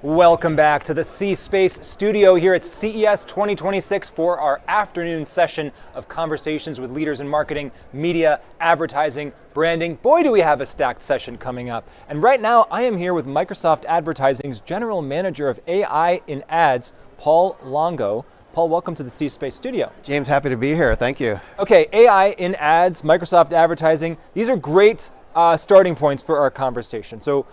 Welcome back to the C-Space studio here at CES 2026 for our afternoon session of conversations with leaders in marketing, media, advertising, branding. Boy, do we have a stacked session coming up. And right now, I am here with Microsoft Advertising's General Manager of AI in Ads, Paul Longo. Paul, welcome to the C-Space studio. James, happy to be here. Thank you. Okay, AI in Ads, Microsoft Advertising. These are great starting points for our conversation. So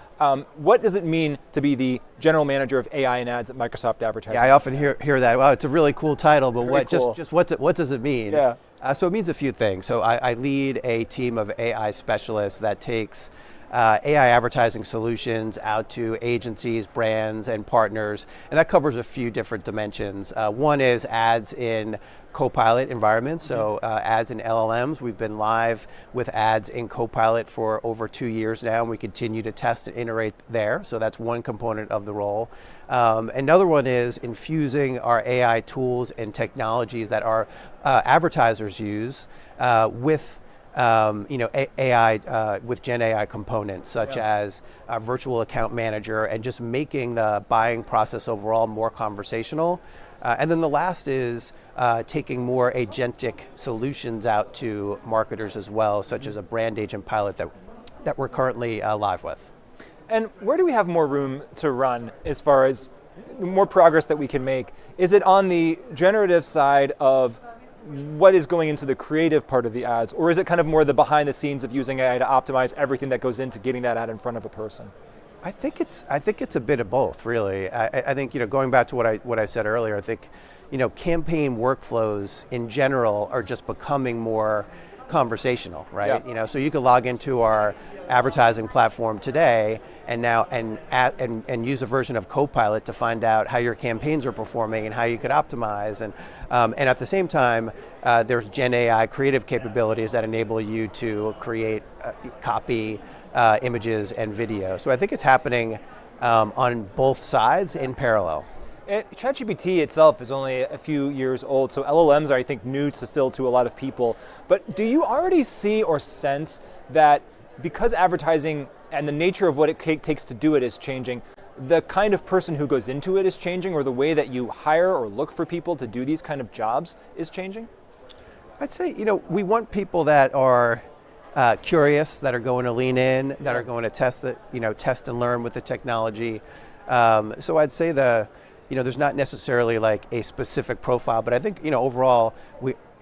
what does it mean to be the general manager of AI and ads at Microsoft Advertising? Yeah, I often hear that. Wow, it's a really cool title, but what does it mean? Yeah. So it means a few things. So I lead a team of AI specialists that takes AI advertising solutions out to agencies, brands, and partners, and that covers a few different dimensions. One is ads in Copilot environments, so ads in LLMs. We've been live with ads in Copilot for over 2 years now, and we continue to test and iterate there, so that's one component of the role. Another one is infusing our AI tools and technologies that our advertisers use with AI with Gen AI components such as a virtual account manager and just making the buying process overall more conversational. And then the last is taking more agentic solutions out to marketers as well, such as a brand agent pilot that we're currently live with. And where do we have more room to run as far as more progress that we can make? Is it on the generative side of what is going into the creative part of the ads, or is it kind of more the behind the scenes of using AI to optimize everything that goes into getting that ad in front of a person? I think it's a bit of both, really. I think, going back to what I said earlier, I think, campaign workflows in general are just becoming more conversational, right? Yeah. So you could log into our advertising platform today and now and use a version of Copilot to find out how your campaigns are performing and how you could optimize. And at the same time, there's Gen AI creative capabilities that enable you to create copy, images, and video. So I think it's happening on both sides in parallel. ChatGPT itself is only a few years old, so LLMs are, I think, new to a lot of people. But do you already see or sense that because advertising and the nature of what it takes to do it is changing, the kind of person who goes into it is changing, or the way that you hire or look for people to do these kind of jobs is changing? I'd say, we want people that are curious, that are going to lean in, that are going to test and learn with the technology. So I'd say there's not necessarily like a specific profile, but I think, overall,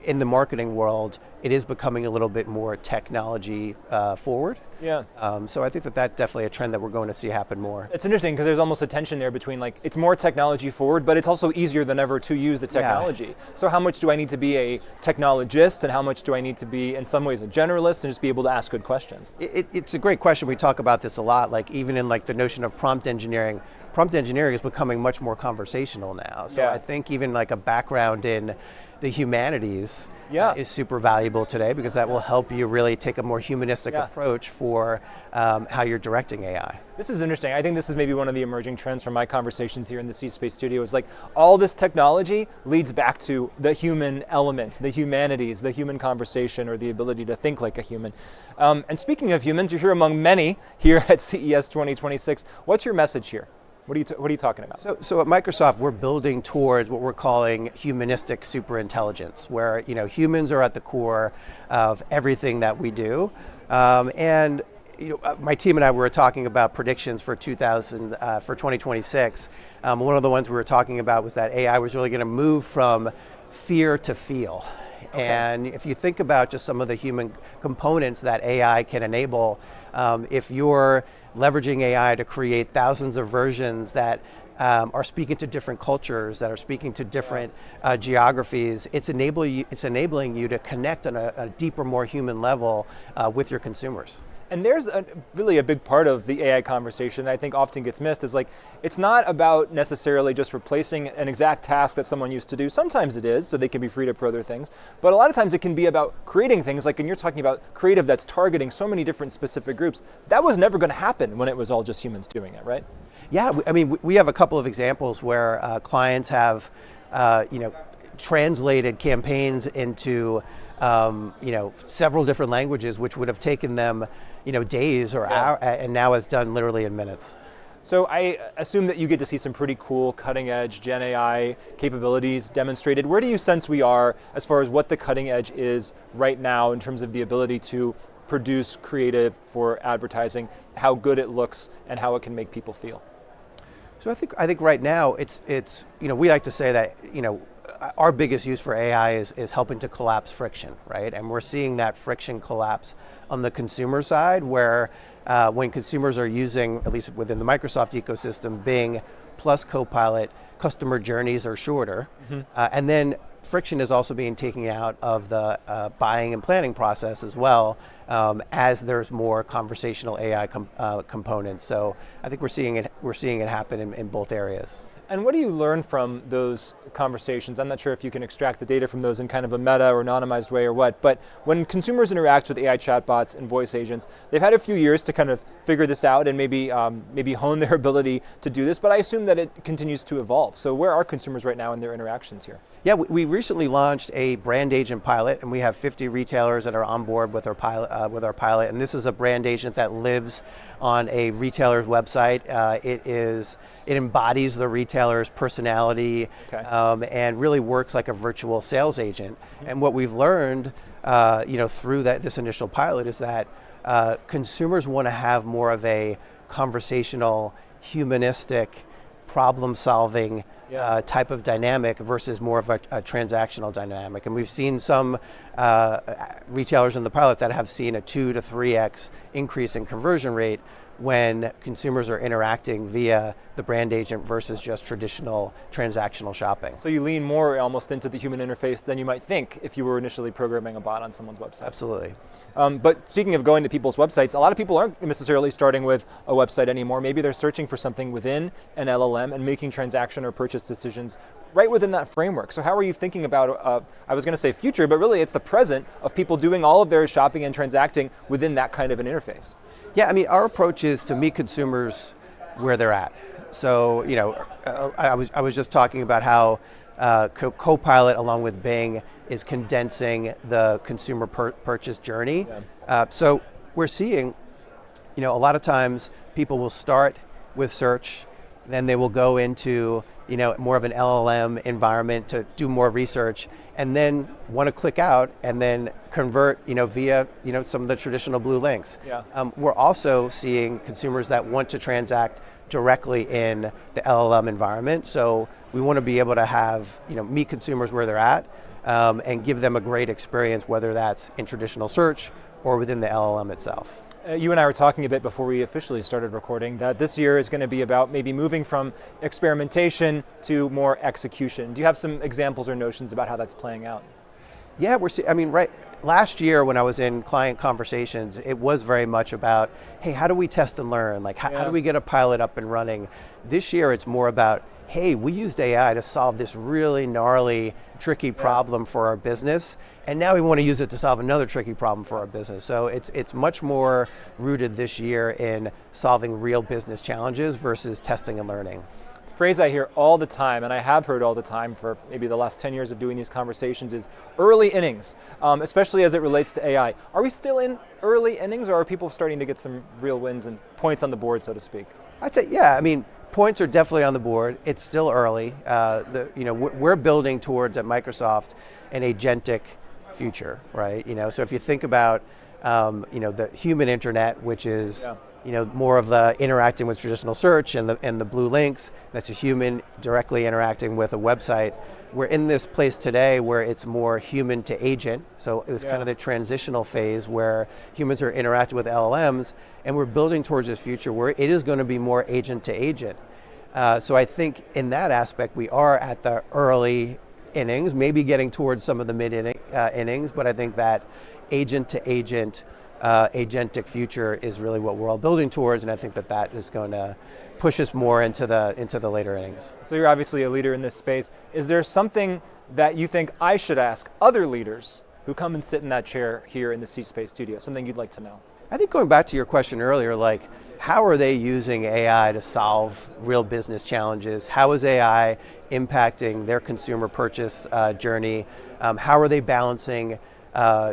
in the marketing world, it is becoming a little bit more technology forward. Yeah. So I think that's definitely a trend that we're going to see happen more. It's interesting because there's almost a tension there between it's more technology forward, but it's also easier than ever to use the technology. Yeah. So how much do I need to be a technologist, and how much do I need to be, in some ways, a generalist and just be able to ask good questions? It's a great question. We talk about this a lot, even in the notion of prompt engineering. Prompt engineering is becoming much more conversational now. So yeah. I think even a background in the humanities is super valuable today, because that will help you really take a more humanistic approach for how you're directing AI. This is interesting. I think this is maybe one of the emerging trends from my conversations here in the C-Space studio is all this technology leads back to the human elements, the humanities, the human conversation, or the ability to think like a human. And speaking of humans, you're here among many here at CES 2026. What's your message here? What are you talking about? So at Microsoft, we're building towards what we're calling humanistic superintelligence, where humans are at the core of everything that we do. And my team and I were talking about predictions for 2026. One of the ones we were talking about was that AI was really going to move from fear to feel. Okay. And if you think about just some of the human components that AI can enable, if you're leveraging AI to create thousands of versions that are speaking to different cultures, that are speaking to different geographies. It's enabling you to connect on a deeper, more human level with your consumers. And there's really a big part of the AI conversation that I think often gets missed is like, it's not about necessarily just replacing an exact task that someone used to do. Sometimes it is, so they can be freed up for other things. But a lot of times it can be about creating things, like when you're talking about creative that's targeting so many different specific groups. That was never going to happen when it was all just humans doing it, right? Yeah, I mean, we have a couple of examples where clients have, translated campaigns into, several different languages, which would have taken them, days or hours, and now it's done literally in minutes. So I assume that you get to see some pretty cool cutting edge Gen AI capabilities demonstrated. Where do you sense we are as far as what the cutting edge is right now in terms of the ability to produce creative for advertising, how good it looks, and how it can make people feel? So I think right now it's we like to say that our biggest use for AI is helping to collapse friction, right? And we're seeing that friction collapse on the consumer side, where when consumers are using, at least within the Microsoft ecosystem, Bing plus Copilot, customer journeys are shorter, and then friction is also being taken out of the buying and planning process as well, as there's more conversational AI components. So I think we're seeing it happen in both areas. And what do you learn from those conversations? I'm not sure if you can extract the data from those in kind of a meta or anonymized way or what, but when consumers interact with AI chatbots and voice agents, they've had a few years to kind of figure this out and maybe hone their ability to do this, but I assume that it continues to evolve. So where are consumers right now in their interactions here? Yeah, we recently launched a brand agent pilot, and we have 50 retailers that are on board with our pilot. And this is a brand agent that lives on a retailer's website. It embodies the retailer's personality, and really works like a virtual sales agent. And what we've learned, through this initial pilot is that consumers want to have more of a conversational, humanistic, problem-solving type of dynamic versus more of a transactional dynamic. And we've seen some retailers in the pilot that have seen a 2 to 3x increase in conversion rate when consumers are interacting via the brand agent versus just traditional transactional shopping. So you lean more almost into the human interface than you might think if you were initially programming a bot on someone's website. Absolutely. But speaking of going to people's websites, a lot of people aren't necessarily starting with a website anymore. Maybe they're searching for something within an LLM and making transaction or purchase decisions right within that framework. So how are you thinking about, I was going to say future, but really it's the present of people doing all of their shopping and transacting within that kind of an interface? Yeah, I mean, our approach is to meet consumers where they're at. So, I was just talking about how Copilot, along with Bing, is condensing the consumer purchase journey. Yeah. So we're seeing, a lot of times people will start with search, then they will go into, more of an LLM environment to do more research, and then want to click out and then convert, via, some of the traditional blue links. Yeah. We're also seeing consumers that want to transact directly in the LLM environment. So we want to be able to have, meet consumers where they're at, and give them a great experience, whether that's in traditional search or within the LLM itself. You and I were talking a bit before we officially started recording that this year is going to be about maybe moving from experimentation to more execution. Do you have some examples or notions about how that's playing out? Yeah, last year when I was in client conversations, it was very much about, hey, how do we test and learn? Like, how do we get a pilot up and running? This year it's more about, hey, we used AI to solve this really gnarly, tricky problem for our business, and now we want to use it to solve another tricky problem for our business. So it's much more rooted this year in solving real business challenges versus testing and learning. The phrase I hear all the time, and I have heard all the time for maybe the last 10 years of doing these conversations, is early innings, especially as it relates to AI. Are we still in early innings, or are people starting to get some real wins and points on the board, so to speak? I'd say, yeah, I mean, points are definitely on the board. It's still early. We're building towards at Microsoft an agentic future, right? So if you think about, the human internet, which is, more of the interacting with traditional search and the blue links, that's a human directly interacting with a website. We're in this place today where it's more human to agent. So it's kind of the transitional phase where humans are interacting with LLMs, and we're building towards this future where it is going to be more agent to agent. So I think in that aspect, we are at the early innings, maybe getting towards some of the innings, but I think that agent to agent, agentic future is really what we're all building towards, and I think that that is going to push us more into the later innings. So you're obviously a leader in this space. Is there something that you think I should ask other leaders who come and sit in that chair here in the C-Space studio? Something you'd like to know? I think going back to your question earlier, like how are they using AI to solve real business challenges? How is AI impacting their consumer purchase journey? How are they balancing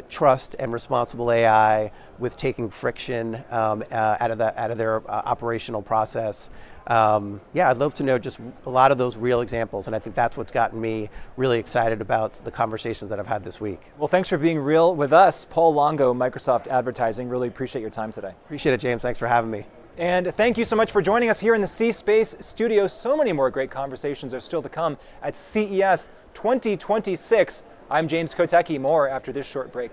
trust and responsible AI with taking friction out of their operational process? I'd love to know just a lot of those real examples, and I think that's what's gotten me really excited about the conversations that I've had this week. Well, thanks for being real with us. Paul Longo, Microsoft Advertising. Really appreciate your time today. Appreciate it, James. Thanks for having me. And thank you so much for joining us here in the C-Space studio. So many more great conversations are still to come at CES 2026. I'm James Kotecki. More after this short break.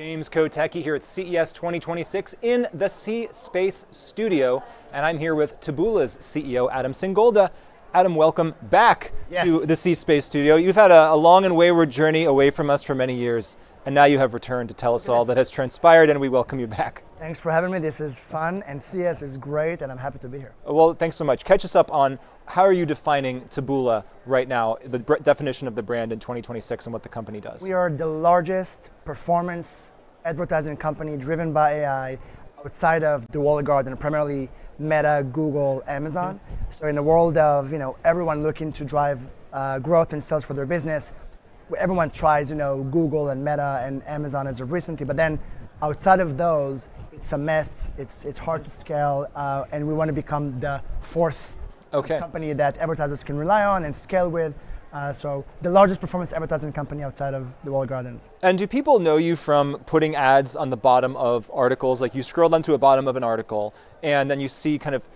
James Kotecki here at CES 2026 in the C-Space studio, and I'm here with Taboola's CEO, Adam Singolda. Adam, welcome back to the C-Space studio. You've had a long and wayward journey away from us for many years, and now you have returned to tell us all that has transpired, and we welcome you back. Thanks for having me. This is fun, and CES is great, and I'm happy to be here. Well, thanks so much. Catch us up on how are you defining Taboola right now, the definition of the brand in 2026 and what the company does. We are the largest performance advertising company driven by AI outside of the walled garden, primarily Meta, Google, Amazon. So in the world of everyone looking to drive growth and sales for their business, everyone tries Google and Meta and Amazon as of recently, but then outside of those, it's a mess. It's hard to scale, and we want to become the fourth company that advertisers can rely on and scale with. So the largest performance advertising company outside of the walled gardens. And do people know you from putting ads on the bottom of articles? Like you scroll down to the bottom of an article, and then you see kind of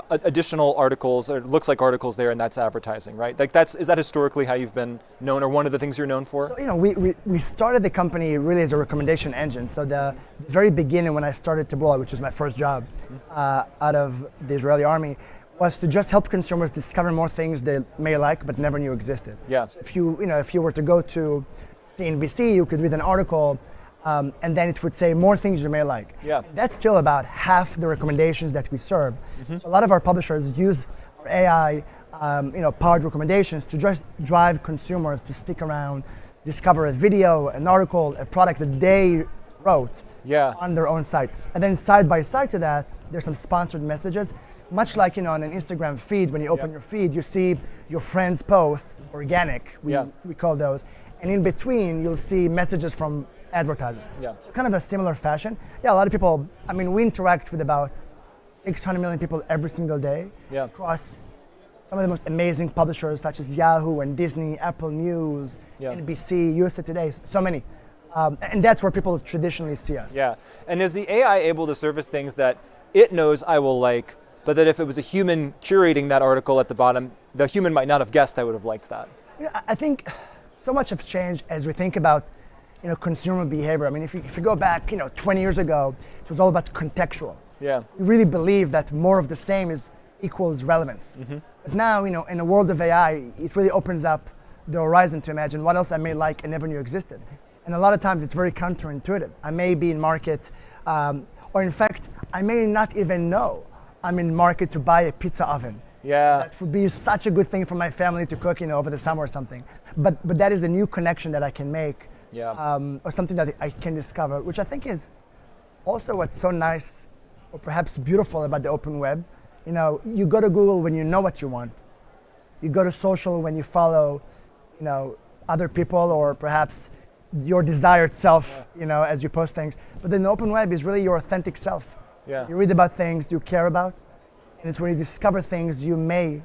additional articles, or it looks like articles there, and that's advertising, right? Like is that historically how you've been known, or one of the things you're known for? So we started the company really as a recommendation engine. So the very beginning when I started Taboola, which was my first job out of the Israeli army, was to just help consumers discover more things they may like but never knew existed. Yeah. So if you were to go to CNBC, you could read an article, and then it would say more things you may like. Yeah. That's still about half the recommendations that we serve. So a lot of our publishers use our AI, powered recommendations to just drive consumers to stick around, discover a video, an article, a product that they wrote on their own site. And then side by side to that, there's some sponsored messages. Much like on an Instagram feed, when you open your feed, you see your friends post, organic, we call those, and in between you'll see messages from advertisers. So kind of a similar fashion. A lot of people, we interact with about 600 million people every single day across some of the most amazing publishers such as Yahoo and Disney, Apple News, NBC, USA Today, so many. And that's where people traditionally see us. Yeah, and is the AI able to surface things that it knows I will like, but that if it was a human curating that article at the bottom, the human might not have guessed I would have liked that? I think so much has changed as we think about consumer behavior. If you go back 20 years ago, it was all about contextual. Yeah. We really believe that more of the same equals relevance. But now, in a world of AI, it really opens up the horizon to imagine what else I may like and never knew existed. And a lot of times it's very counterintuitive. I may be in market, or in fact, I may not even know I'm in market to buy a pizza oven. That would be such a good thing for my family to cook, over the summer or something. But that is a new connection that I can make, or something that I can discover, which I think is also what's so nice, or perhaps beautiful about the open web. You go to Google when you know what you want. You go to social when you follow, other people, or perhaps your desired self, as you post things. But then the open web is really your authentic self. You read about things you care about, and it's where you discover things you may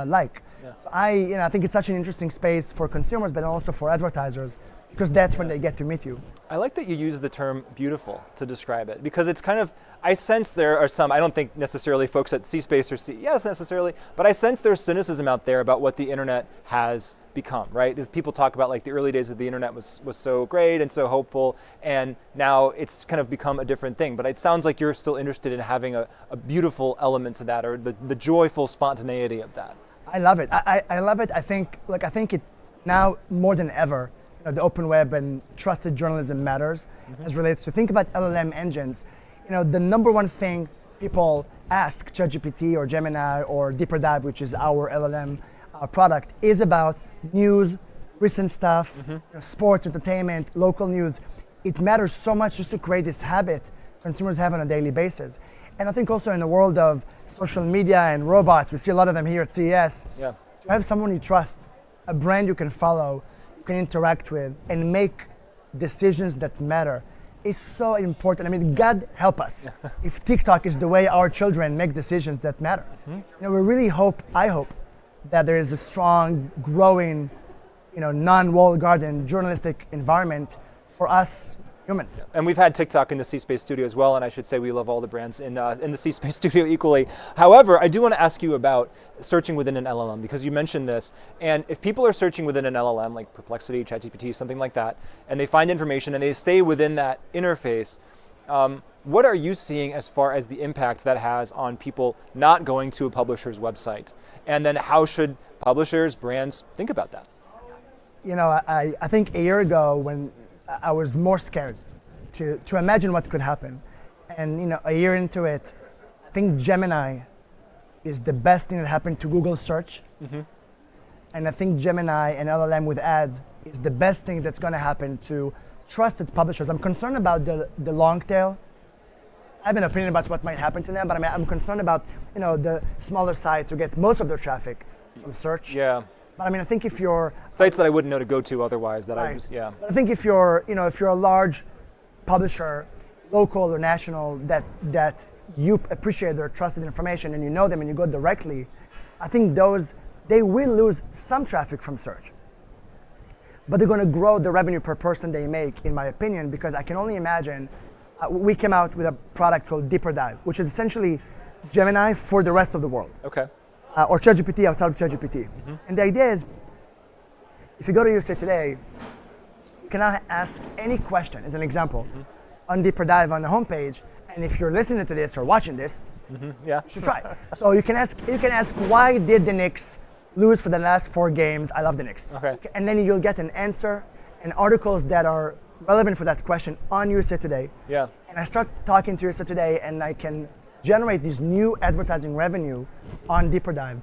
like. So I think it's such an interesting space for consumers, but also for advertisers, because that's when they get to meet you. I like that you use the term beautiful to describe it, because it's kind of, I sense there are some, I don't think necessarily folks at C-Space or CES necessarily, but I sense there's cynicism out there about what the internet has become, right? As people talk about like the early days of the internet was so great and so hopeful, and now it's kind of become a different thing. But it sounds like you're still interested in having a beautiful element to that, or the joyful spontaneity of that. I love it. I love it. I think it now more than ever, the open web and trusted journalism matters as relates to think about LLM engines. The number one thing people ask ChatGPT or Gemini or Deeper Dive, which is our LLM product, is about news, recent stuff, sports, entertainment, local news. It matters so much just to create this habit consumers have on a daily basis. And I think also in the world of social media and robots, we see a lot of them here at CES, to have someone you trust, a brand you can follow, you can interact with, and make decisions that matter is so important. God help us if TikTok is the way our children make decisions that matter. We really I hope that there is a strong, growing, non-walled garden journalistic environment for us humans. And we've had TikTok in the C-Space studio as well, and I should say we love all the brands in the C-Space studio equally. However, I do want to ask you about searching within an LLM, because you mentioned this, and if people are searching within an LLM, like Perplexity, ChatGPT, something like that, and they find information and they stay within that interface, what are you seeing as far as the impact that has on people not going to a publisher's website? And then how should publishers, brands think about that? You know, I think a year ago when I was more scared to imagine what could happen. And you know, a year into it, I think Gemini is the best thing that happened to Google search. And I think Gemini and LLM with ads is the best thing that's going to happen to trusted publishers. I'm concerned about the long tail. I have an opinion about what might happen to them, but I'm concerned about, you know, the smaller sites who get most of their traffic from search. Yeah. But I mean, I think if you're sites that I wouldn't know to go to otherwise, that right. I just, yeah. But I think if you're, you know, if you're a large publisher, local or national, that you appreciate their trusted information and you know them and you go directly, I think they will lose some traffic from search. But they're going to grow the revenue per person they make, in my opinion, because I can only imagine. We came out with a product called Deeper Dive, which is essentially Gemini for the rest of the world. Okay. Or ChatGPT outside of ChatGPT. And the idea is, if you go to USA Today, you can now ask any question, as an example, on Deeper Dive on the homepage. And if you're listening to this or watching this, yeah. you should try. So you can ask, why did the Knicks lose for the last 4 games? I love the Knicks. Okay. And then you'll get an answer and articles that are relevant for that question on USA Today. Yeah. And I start talking to USA Today, and I can generate this new advertising revenue on Deeper Dive.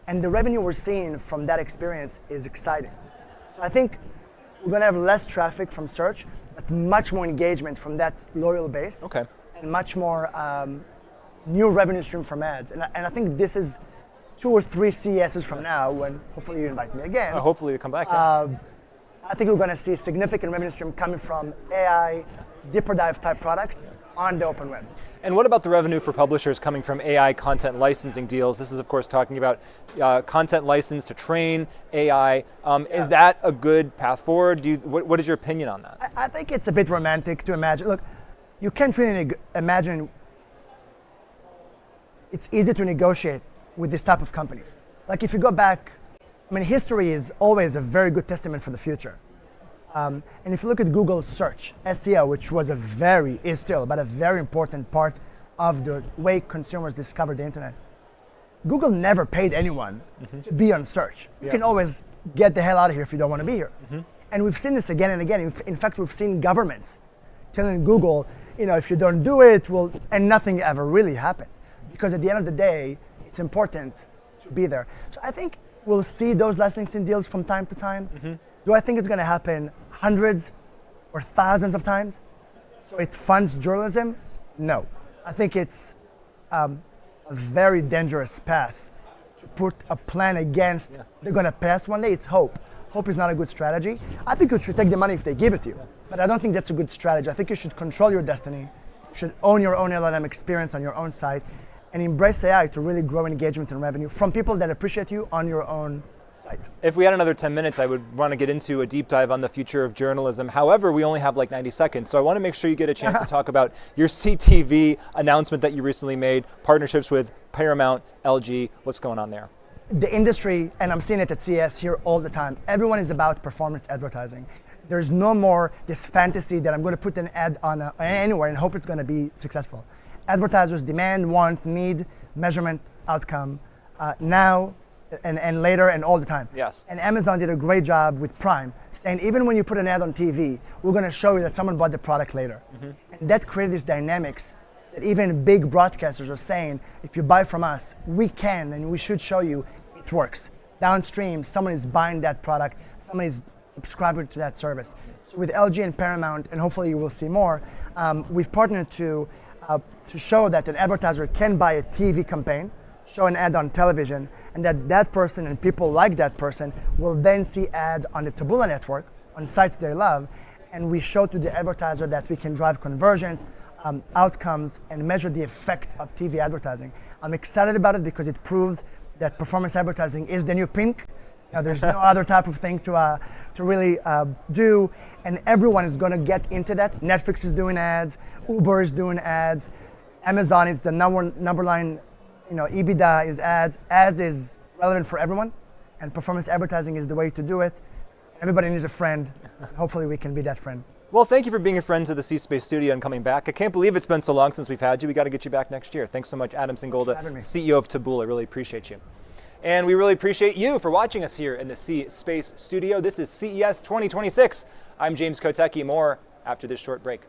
And the revenue we're seeing from that experience is exciting. So I think we're going to have less traffic from search, but much more engagement from that loyal base. Okay. And much more new revenue stream from ads. And I think this is 2 or 3 CESs from now, when hopefully you invite me again. Hopefully you come back. Yeah. I think we're going to see significant revenue stream coming from AI, Deeper Dive type products on the open web. And what about the revenue for publishers coming from AI content licensing deals? This is, of course, talking about content license to train AI. Is that a good path forward? What is your opinion on that? I think it's a bit romantic to imagine. Look, you can't really imagine it's easy to negotiate with this type of companies. Like if you go back, I mean, history is always a very good testament for the future. And if you look at Google search, SEO, which is still a very important part of the way consumers discover the internet, Google never paid anyone to be on search. You can always get the hell out of here if you don't want to be here. And we've seen this again and again. In fact, we've seen governments telling Google, you know, if you don't do it, and nothing ever really happens. Because at the end of the day, it's important to be there. So I think we'll see those licensing deals from time to time. Do I think it's going to happen hundreds or thousands of times so it funds journalism? No. I think it's a very dangerous path to put a plan against. They're going to pass one day. It's hope. Hope is not a good strategy. I think you should take the money if they give it to you. But I don't think that's a good strategy. I think you should control your destiny. You should own your own LLM experience on your own site and embrace AI to really grow engagement and revenue from people that appreciate you on your own site. If we had another 10 minutes, I would want to get into a deep dive on the future of journalism. However, we only have like 90 seconds, so I want to make sure you get a chance to talk about your CTV announcement that you recently made, partnerships with Paramount, LG, what's going on there? The industry, and I'm seeing it at CES here all the time, everyone is about performance advertising. There's no more this fantasy that I'm going to put an ad on anywhere and hope it's going to be successful. Advertisers demand, want, need measurement outcome now and later and all the time. Yes. And Amazon did a great job with Prime, saying even when you put an ad on TV, we're going to show you that someone bought the product later. And that created these dynamics that even big broadcasters are saying, if you buy from us, we can and we should show you it works. Downstream, someone is buying that product, someone is subscribing to that service. So with LG and Paramount, and hopefully you will see more, we've partnered to show that an advertiser can buy a TV campaign, show an ad on television, and that person and people like that person will then see ads on the Taboola network, on sites they love, and we show to the advertiser that we can drive conversions, outcomes, and measure the effect of TV advertising. I'm excited about it because it proves that performance advertising is the new pink, There's no other type of thing to really do, and everyone is going to get into that. Netflix is doing ads, Uber is doing ads, Amazon is the number line, EBITDA is ads. Ads is relevant for everyone, and performance advertising is the way to do it. Everybody needs a friend. Hopefully we can be that friend. Well, thank you for being a friend to the C-Space studio and coming back. I can't believe it's been so long since we've had you. We got to get you back next year. Thanks so much, Adam Singolda, CEO of Taboola. I really appreciate you. And we really appreciate you for watching us here in the C-Space studio. This is CES 2026. I'm James Kotecki. More after this short break.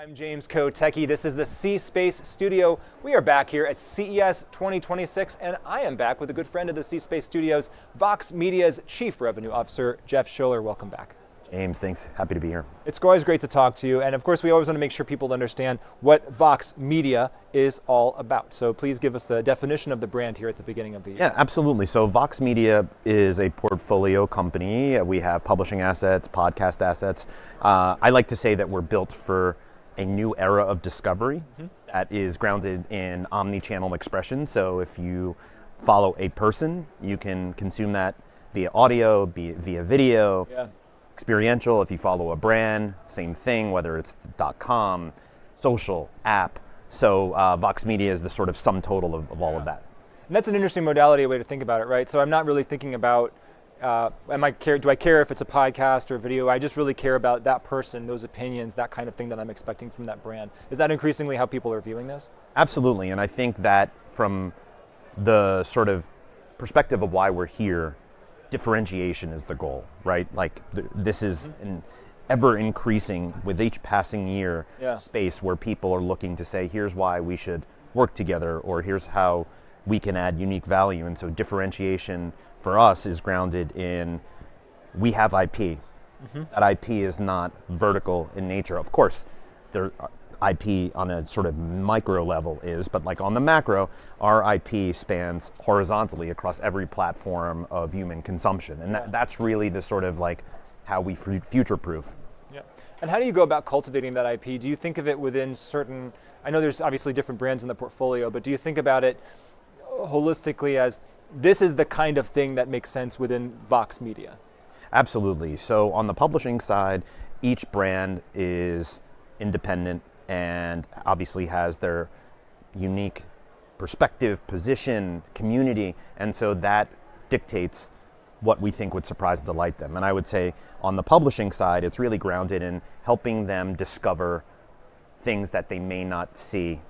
I'm James Kotecki. This is the C-Space Studio. We are back here at CES 2026, and I am back with a good friend of the C-Space Studios, Vox Media's Chief Revenue Officer, Jeff Schiller. Welcome back. James, thanks. Happy to be here. It's always great to talk to you, and of course we always want to make sure people understand what Vox Media is all about. So please give us the definition of the brand here at the beginning of the year. Yeah, absolutely. So Vox Media is a portfolio company. We have publishing assets, podcast assets. I like to say that we're built for a new era of discovery that is grounded in omni-channel expression. So if you follow a person, you can consume that via audio, via video. Yeah. Experiential, if you follow a brand, same thing, whether it's .com, social, app. So Vox Media is the sort of sum total of all of that. And that's an interesting modality, a way to think about it, right? So I'm not really thinking about, do I care if it's a podcast or a video? I just really care about that person, those opinions, that kind of thing that I'm expecting from that brand. Is that increasingly how people are viewing this? Absolutely, and I think that from the sort of perspective of why we're here, differentiation is the goal, right? Like this is an ever increasing, with each passing year, space where people are looking to say, here's why we should work together, or here's how we can add unique value. And so differentiation for us is grounded in, we have IP. That IP is not vertical in nature. Of course, there IP on a sort of micro level is, but like on the macro, our IP spans horizontally across every platform of human consumption. And that's really the sort of like how we future-proof. Yeah. And how do you go about cultivating that IP? Do you think of it within certain, I know there's obviously different brands in the portfolio, but do you think about it holistically as this is the kind of thing that makes sense within Vox Media? Absolutely. So on the publishing side, each brand is independent and obviously has their unique perspective, position, community, and so that dictates what we think would surprise and delight them. And I would say on the publishing side, it's really grounded in helping them discover things that they may not see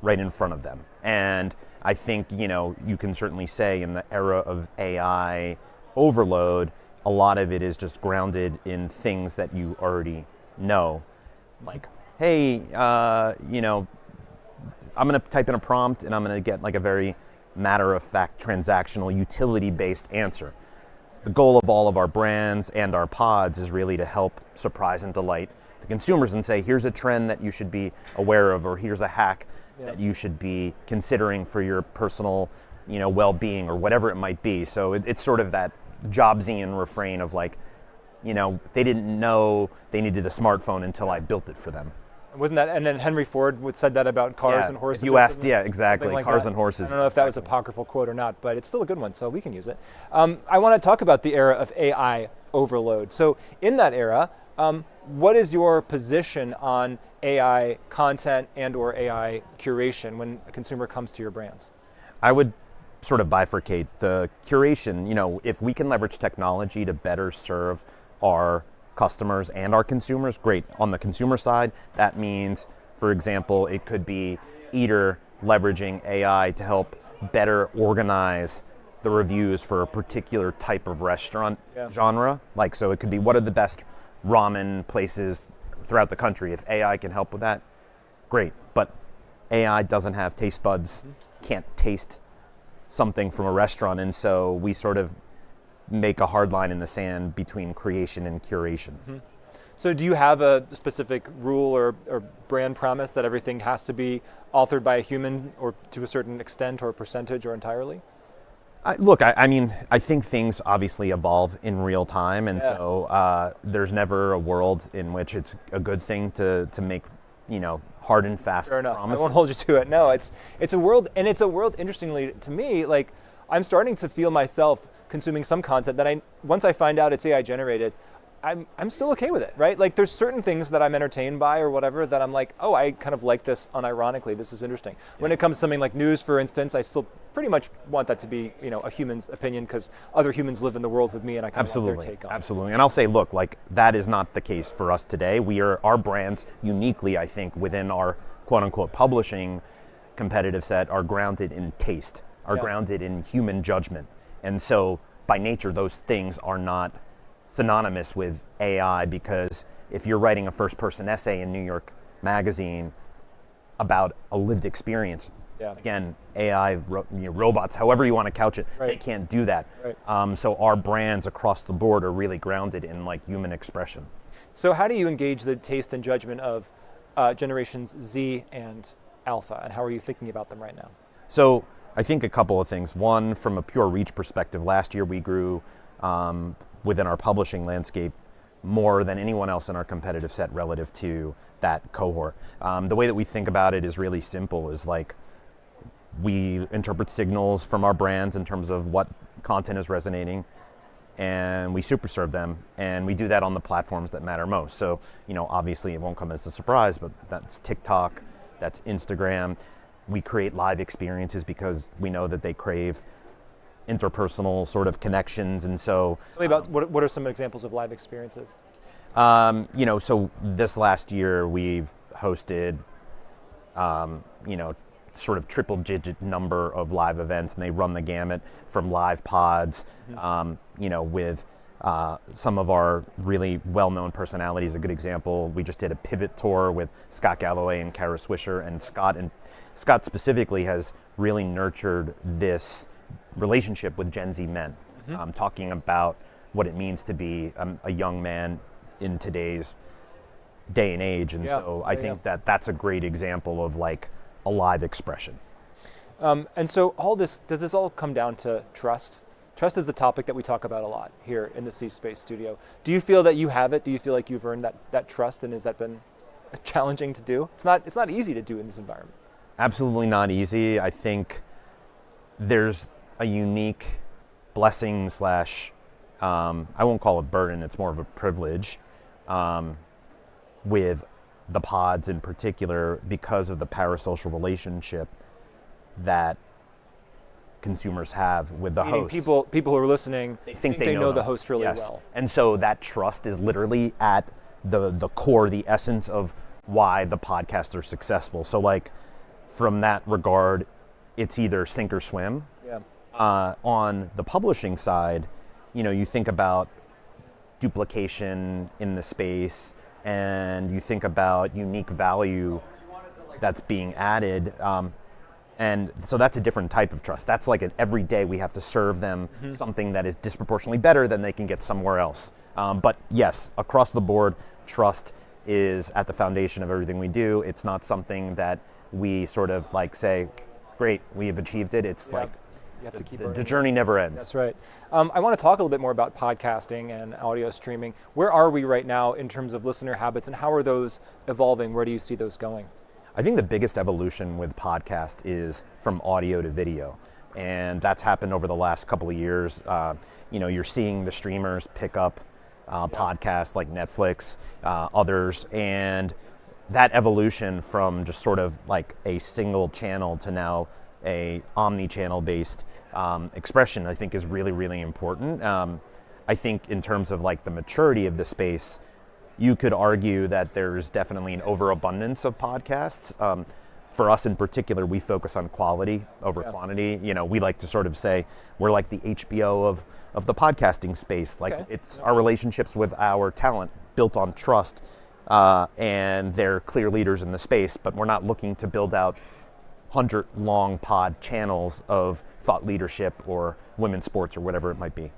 right in front of them. And I think, you can certainly say in the era of AI overload, a lot of it is just grounded in things that you already know, like, hey, I'm going to type in a prompt and I'm going to get like a very matter-of-fact, transactional, utility-based answer. The goal of all of our brands and our pods is really to help surprise and delight the consumers and say, here's a trend that you should be aware of, or here's a hack that you should be considering for your personal, well-being, or whatever it might be. So it's sort of that Jobsian refrain of like, they didn't know they needed a smartphone until I built it for them. Wasn't that, and then Henry Ford said that about cars and horses? You asked, exactly, like cars that. and horses. I don't know if that was an apocryphal quote or not, but it's still a good one, so we can use it. I want to talk about the era of AI overload. So in that era, what is your position on AI content and or AI curation when a consumer comes to your brands? I would sort of bifurcate the curation. If we can leverage technology to better serve our customers and our consumers, great. On the consumer side, that means, for example, it could be Eater leveraging AI to help better organize the reviews for a particular type of restaurant genre. Like, so it could be, what are the best ramen places throughout the country? If AI can help with that, great. But AI doesn't have taste buds, can't taste something from a restaurant, and so we sort of make a hard line in the sand between creation and curation. So do you have a specific rule or brand promise that everything has to be authored by a human, or to a certain extent or percentage or entirely? I think things obviously evolve in real time, and so there's never a world in which it's a good thing to make, hard and fast promises. I won't hold you to it. No, it's a world, and it's a world, interestingly to me, like I'm starting to feel myself consuming some content that once I find out it's AI generated, I'm still okay with it, right? Like there's certain things that I'm entertained by or whatever that I'm like, oh, I kind of like this unironically. This is interesting. When it comes to something like news, for instance, I still pretty much want that to be, a human's opinion because other humans live in the world with me and I kind of want their take on it. Absolutely. And I'll say, look, like that is not the case for us today. Our brands uniquely, I think, within our quote unquote publishing competitive set are grounded in taste, are grounded in human judgment. And so by nature, those things are not synonymous with AI, because if you're writing a first-person essay in New York magazine about a lived experience. Yeah. Again, AI, robots, however you want to couch it, Right. they can't do that. Right. So our brands across the board are really grounded in like human expression. So how do you engage the taste and judgment of generations Z and Alpha, and how are you thinking about them right now? So I think a couple of things. One, from a pure reach perspective, last year we grew within our publishing landscape more than anyone else in our competitive set relative to that cohort. The way that we think about it is really simple, is like we interpret signals from our brands in terms of what content is resonating, and we super serve them, and we do that on the platforms that matter most. So, obviously it won't come as a surprise, but that's TikTok, that's Instagram. We create live experiences because we know that they crave interpersonal sort of connections, and so. Tell me about what are some examples of live experiences? So this last year we've hosted, sort of triple-digit number of live events, and they run the gamut from live pods, with some of our really well-known personalities. A good example, we just did a pivot tour with Scott Galloway and Kara Swisher, and Scott specifically has really nurtured this relationship with Gen Z men, talking about what it means to be a young man in today's day and age. And so I think that that's a great example of like a live expression. And so does this all come down to trust? Trust is the topic that we talk about a lot here in the C-Space studio. Do you feel that you have it? Do you feel like you've earned that trust, and has that been challenging to do? It's not easy to do in this environment. Absolutely not easy. I think there's a unique blessing slash, I won't call it burden, it's more of a privilege, with the pods in particular, because of the parasocial relationship that consumers have with the host. People who are listening, they think they know the them. host really Yes. well. And so that trust is literally at the core, the essence of why the podcasts are successful. So like from that regard, it's either sink or swim. Yeah. On the publishing side, you think about duplication in the space, and you think about unique value that's being added. And so that's a different type of trust. That's like an every day we have to serve them something that is disproportionately better than they can get somewhere else. But yes, across the board, trust is at the foundation of everything we do. It's not something that we sort of like say, great, we have achieved it. It's like You have to keep the journey never ends. That's right. I want to talk a little bit more about podcasting and audio streaming. Where are we right now in terms of listener habits, and how are those evolving? Where do you see those going? I think the biggest evolution with podcast is from audio to video. And that's happened over the last couple of years. You're seeing the streamers pick up podcasts like Netflix, others, and that evolution from just sort of like a single channel to now a omni-channel based expression, I think is really, really important. I think in terms of like the maturity of the space, you could argue that there's definitely an overabundance of podcasts. For us in particular, we focus on quality over quantity. We like to sort of say we're like the HBO of the podcasting space. Like it's our relationships with our talent built on trust, and they're clear leaders in the space, but we're not looking to build out 100-long pod channels of thought leadership or women's sports or whatever it might be.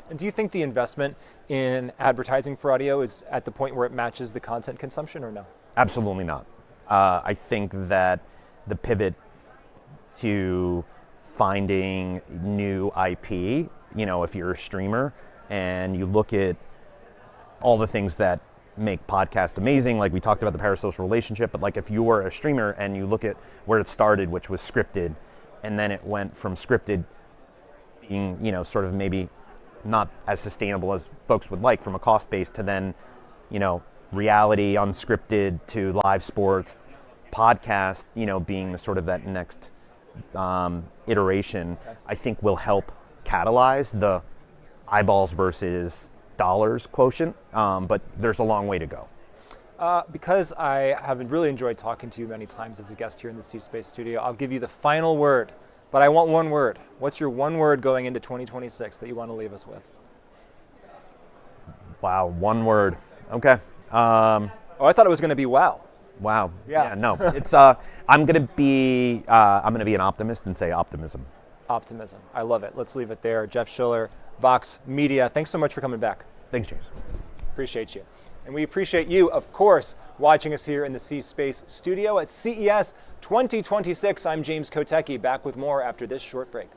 And do you think the investment in advertising for audio is at the point where it matches the content consumption, or no? Absolutely not. I think that the pivot to finding new IP, if you're a streamer and you look at all the things that make podcast amazing, like we talked about the parasocial relationship, but like if you were a streamer and you look at where it started, which was scripted, and then it went from scripted being, sort of maybe not as sustainable as folks would like from a cost base, to then, reality, unscripted, to live sports, podcast, being the sort of that next iteration, I think will help catalyze the eyeballs versus dollars quotient, but there's a long way to go. Because I have really enjoyed talking to you many times as a guest here in the C-Space studio, I'll give you the final word, but I want one word. What's your one word going into 2026 that you want to leave us with? Wow, one word. Okay. I thought it was going to be wow. Wow. Yeah. No. It's I'm gonna be an optimist and say optimism. Optimism. I love it. Let's leave it there. Jeff Schiller, Vox Media. Thanks so much for coming back. Thanks, James. Appreciate you. And we appreciate you, of course, watching us here in the C-Space studio at CES 2026. I'm James Kotecki, back with more after this short break.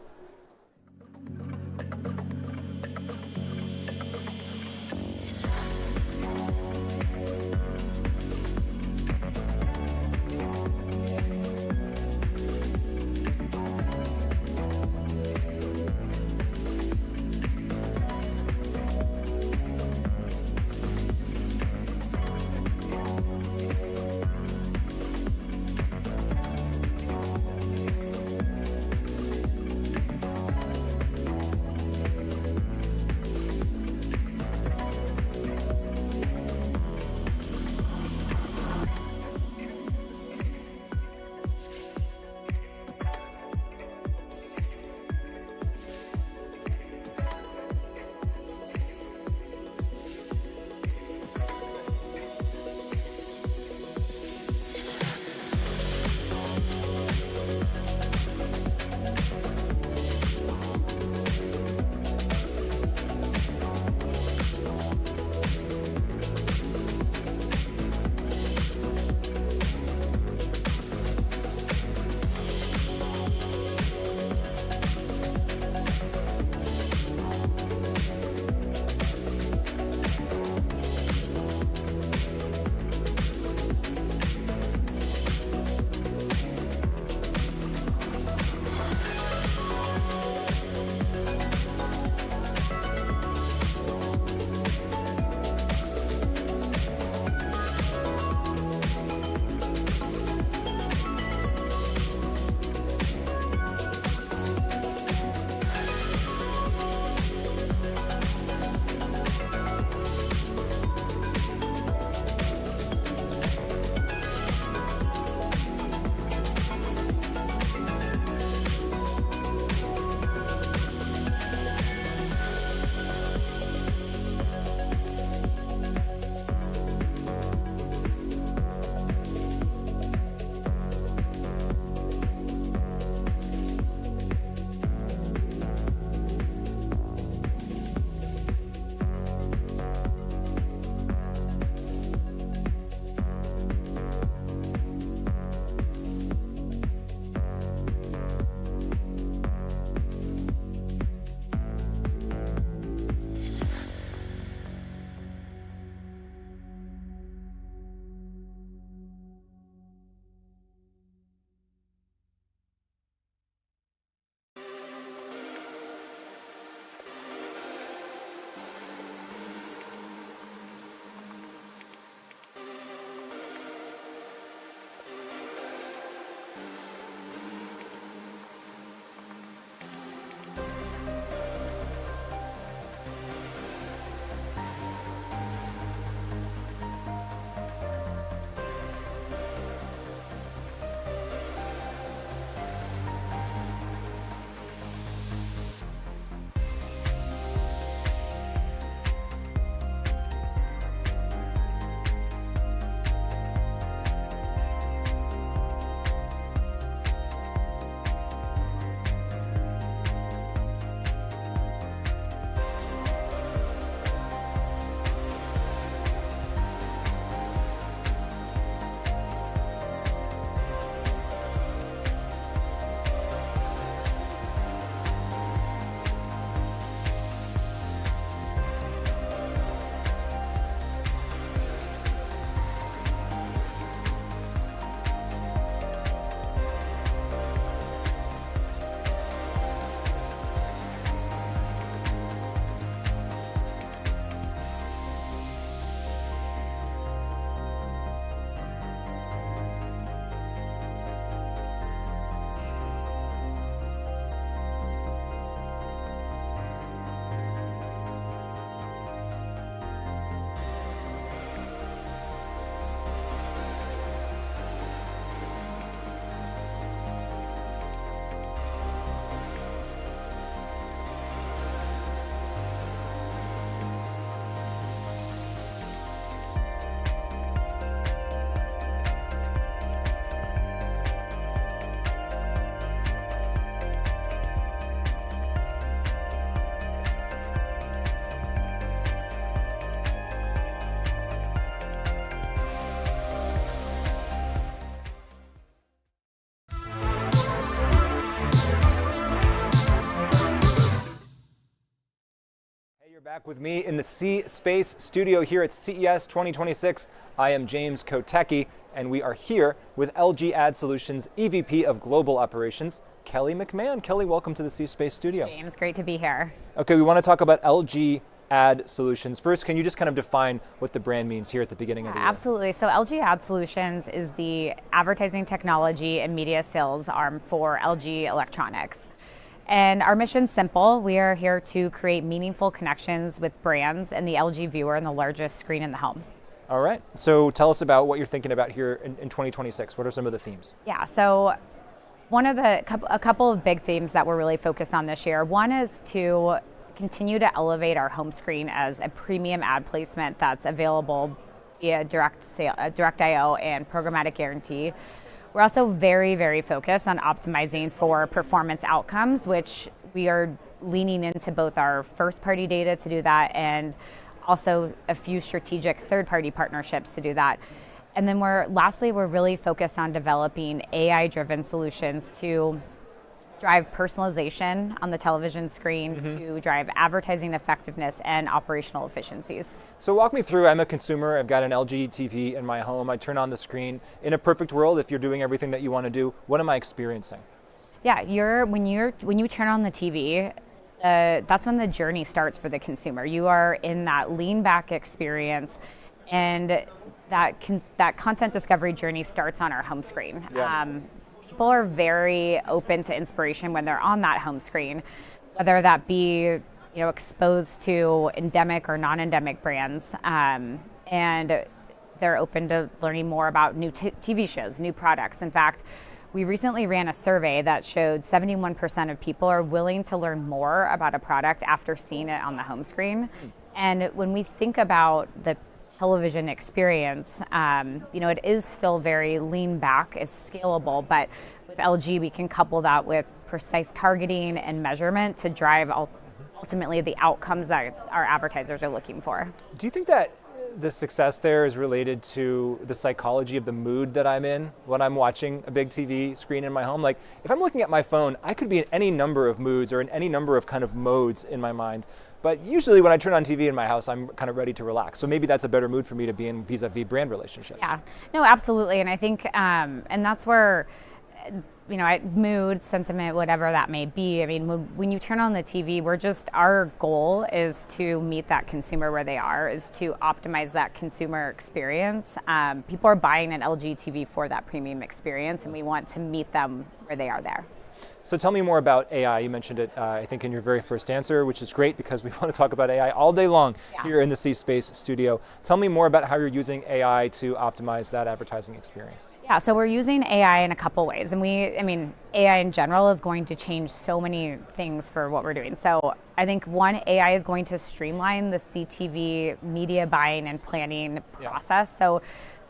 Back with me in the C-Space studio here at CES 2026. I am James Kotecki, and we are here with LG Ad Solutions EVP of Global Operations, Kelly McMahon. Kelly, welcome to the C-Space studio. James, great to be here. Okay, we want to talk about LG Ad Solutions. First, can you just kind of define what the brand means here at the beginning of the year? Absolutely. So LG Ad Solutions is the advertising technology and media sales arm for LG Electronics. And our mission's simple. We are here to create meaningful connections with brands and the LG viewer and the largest screen in the home. All right. So tell us about what you're thinking about here in 2026. What are some of the themes? Yeah, so a couple of big themes that we're really focused on this year. One is to continue to elevate our home screen as a premium ad placement that's available via direct IO and programmatic guarantee. We're also very, very focused on optimizing for performance outcomes, which we are leaning into both our first-party data to do that and also a few strategic third-party partnerships to do that. And then lastly, we're really focused on developing AI-driven solutions to drive personalization on the television screen, to drive advertising effectiveness and operational efficiencies. So walk me through. I'm a consumer. I've got an LG TV in my home. I turn on the screen. In a perfect world, if you're doing everything that you want to do, what am I experiencing? Yeah, when you turn on the TV, that's when the journey starts for the consumer. You are in that lean back experience, and that content discovery journey starts on our home screen. Yeah. People are very open to inspiration when they're on that home screen, whether that be exposed to endemic or non-endemic brands, and they're open to learning more about new TV shows, new products. In fact, we recently ran a survey that showed 71% of people are willing to learn more about a product after seeing it on the home screen. And when we think about the television experience, it is still very lean back, is scalable, but with LG we can couple that with precise targeting and measurement to drive ultimately the outcomes that our advertisers are looking for. Do you think that the success there is related to the psychology of the mood that I'm in when I'm watching a big TV screen in my home? Like, if I'm looking at my phone, I could be in any number of moods or in any number of kind of modes in my mind. But usually when I turn on TV in my house, I'm kind of ready to relax. So maybe that's a better mood for me to be in vis-a-vis brand relationships. Yeah, no, absolutely. And I think, and that's where, mood, sentiment, whatever that may be. I mean, when you turn on the TV, our goal is to meet that consumer where they are, is to optimize that consumer experience. People are buying an LG TV for that premium experience, and we want to meet them where they are there. So tell me more about AI. You mentioned it, I think, in your very first answer, which is great because we want to talk about AI all day long here in the C-Space studio. Tell me more about how you're using AI to optimize that advertising experience. Yeah, so we're using AI in a couple ways. And AI in general is going to change so many things for what we're doing. So I think one, AI is going to streamline the CTV media buying and planning process. So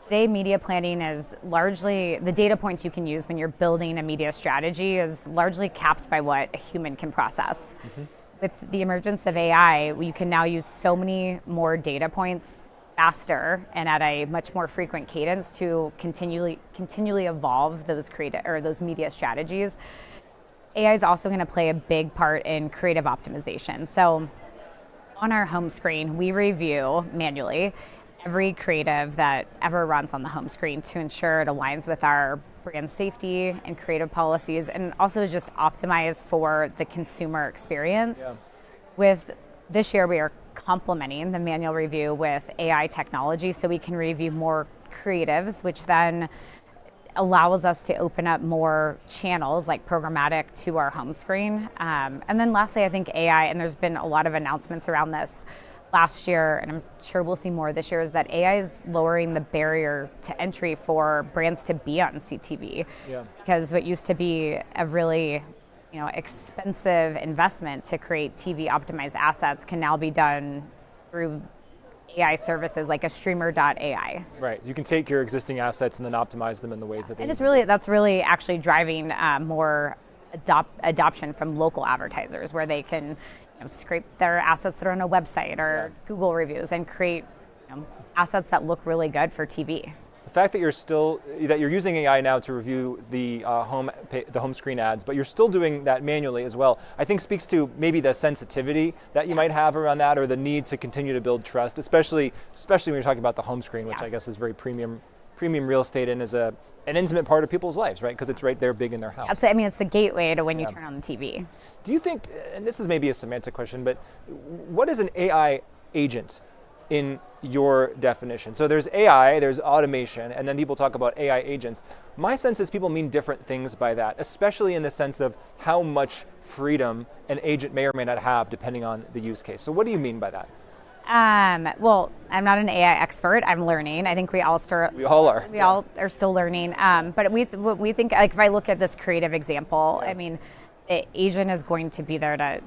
today, media planning is largely, the data points you can use when you're building a media strategy is largely capped by what a human can process. With the emergence of AI, you can now use so many more data points faster and at a much more frequent cadence to continually evolve those those media strategies. AI is also going to play a big part in creative optimization. So on our home screen, we review manually every creative that ever runs on the home screen to ensure it aligns with our brand safety and creative policies, and also is just optimized for the consumer experience. Yeah. With this year, we are complementing the manual review with AI technology so we can review more creatives, which then allows us to open up more channels like programmatic to our home screen. And then lastly, I think AI, and there's been a lot of announcements around this last year, and I'm sure we'll see more this year, is that AI is lowering the barrier to entry for brands to be on CTV. Yeah. Because what used to be a really expensive investment to create TV optimized assets can now be done through AI services like a streamer.ai. Right. You can take your existing assets and then optimize them in the ways that they And need. that's really actually driving more adoption from local advertisers, where they can scrape their assets that are on a website or Google reviews and create assets that look really good for TV. The fact that you're using AI now to review the home screen ads, but you're still doing that manually as well, I think speaks to maybe the sensitivity that you might have around that, or the need to continue to build trust, especially when you're talking about the home screen, which I guess is very premium real estate and is an intimate part of people's lives, right? Because it's right there big in their house. I mean, it's the gateway to when you turn on the TV. Do you think, and this is maybe a semantic question, but what is an AI agent in your definition? So there's AI, there's automation, and then people talk about AI agents. My sense is people mean different things by that, especially in the sense of how much freedom an agent may or may not have depending on the use case. So what do you mean by that? Well, I'm not an AI expert. I'm learning. I think we all are. We all are still learning. But we think, like, if I look at this creative example, I mean, the agent is going to be there to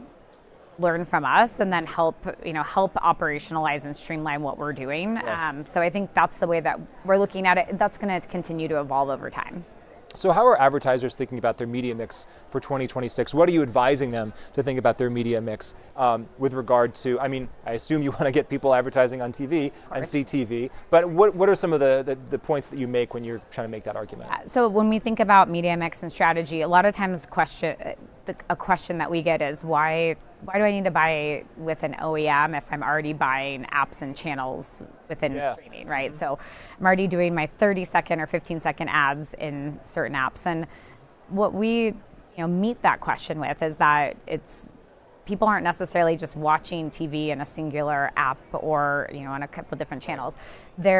learn from us and then help operationalize and streamline what we're doing. So I think that's the way that we're looking at it. That's going to continue to evolve over time. So how are advertisers thinking about their media mix for 2026? What are you advising them to think about their media mix with regard to, I mean, I assume you want to get people advertising on TV and CTV, but what are some of the points that you make when you're trying to make that argument? So when we think about media mix and strategy, a lot of times a question that we get is why do I need to buy with an OEM if I'm already buying apps and channels within streaming, right? So I'm already doing my 30-second or 15-second ads in certain apps. And what we meet that question with is that people aren't necessarily just watching TV in a singular app or on a couple of different channels. They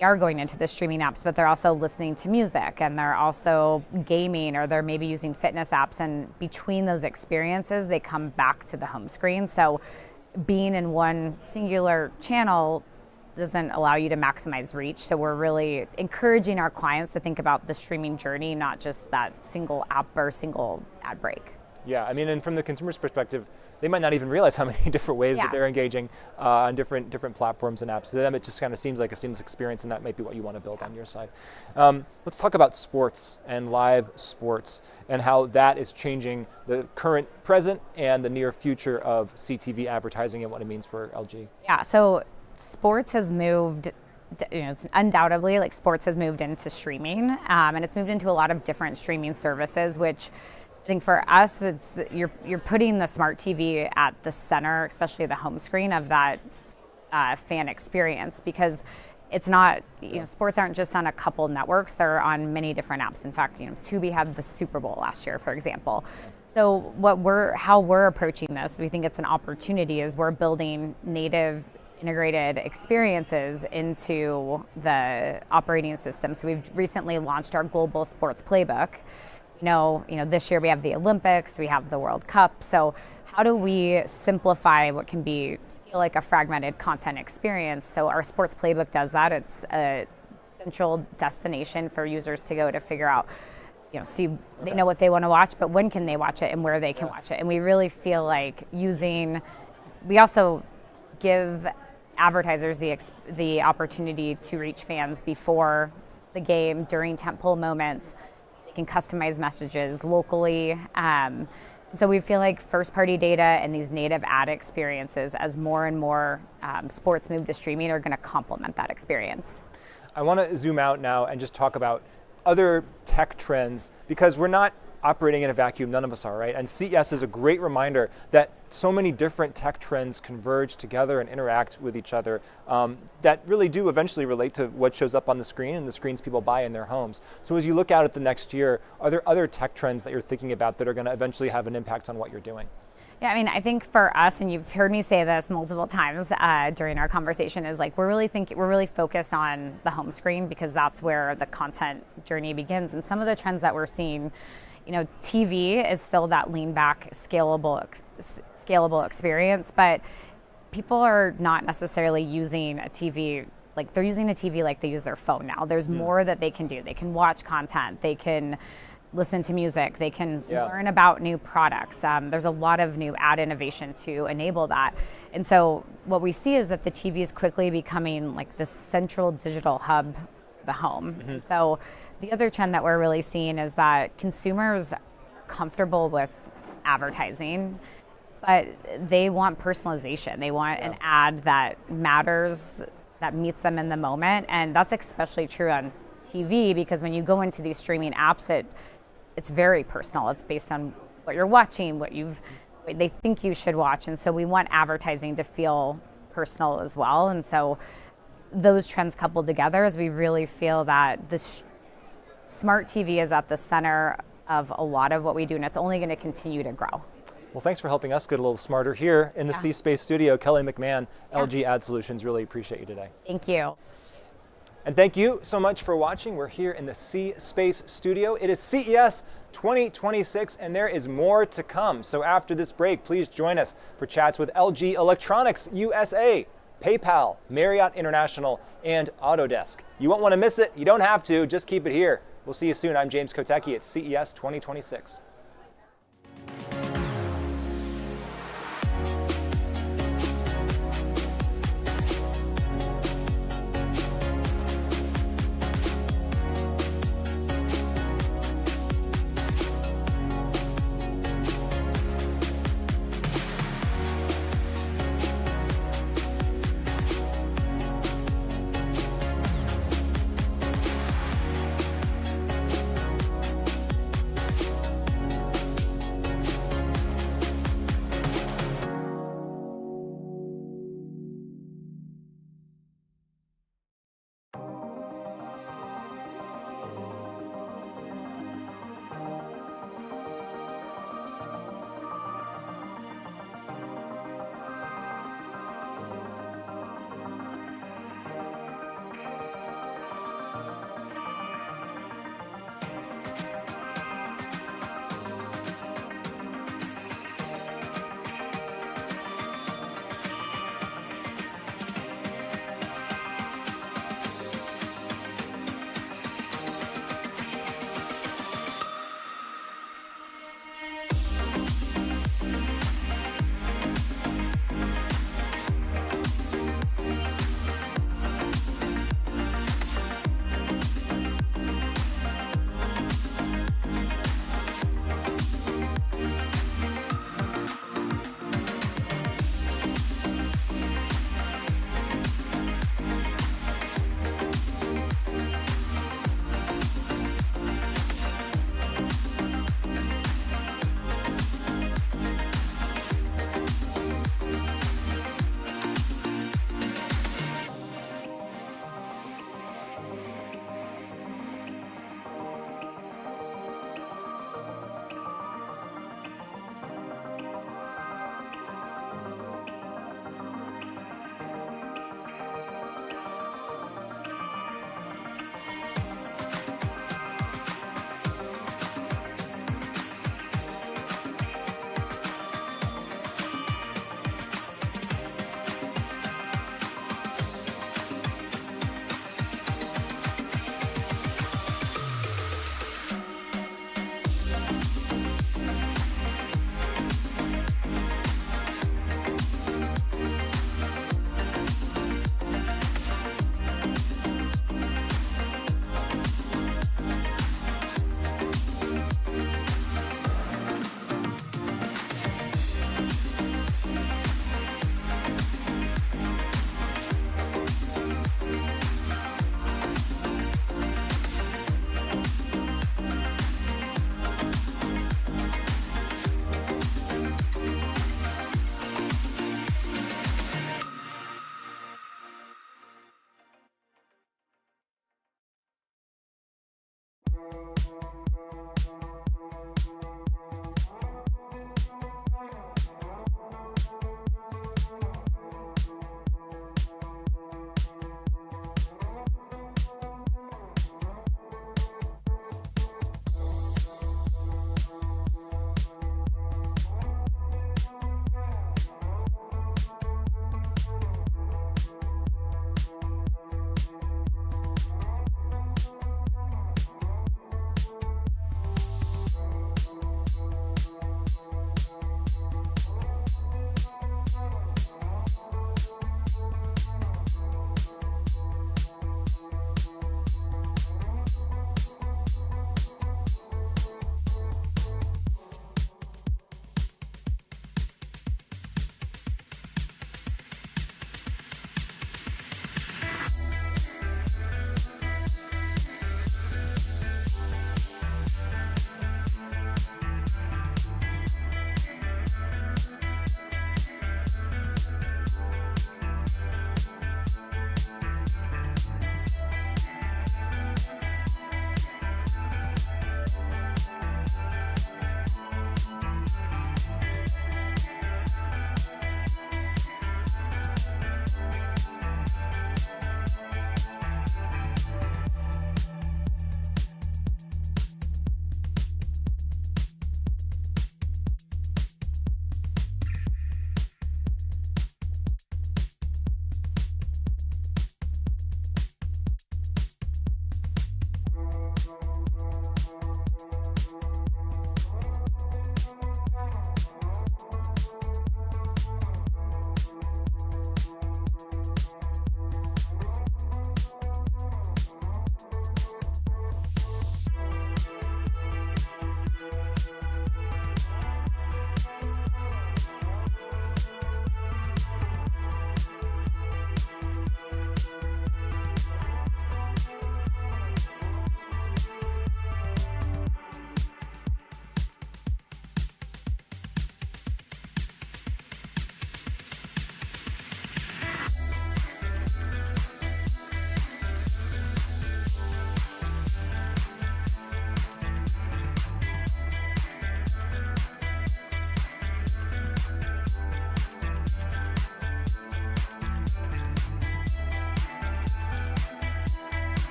are going into the streaming apps, but they're also listening to music, and they're also gaming, or they're maybe using fitness apps. And between those experiences, they come back to the home screen. So being in one singular channel doesn't allow you to maximize reach. So we're really encouraging our clients to think about the streaming journey, not just that single app or single ad break. Yeah, I mean, and from the consumer's perspective, they might not even realize how many different ways that they're engaging on different platforms and apps. To them, it just kind of seems like a seamless experience, and that might be what you want to build on your side. Let's talk about sports and live sports and how that is changing the current, present, and the near future of CTV advertising and what it means for LG. Yeah, so sports has moved. It's undoubtedly, like, sports has moved into streaming, and it's moved into a lot of different streaming services, which I think for us, it's you're putting the smart TV at the center, especially the home screen of that fan experience, because it's not, sports aren't just on a couple networks; they're on many different apps. In fact, Tubi had the Super Bowl last year, for example. So how we're approaching this, we think it's an opportunity, is we're building native integrated experiences into the operating system. So we've recently launched our global sports playbook. This year we have the Olympics, we have the World Cup. So how do we simplify what can feel like a fragmented content experience? So our sports playbook does that. It's a central destination for users to go to figure out, they know what they want to watch, but when can they watch it and where they can watch it. And we really feel like we also give advertisers the opportunity to reach fans before the game, during tentpole moments. Can customize messages locally. So we feel like first-party data and these native ad experiences, as more and more sports move to streaming, are going to complement that experience. I want to zoom out now and just talk about other tech trends, because we're not operating in a vacuum, none of us are, right? And CES is a great reminder that so many different tech trends converge together and interact with each other that really do eventually relate to what shows up on the screen and the screens people buy in their homes. So as you look out at the next year, are there other tech trends that you're thinking about that are going to eventually have an impact on what you're doing? Yeah, I mean, I think for us, and you've heard me say this multiple times during our conversation, is like we're really focused on the home screen, because that's where the content journey begins. And some of the trends that we're seeing, TV is still that lean back, scalable experience, but people are not necessarily using a TV like they're using a TV like they use their phone now. There's more that they can do. They can watch content. They can listen to music. They can learn about new products. There's a lot of new ad innovation to enable that. And so what we see is that the TV is quickly becoming like the central digital hub for the home. And so the other trend that we're really seeing is that consumers are comfortable with advertising, but they want personalization. They want an ad that matters that meets them in the moment. And that's especially true on TV, because when you go into these streaming apps, it's very personal. It's based on what you're watching, what they think you should watch. And so we want advertising to feel personal as well. And so those trends coupled together, as we really feel that this smart TV is at the center of a lot of what we do, and it's only going to continue to grow. Well, thanks for helping us get a little smarter here in the C-Space studio. Kelly McMahon, LG Ad Solutions, really appreciate you today. Thank you. And thank you so much for watching. We're here in the C-Space studio. It is CES 2026, and there is more to come. So after this break, please join us for chats with LG Electronics USA, PayPal, Marriott International, and Autodesk. You won't want to miss it. You don't have to. Just keep it here. We'll see you soon. I'm James Kotecki at CES 2026.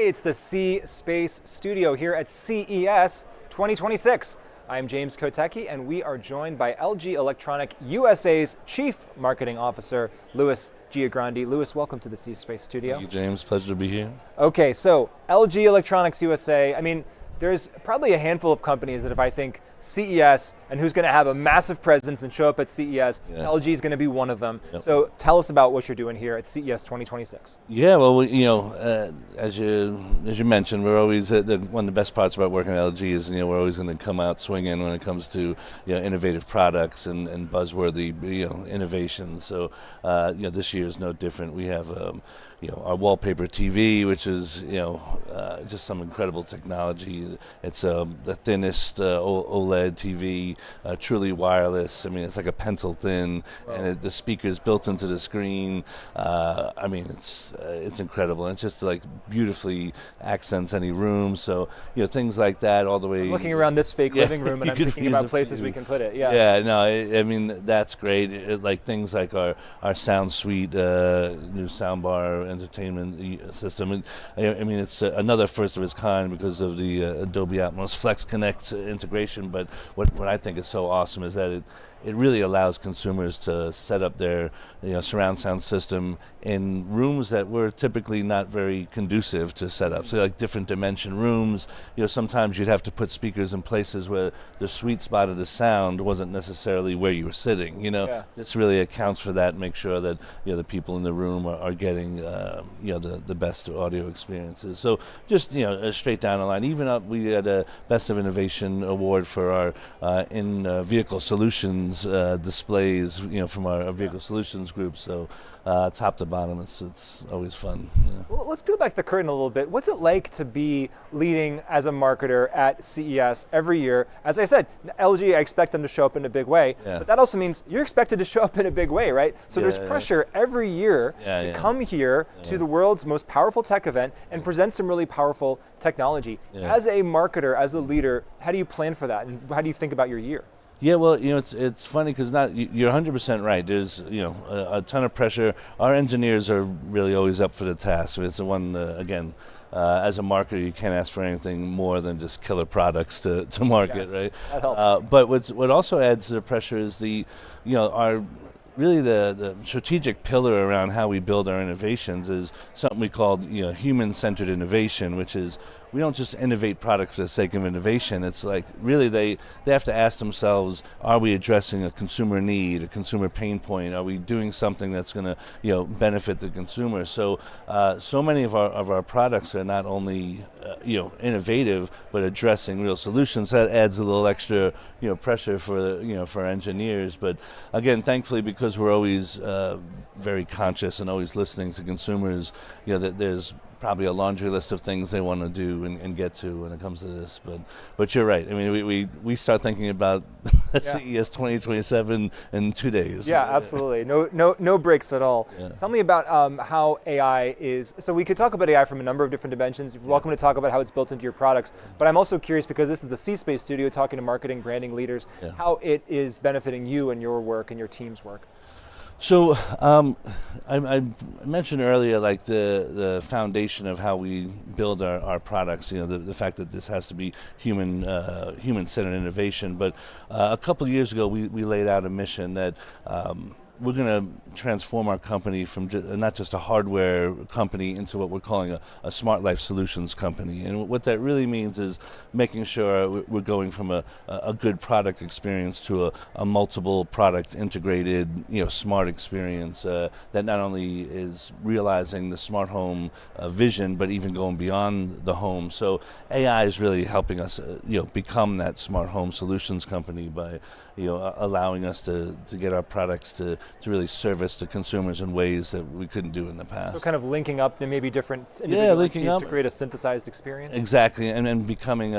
Hey, it's the C Space Studio here at CES 2026. I'm James Kotecki, and we are joined by LG Electronic USA's Chief Marketing Officer, Louis Giagrandi. Louis, welcome to the C Space Studio. Thank you, James. Pleasure to be here. Okay, so LG Electronics USA, I mean, there's probably a handful of companies that if I think CES and who's going to have a massive presence and show up at CES, LG is going to be one of them. Yep. So tell us about what you're doing here at CES 2026. Yeah, well, as you mentioned, we're always one of the best parts about working at LG is we're always going to come out swinging when it comes to innovative products and buzzworthy innovations. So this year is no different. We have our wallpaper TV, which is just some incredible technology. It's the thinnest OLED TV, truly wireless. I mean, it's like a pencil thin, and the speaker's built into the screen. I mean, it's incredible, and it's just like beautifully accents any room. So things like that, all the way. I'm looking around this fake living room, and I'm thinking about places we can put it. Yeah. Yeah. No, I mean that's great. Like things like our sound suite, new soundbar entertainment system. And, I mean, it's another first of its kind because of the Dolby Atmos Flex Connect integration. But what I think is so awesome is that it really allows consumers to set up their surround sound system in rooms that were typically not very conducive to set up. So like different dimension rooms, sometimes you'd have to put speakers in places where the sweet spot of the sound wasn't necessarily where you were sitting. This really accounts for that, make sure that the people in the room are getting the best audio experiences. So just straight down the line, even we had a Best of Innovation award for our in vehicle solutions displays from our vehicle solutions group. So top to bottom, it's always fun. Well, let's peel back the curtain a little bit. What's it like to be leading as a marketer at CES every year? As I said, LG, I expect them to show up in a big way, but that also means you're expected to show up in a big way, right? So there's pressure every year to come here to the world's most powerful tech event and present some really powerful technology. As a marketer, as a leader, how do you plan for that, and how do you think about your year? Yeah, well, it's funny because you're 100% right. There's a ton of pressure. Our engineers are really always up for the task. It's the one again. As a marketer, you can't ask for anything more than just killer products to market, right? That helps. But what also adds to the pressure is the strategic pillar around how we build our innovations is something we call human-centered innovation, which is we don't just innovate products for the sake of innovation. It's like really they have to ask themselves, are we addressing a consumer need, a consumer pain point? Are we doing something that's going to benefit the consumer? So so many of our products are not only innovative but addressing real solutions. That adds a little extra pressure for engineers. But again, thankfully, because we're always very conscious and always listening to consumers, that there's probably a laundry list of things they want to do and get to when it comes to this. But you're right. I mean, we start thinking about CES 2027 in 2 days. Yeah, absolutely. No breaks at all. Yeah. Tell me about how AI is. So we could talk about AI from a number of different dimensions. You're welcome to talk about how it's built into your products. But I'm also curious, because this is the C Space Studio talking to marketing, branding leaders, how it is benefiting you and your work and your team's work. So I mentioned earlier, like the foundation of how we build our products. The fact that this has to be human-centered innovation. But a couple of years ago, we laid out a mission that we're going to transform our company from not just a hardware company into what we're calling a smart life solutions company. And what that really means is making sure we're going from a good product experience to a multiple product integrated, smart experience that not only is realizing the smart home vision, but even going beyond the home. So AI is really helping us, become that smart home solutions company by allowing us to get our products to really service the consumers in ways that we couldn't do in the past. So kind of linking up maybe different individual entities to create a synthesized experience? Exactly, and becoming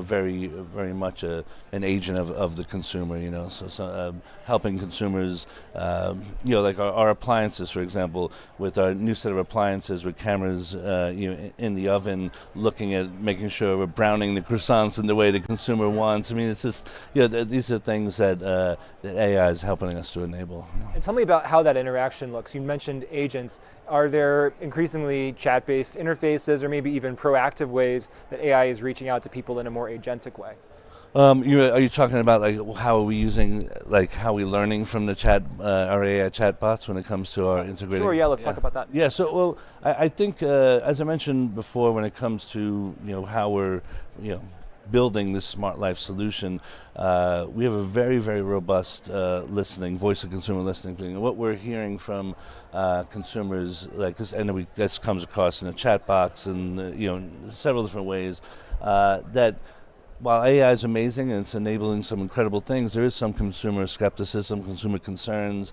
very, very much an agent of the consumer, so helping consumers, like our appliances, for example, with our new set of appliances with cameras, in the oven, looking at making sure we're browning the croissants in the way the consumer wants. I mean, it's just, these are things that AI is helping us to enable. And tell me about how that interaction looks. You mentioned agents. Are there increasingly chat-based interfaces or maybe even proactive ways that AI is reaching out to people in a more agentic way? Are you talking about like how are we using, like how are we learning from the our AI chatbots when it comes to our integrated? Sure, yeah, let's talk about that. Yeah, so well, I think as I mentioned before, when it comes to how we're building this smart life solution, we have a very, very robust voice of consumer listening thing. And what we're hearing from consumers, that comes across in the chat box and several different ways, that while AI is amazing and it's enabling some incredible things, there is some consumer skepticism, consumer concerns,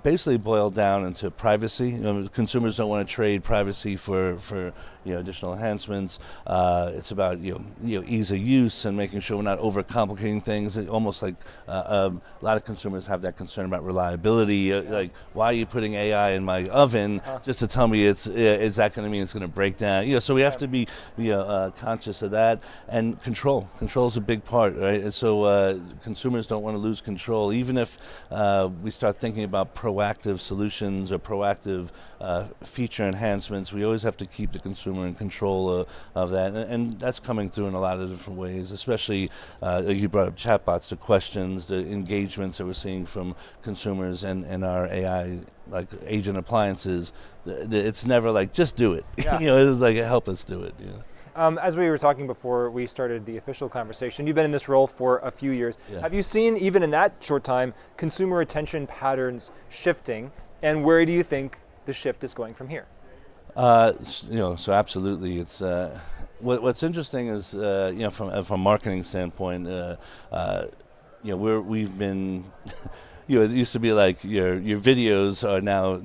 basically boiled down into privacy. Consumers don't want to trade privacy for additional enhancements. It's about ease of use and making sure we're not overcomplicating things. Almost like a lot of consumers have that concern about reliability. Like, why are you putting AI in my oven just to tell me is that going to mean it's going to break down? So we have to be conscious of that, and control. Control is a big part, right? And so consumers don't want to lose control. Even if we start thinking about proactive solutions or proactive feature enhancements, we always have to keep the consumer in control of that. And that's coming through in a lot of different ways, especially you brought up chatbots, the questions, the engagements that we're seeing from consumers and our AI like agent appliances. It's never like, just do it. Yeah. It's like, help us do it. As we were talking before we started the official conversation, you've been in this role for a few years. Yeah. Have you seen, even in that short time, consumer attention patterns shifting, and where do you think the shift is going from here? So absolutely, it's what's interesting is from a marketing standpoint, we've been. It used to be like your videos are now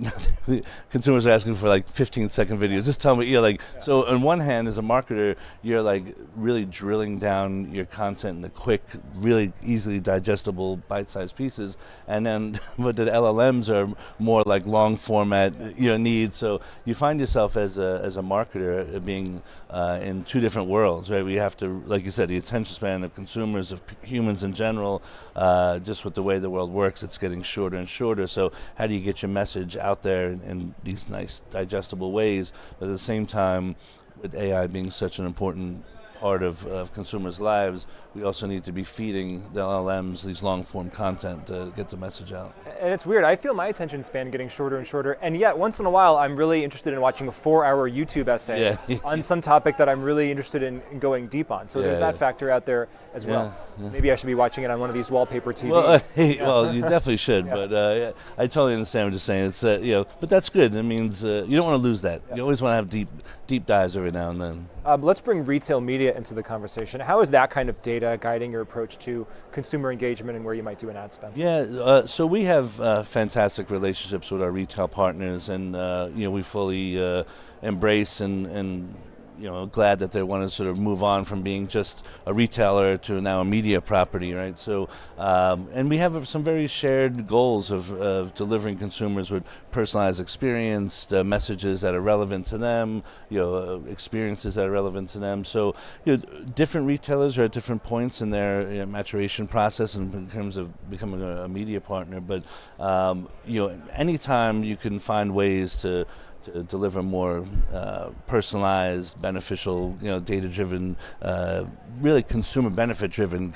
consumers are asking for like 15-second videos. Just tell me, So on one hand, as a marketer, you're like really drilling down your content into quick, really easily digestible, bite-sized pieces, and then but the LLMs are more like long format needs. So you find yourself as a marketer being in two different worlds, right? We have to, like you said, the attention span of consumers, of humans in general, just with the way the world works. It's getting shorter and shorter, so how do you get your message out there in these nice digestible ways, but at the same time, with AI being such an important part of consumers' lives, we also need to be feeding the LLMs these long-form content to get the message out. And it's weird, I feel my attention span getting shorter and shorter, and yet once in a while I'm really interested in watching a 4-hour YouTube essay on some topic that I'm really interested in going deep on. So there's that factor out there as well. Yeah. Maybe I should be watching it on one of these wallpaper TVs. Well, you definitely should, but I totally understand what you're saying. It's but that's good. It means you don't want to lose that. You always want to have deep dives every now and then. Let's bring retail media into the conversation. How is that kind of data guiding your approach to consumer engagement and where you might do an ad spend? Yeah, so we have fantastic relationships with our retail partners, and we fully embrace and glad that they want to sort of move on from being just a retailer to now a media property, right? So, and we have some very shared goals of delivering consumers with personalized experience, messages that are relevant to them, experiences that are relevant to them. So, different retailers are at different points in their maturation process in terms of becoming a media partner. But, anytime you can find ways to deliver more personalized, beneficial, data-driven, really consumer benefit-driven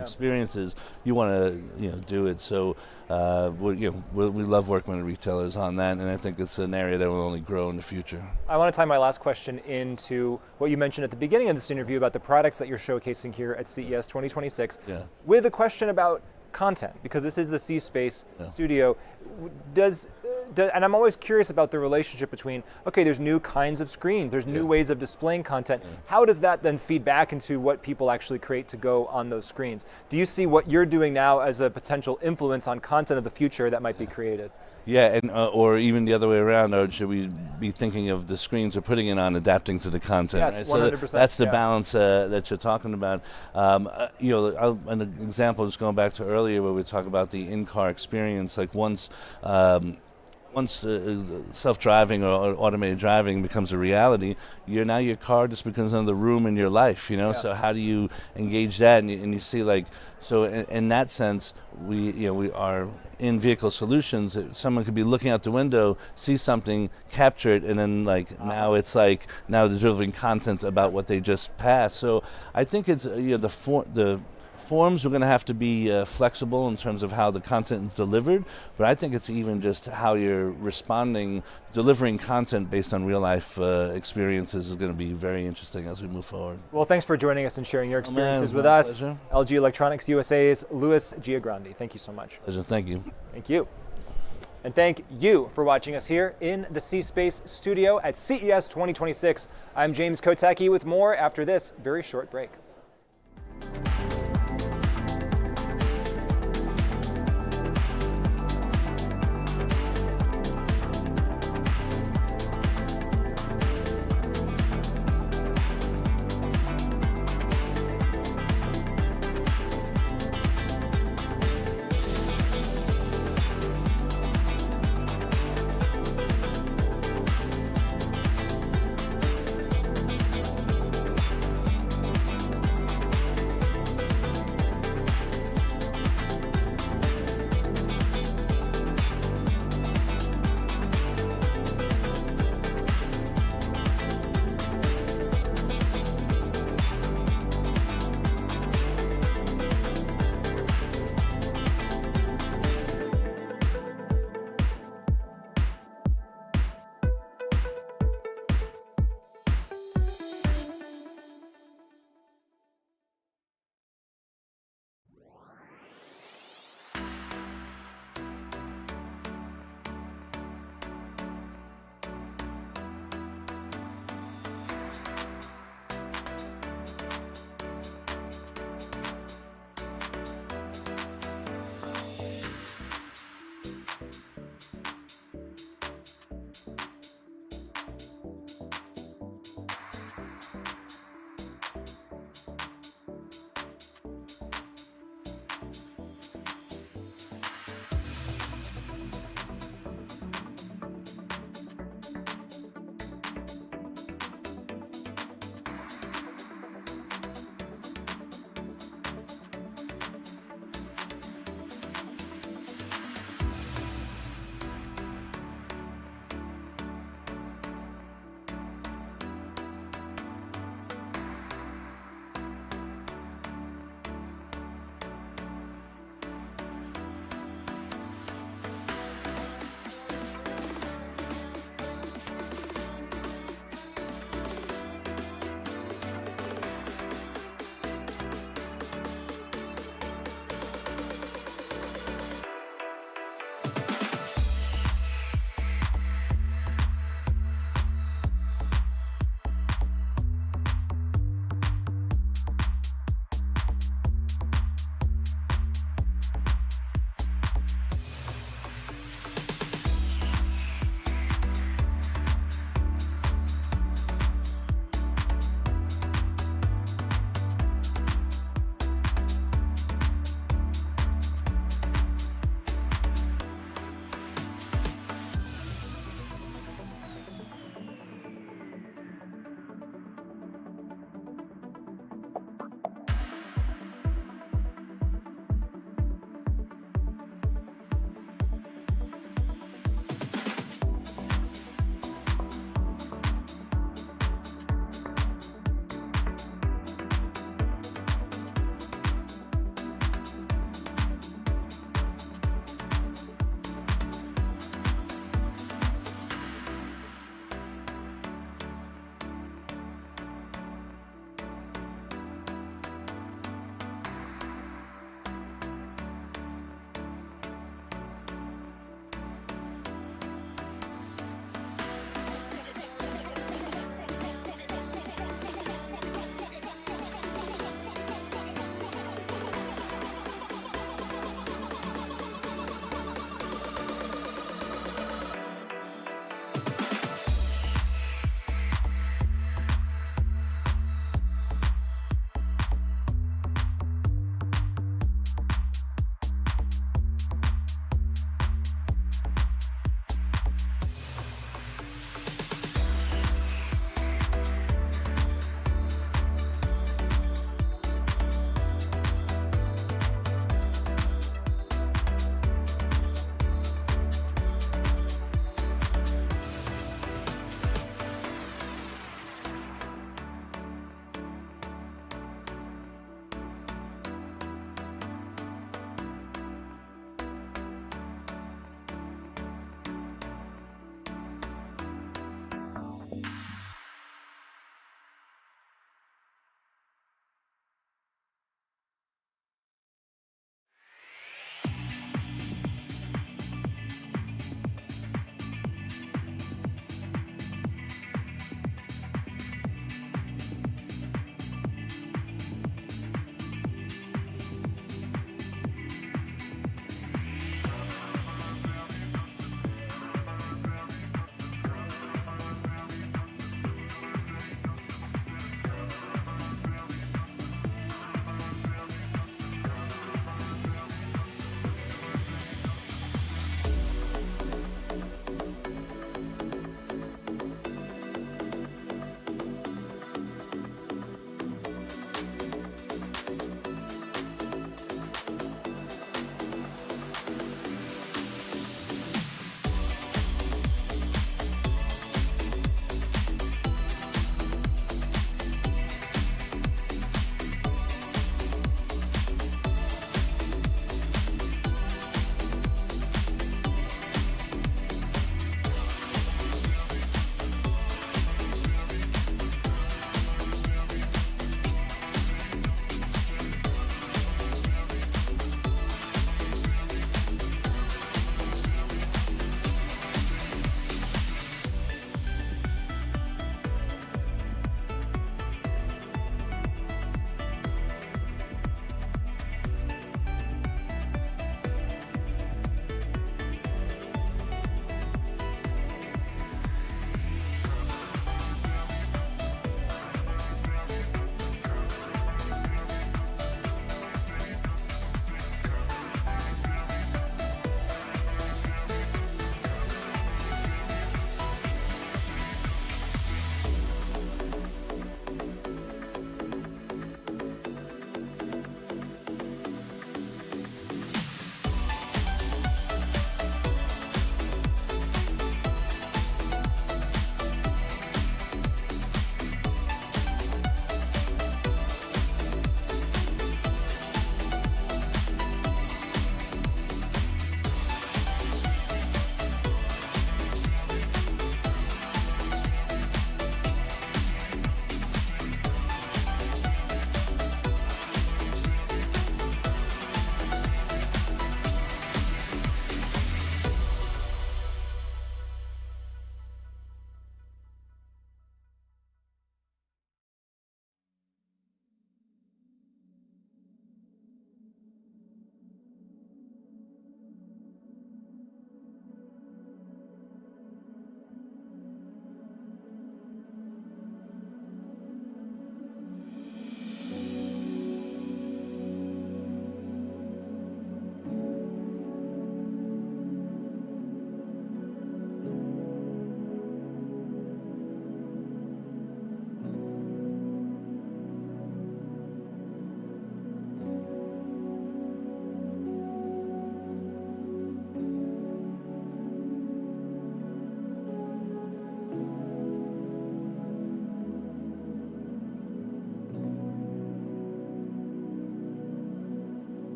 experiences, you want to, do it. So we love working with retailers on that, and I think it's an area that will only grow in the future. I want to tie my last question into what you mentioned at the beginning of this interview about the products that you're showcasing here at CES 2026, with a question about content, because this is the C-Space studio. And I'm always curious about the relationship between, okay, there's new kinds of screens, there's new ways of displaying content. How does that then feed back into what people actually create to go on those screens? Do you see what you're doing now as a potential influence on content of the future that might be created? Yeah, and or even the other way around, or should we be thinking of the screens we're putting it on adapting to the content? Yes, right? 100%. So that's the balance that you're talking about. An example is going back to earlier where we talk about the in-car experience. Like once Once self-driving or automated driving becomes a reality, now your car just becomes another room in your life, you know. So how do you engage that? And you see, like, so in that sense, we are in vehicle solutions. Someone could be looking out the window, see something, capture it, and then now they're delivering content about what they just passed. So I think it's the forms are going to have to be flexible in terms of how the content is delivered, but I think it's even just how you're responding, delivering content based on real life experiences is going to be very interesting as we move forward. Well, thanks for joining us and sharing your experiences with us. Pleasure. LG Electronics USA's Louis Giagrandi. Thank you so much. Pleasure. Thank you. Thank you. And thank you for watching us here in the C-Space studio at CES 2026. I'm James Kotecki with more after this very short break.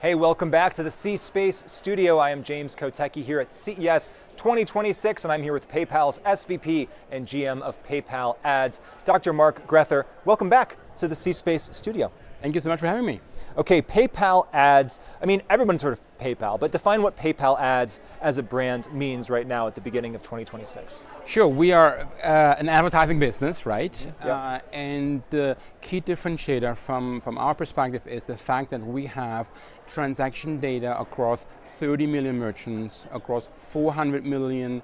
Hey, welcome back to the C-Space studio. I am James Kotecki here at CES 2026, and I'm here with PayPal's SVP and GM of PayPal Ads, Dr. Mark Grether. Welcome back to the C-Space studio. Thank you so much for having me. Okay, PayPal Ads. I mean, everyone's heard of PayPal, but define what PayPal Ads as a brand means right now at the beginning of 2026. Sure, we are an advertising business, right? Yeah. And the key differentiator from our perspective is the fact that we have transaction data across 30 million merchants, across 400 million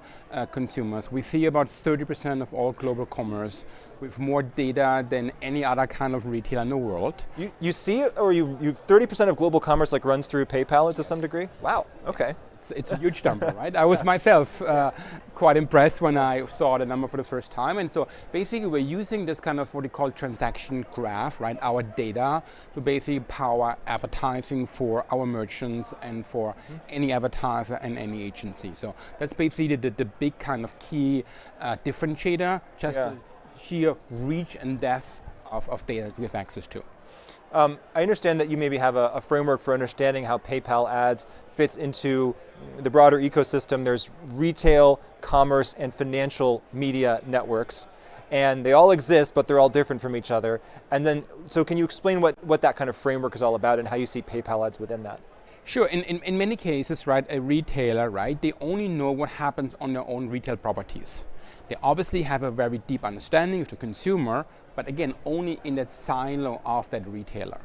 consumers. We see about 30% of all global commerce with more data than any other kind of retailer in the world. You see it, or you 30% of global commerce like runs through PayPal to some degree? Wow, okay. It's a huge number, right? I was myself quite impressed when I saw the number for the first time. And so basically we're using this kind of what we call transaction graph, right? Our data to basically power advertising for our merchants and for any advertiser and any agency. So that's basically the big kind of key differentiator, just the sheer reach and depth of data that we have access to. I understand that you maybe have a framework for understanding how PayPal Ads fits into the broader ecosystem. There's retail, commerce, and financial media networks, and they all exist, but they're all different from each other. And then, so can you explain what that kind of framework is all about and how you see PayPal Ads within that? Sure, in many cases, right, a retailer, right, they only know what happens on their own retail properties. They obviously have a very deep understanding of the consumer, but again, only in that silo of that retailer.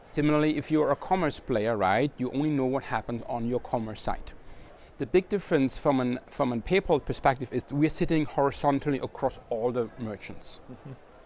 Similarly, if you're a commerce player, right, you only know what happens on your commerce site. The big difference from a PayPal perspective is we're sitting horizontally across all the merchants.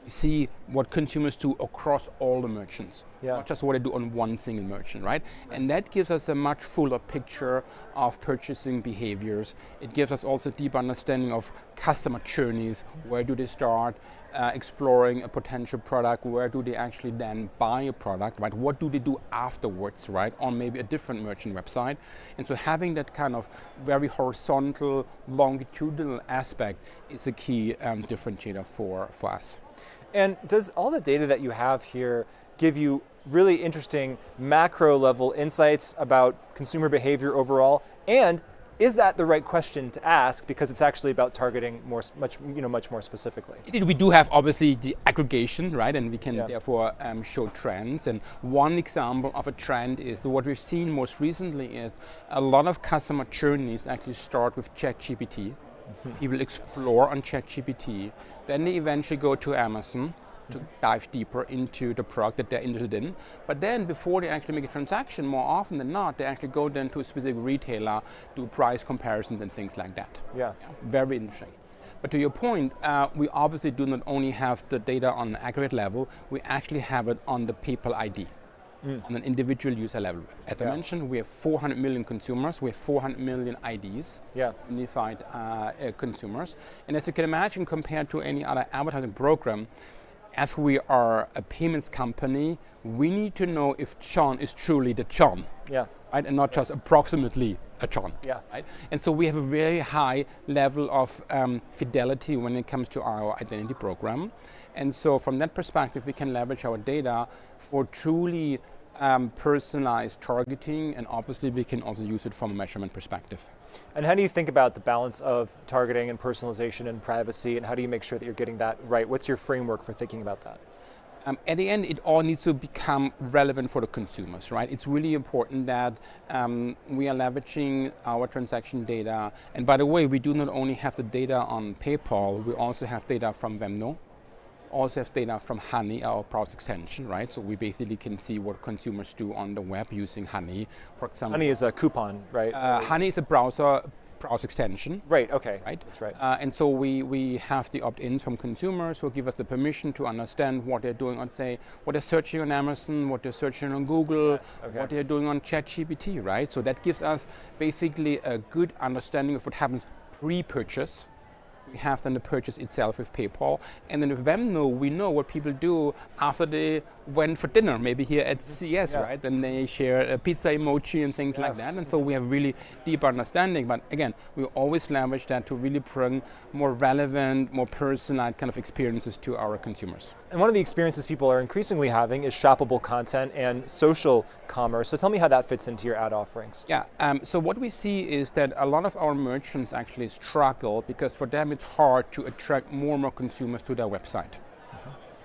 We see what consumers do across all the merchants, not just what they do on one single merchant, right? And that gives us a much fuller picture of purchasing behaviors. It gives us also a deep understanding of customer journeys. Where do they start exploring a potential product? Where do they actually then buy a product, right? What do they do afterwards, right? On maybe a different merchant website. And so having that kind of very horizontal, longitudinal aspect is a key differentiator for us. And does all the data that you have here give you really interesting macro level insights about consumer behavior overall? And is that the right question to ask because it's actually about targeting much more specifically? We do have obviously the aggregation, right? And we can therefore show trends. And one example of a trend is what we've seen most recently is a lot of customer journeys actually start with ChatGPT. People explore on ChatGPT, then they eventually go to Amazon to dive deeper into the product that they're interested in. But then before they actually make a transaction, more often than not, they actually go then to a specific retailer, do price comparisons and things like that. Yeah, very interesting. But to your point, we obviously do not only have the data on an aggregate level, we actually have it on the PayPal ID. On an individual user level. As I mentioned, we have 400 million consumers, we have 400 million IDs, unified consumers. And as you can imagine, compared to any other advertising program, as we are a payments company, we need to know if John is truly the John, right? And not just approximately a John, right? And so we have a very high level of fidelity when it comes to our identity program. And so from that perspective, we can leverage our data for truly personalized targeting, and obviously we can also use it from a measurement perspective. And how do you think about the balance of targeting and personalization and privacy, and how do you make sure that you're getting that right? What's your framework for thinking about that? At the end, it all needs to become relevant for the consumers, right? It's really important that we are leveraging our transaction data. And by the way, we do not only have the data on PayPal, we also have data from Venmo, also have data from Honey, our browser extension, right? So we basically can see what consumers do on the web using Honey, for example. Honey is a coupon, right? Honey is a browser extension. Right, okay, right? That's right. And so we have the opt-ins from consumers who give us the permission to understand what they're doing on, say, what they're searching on Amazon, what they're searching on Google, what they're doing on ChatGPT, right? So that gives us basically a good understanding of what happens pre-purchase. We have then the purchase itself with PayPal. And then with Venmo, we know what people do after they went for dinner, maybe here at CES, right? And they share a pizza emoji and things like that. And so we have really deep understanding. But again, we always leverage that to really bring more relevant, more personalized kind of experiences to our consumers. And one of the experiences people are increasingly having is shoppable content and social commerce. So tell me how that fits into your ad offerings. Yeah, so what we see is that a lot of our merchants actually struggle because for them it's hard to attract more and more consumers to their website.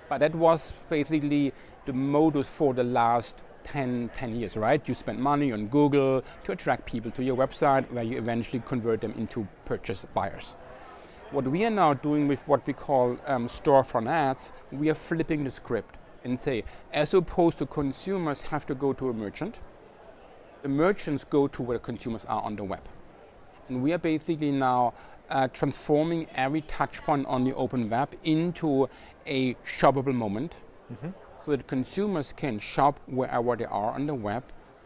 But that was basically the modus for the last 10 years, right? You spend money on Google to attract people to your website where you eventually convert them into purchase buyers. What we are now doing with what we call storefront ads, we are flipping the script and say, as opposed to consumers have to go to a merchant, the merchants go to where consumers are on the web. And we are basically now transforming every touch point on the open web into a shoppable moment so that consumers can shop wherever they are on the web.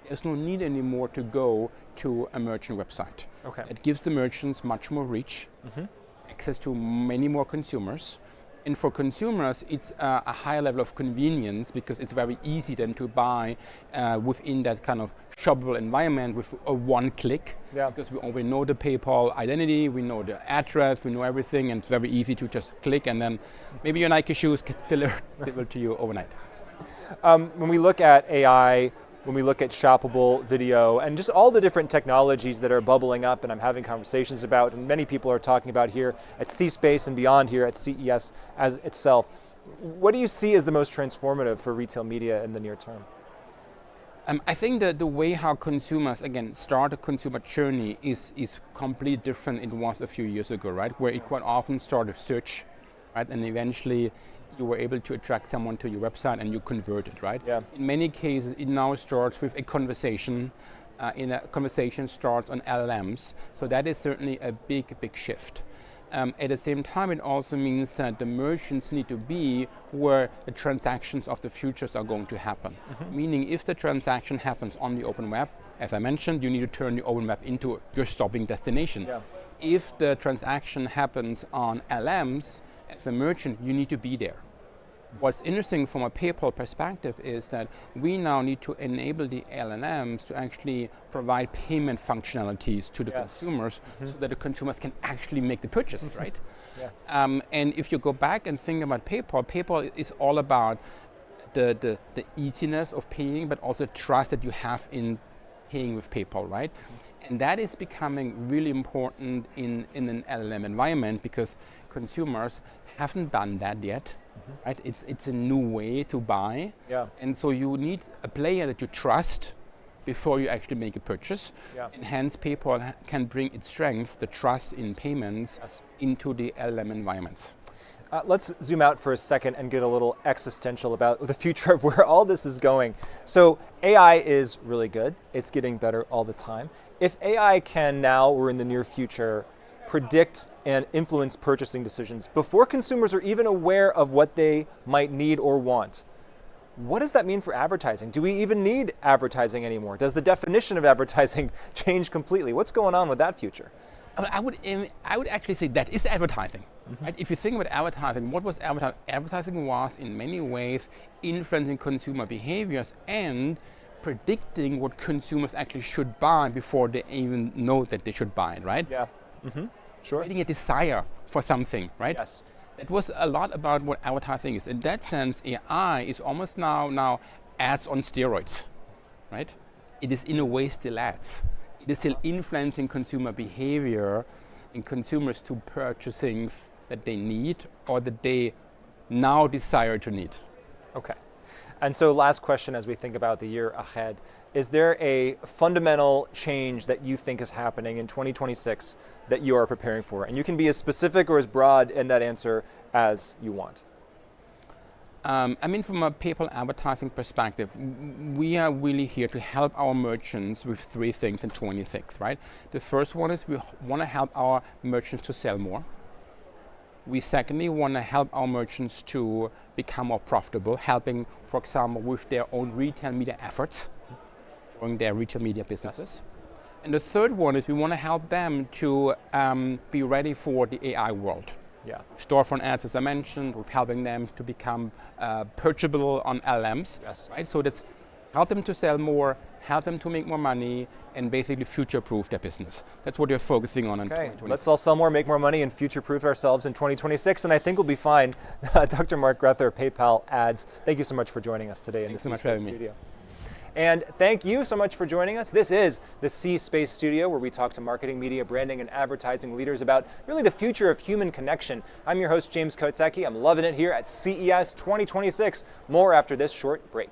There's no need anymore to go to a merchant website. Okay. It gives the merchants much more reach, access to many more consumers. And for consumers, it's a higher level of convenience because it's very easy then to buy within that kind of shoppable environment with a one click. Because we already know the PayPal identity, we know the address, we know everything, and it's very easy to just click and then maybe your Nike shoes get delivered to you overnight. When we look at AI, when we look at shoppable video and just all the different technologies that are bubbling up and I'm having conversations about and many people are talking about here at C-Space and beyond here at CES as itself, what do you see as the most transformative for retail media in the near term? I think that the way how consumers, again, start a consumer journey is completely different than it was a few years ago, right? Where it quite often started with search, right? And eventually you were able to attract someone to your website and you converted, right? In many cases, it now starts with a conversation. A conversation starts on LLMs. So that is certainly a big shift. At the same time, it also means that the merchants need to be where the transactions of the futures are going to happen. Meaning if the transaction happens on the open web, as I mentioned, you need to turn the open web into your stopping destination. If the transaction happens on LMs, as a merchant, you need to be there. What's interesting from a PayPal perspective is that we now need to enable the LLMs to actually provide payment functionalities to the consumers so that the consumers can actually make the purchase, right? And if you go back and think about PayPal, PayPal is all about the easiness of paying, but also trust that you have in paying with PayPal, right? And that is becoming really important in an LLM environment because consumers haven't done that yet. Right? It's a new way to buy. And so you need a player that you trust before you actually make a purchase. And hence PayPal can bring its strength, the trust in payments, into the LLM environments. Let's zoom out for a second and get a little existential about the future of where all this is going. So AI is really good. It's getting better all the time. If AI can now, or in the near future, predict and influence purchasing decisions before consumers are even aware of what they might need or want, what does that mean for advertising? Do we even need advertising anymore? Does the definition of advertising change completely? What's going on with that future? I would actually say that is advertising. Right? If you think about advertising, what was advertising? Advertising was in many ways influencing consumer behaviors and predicting what consumers actually should buy before they even know that they should buy it, right? Sure. Creating a desire for something, right? It was a lot about what advertising is. In that sense, AI is almost now ads on steroids, right? It is in a way still ads. It is still influencing consumer behavior and consumers to purchase things that they need or that they now desire to need. Okay. And so last question as we think about the year ahead, is there a fundamental change that you think is happening in 2026 that you are preparing for? And you can be as specific or as broad in that answer as you want. I mean, from a PayPal advertising perspective, we are really here to help our merchants with three things in 26, right? The first one is we want to help our merchants to sell more. We secondly want to help our merchants to become more profitable, helping, for example, with their own retail media efforts, growing their retail media businesses. And the third one is we want to help them to be ready for the AI world. Yeah. Storefront ads, as I mentioned, with helping them to become purchasable on LMs. Yes. Right? So that's help them to sell more, help them to make more money, and basically future-proof their business. That's what you're focusing on in Okay, 2026. let's all sell more, make more money, and future-proof ourselves in 2026, and I think we'll be fine. Dr. Mark Grether, PayPal Ads, thank you so much for joining us today in the C-Space studio. And thank you so much for joining us. This is the C-Space Studio, where we talk to marketing, media, branding, and advertising leaders about really the future of human connection. I'm your host, James Kotecki. I'm loving it here at CES 2026. More after this short break.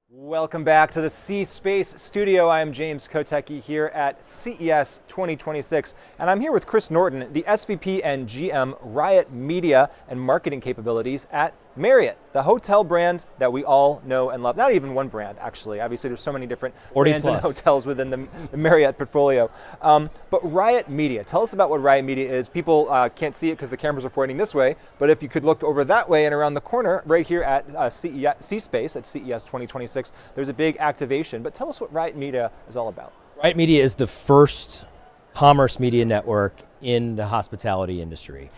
Welcome back to the C-Space Studio. I am James Kotecki here at CES 2026, and I'm here with Chris Norton, the SVP and GM Riot Media and Marketing Capabilities at Marriott, the hotel brand that we all know and love. Not even one brand, actually. Obviously, there's so many different 40 brands and plus. hotels within the Marriott portfolio. But Riot Media, tell us about what Riot Media is. People can't see it because the cameras are pointing this way, but if you could look over that way and around the corner, right here at C-Space at CES 2026, there's a big activation. But tell us what Riot Media is all about. Riot Media is the first commerce media network in the hospitality industry.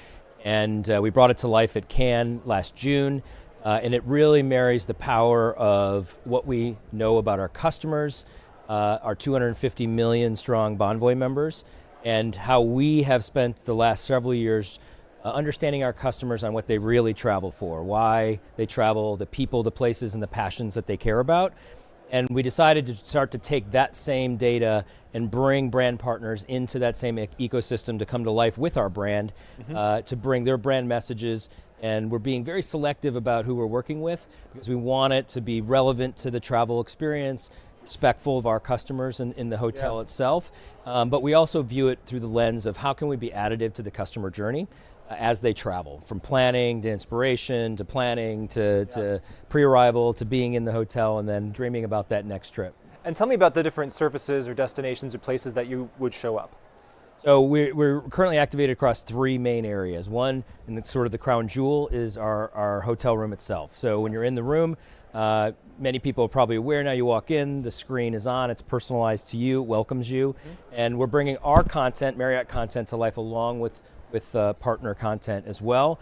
And we brought it to life at Cannes last June. And it really marries the power of what we know about our customers, our 250 million strong Bonvoy members, and how we have spent the last several years understanding our customers on what they really travel for, why they travel, the people, the places, and the passions that they care about. And we decided to start to take that same data and bring brand partners into that same ecosystem to come to life with our brand, to bring their brand messages. And we're being very selective about who we're working with because we want it to be relevant to the travel experience, respectful of our customers in the hotel itself. But we also view it through the lens of how can we be additive to the customer journey as they travel, from planning to inspiration to planning to pre-arrival to being in the hotel and then dreaming about that next trip. And tell me about the different services or destinations or places that you would show up. So we're currently activated across three main areas. One, and it's sort of the crown jewel, is our hotel room itself. So when you're in the room, many people are probably aware now, you walk in, the screen is on, it's personalized to you, welcomes you, and we're bringing our content, Marriott content, to life along with partner content as well.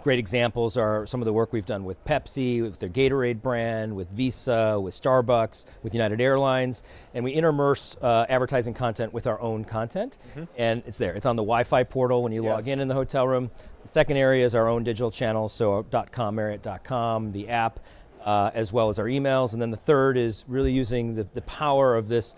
Great examples are some of the work we've done with Pepsi, with their Gatorade brand, with Visa, with Starbucks, with United Airlines, and we intermerse advertising content with our own content, and it's there. It's on the Wi-Fi portal when you log in the hotel room. The second area is our own digital channels, so .com, Marriott.com, the app, as well as our emails, and then the third is really using the power of this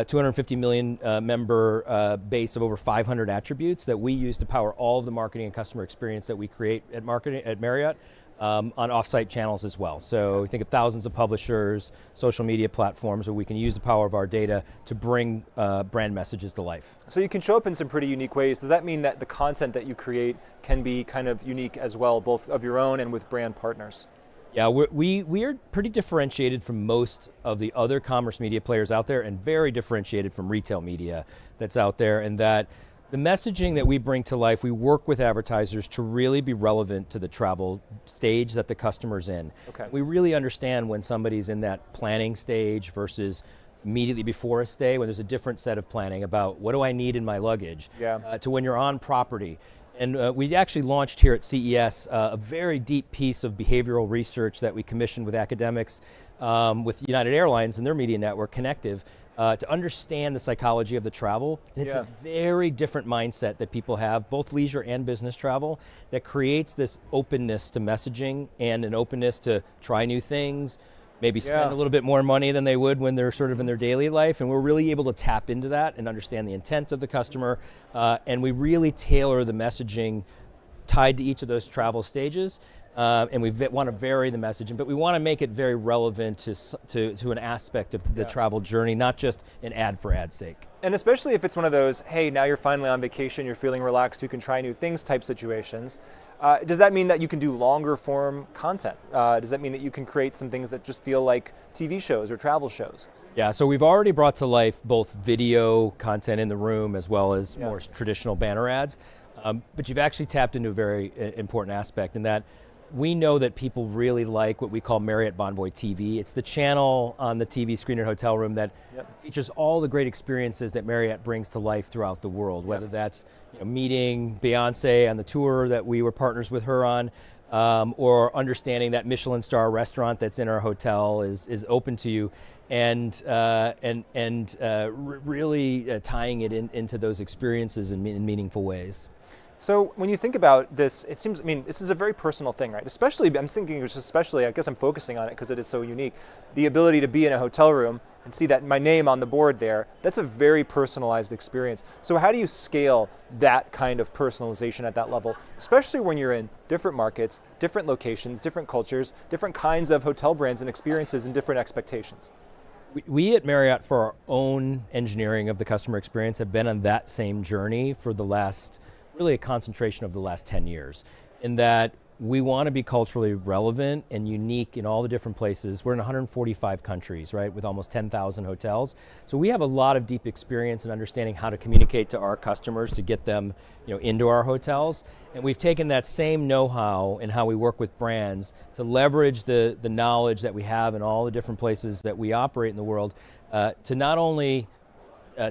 250 million member base of over 500 attributes that we use to power all of the marketing and customer experience that we create at Marriott on offsite channels as well. So we think of thousands of publishers, social media platforms where we can use the power of our data to bring brand messages to life. So you can show up in some pretty unique ways. Does that mean that the content that you create can be kind of unique as well, both of your own and with brand partners? Yeah, we are pretty differentiated from most of the other commerce media players out there and very differentiated from retail media that's out there, in that the messaging that we bring to life, we work with advertisers to really be relevant to the travel stage that the customer's in. Okay. We really understand when somebody's in that planning stage versus immediately before a stay, when there's a different set of planning about what do I need in my luggage, to when you're on property. And we actually launched here at CES a very deep piece of behavioral research that we commissioned with academics with United Airlines and their media network, Connective, to understand the psychology of the travel. And it's this very different mindset that people have, both leisure and business travel, that creates this openness to messaging and an openness to try new things, maybe spend a little bit more money than they would when they're sort of in their daily life. And we're really able to tap into that and understand the intent of the customer. And we really tailor the messaging tied to each of those travel stages. And we want to vary the messaging, but we want to make it very relevant to an aspect of the travel journey, not just an ad for ad's sake. And especially if it's one of those, hey, now you're finally on vacation, you're feeling relaxed, you can try new things type situations. Does that mean that you can do longer form content? Does that mean that you can create some things that just feel like TV shows or travel shows? Yeah, so we've already brought to life both video content in the room as well as more traditional banner ads. But you've actually tapped into a very important aspect in that we know that people really like what we call Marriott Bonvoy TV. It's the channel on the TV screen or hotel room that features all the great experiences that Marriott brings to life throughout the world, whether that's meeting Beyonce on the tour that we were partners with her on, or understanding that Michelin star restaurant that's in our hotel is open to you, and really tying it into those experiences in meaningful ways. So when you think about this, it seems, this is a very personal thing, right? Especially, I guess I'm focusing on it because it is so unique. The ability to be in a hotel room and see that my name on the board there, that's a very personalized experience. So how do you scale that kind of personalization at that level, especially when you're in different markets, different locations, different cultures, different kinds of hotel brands and experiences and different expectations? We at Marriott, for our own engineering of the customer experience, have been on that same journey for the last, really a concentration of the last 10 years, in that we want to be culturally relevant and unique in all the different places. We're in 145 countries, right, with almost 10,000 hotels. So we have a lot of deep experience in understanding how to communicate to our customers to get them, into our hotels. And we've taken that same know-how in how we work with brands to leverage the knowledge that we have in all the different places that we operate in the world to not only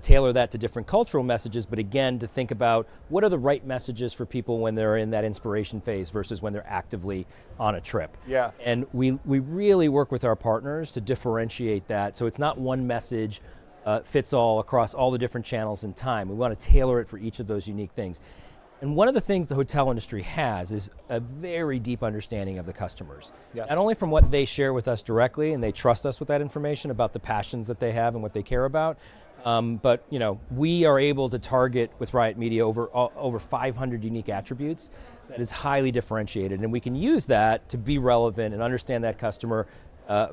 tailor that to different cultural messages, but again, to think about what are the right messages for people when they're in that inspiration phase versus when they're actively on a trip. Yeah. And we really work with our partners to differentiate that, so it's not one message fits all across all the different channels and time. We want to tailor it for each of those unique things. And one of the things the hotel industry has is a very deep understanding of the customers. Yes. Not only from what they share with us directly, and they trust us with that information about the passions that they have and what they care about, but we are able to target with Riot Media over 500 unique attributes that is highly differentiated, and we can use that to be relevant and understand that customer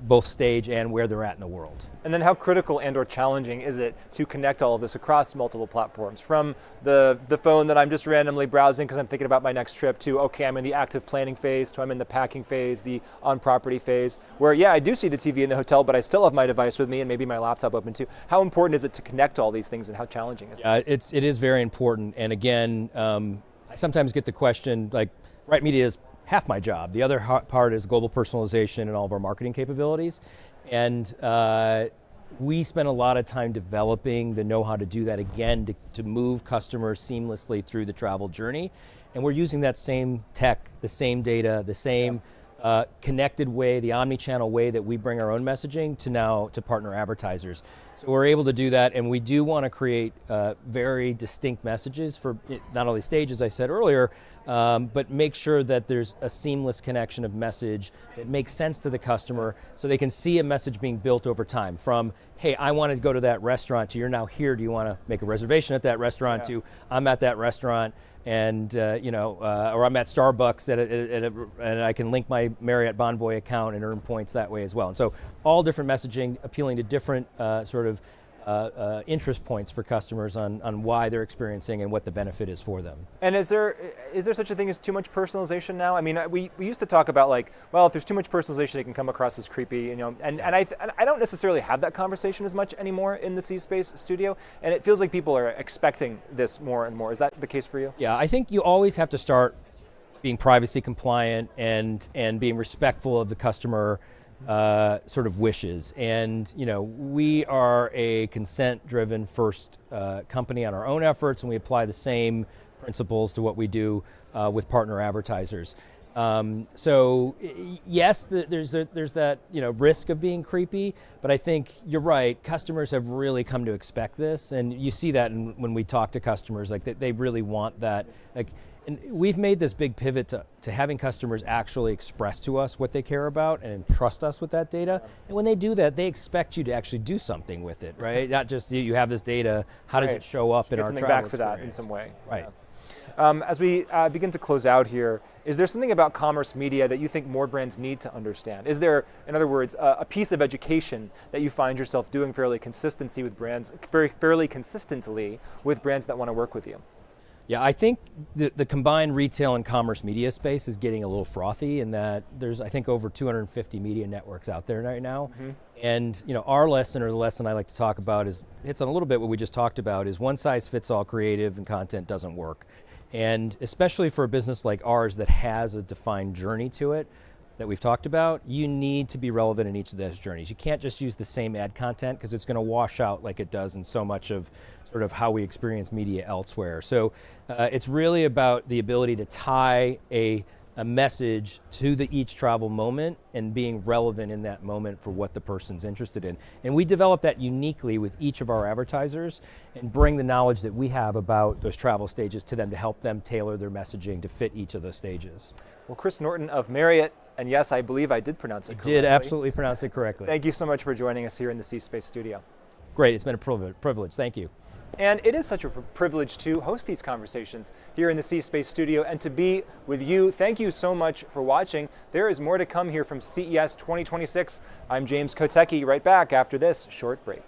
both stage and where they're at in the world. And then how critical and or challenging is it to connect all of this across multiple platforms? From the phone that I'm just randomly browsing because I'm thinking about my next trip to, okay, I'm in the active planning phase, to I'm in the packing phase, the on-property phase, where yeah, I do see the TV in the hotel, but I still have my device with me and maybe my laptop open too. How important is it to connect all these things and how challenging is that? It is very important. And again, I sometimes get the question, like, Riot Media is half my job. The other part is global personalization and all of our marketing capabilities. And we spend a lot of time developing the know-how to do that again, to move customers seamlessly through the travel journey. And we're using that same tech, the same data, the same connected way, the omni-channel way that we bring our own messaging to partner advertisers. So we're able to do that, and we do want to create very distinct messages for not only stage, as I said earlier, but make sure that there's a seamless connection of message that makes sense to the customer so they can see a message being built over time from, hey, I want to go to that restaurant, to you're now here, do you want to make a reservation at that restaurant, to I'm at that restaurant, and or I'm at Starbucks and I can link my Marriott Bonvoy account and earn points that way as well. And so all different messaging appealing to different interest points for customers on why they're experiencing and what the benefit is for them. And is there such a thing as too much personalization now? I mean, we used to talk about like, well, if there's too much personalization, it can come across as creepy, and I don't necessarily have that conversation as much anymore in the C-Space studio, and it feels like people are expecting this more and more. Is that the case for you? Yeah, I think you always have to start being privacy compliant and being respectful of the customer sort of wishes. And we are a consent-driven first company on our own efforts, and we apply the same principles to what we do with partner advertisers. So yes, there's that risk of being creepy, but I think you're right. Customers have really come to expect this, and you see that when we talk to customers, like they really want that. And we've made this big pivot to having customers actually express to us what they care about and trust us with that data. And when they do that, they expect you to actually do something with it, right? Not just you have this data, how does it show up in our travel something back for experience? that in some way. Right. Yeah. As we begin to close out here, is there something about commerce media that you think more brands need to understand? Is there, in other words, a piece of education that you find yourself doing fairly consistently with brands that want to work with you? Yeah, I think the combined retail and commerce media space is getting a little frothy in that there's, I think, over 250 media networks out there right now. Mm-hmm. And our lesson, or the lesson I like to talk about, hits on a little bit what we just talked about, is one size fits all creative and content doesn't work. And especially for a business like ours that has a defined journey to it that we've talked about, you need to be relevant in each of those journeys. You can't just use the same ad content because it's going to wash out like it does in so much of sort of how we experience media elsewhere. So it's really about the ability to tie a message to each travel moment and being relevant in that moment for what the person's interested in. And we develop that uniquely with each of our advertisers and bring the knowledge that we have about those travel stages to them to help them tailor their messaging to fit each of those stages. Well, Chris Norton of Marriott, and yes, I believe I did pronounce it correctly. You did absolutely pronounce it correctly. Thank you so much for joining us here in the C-Space studio. Great, it's been a privilege. Thank you. And it is such a privilege to host these conversations here in the C-Space studio and to be with you. Thank you so much for watching. There is more to come here from CES 2026. I'm James Kotecki, right back after this short break.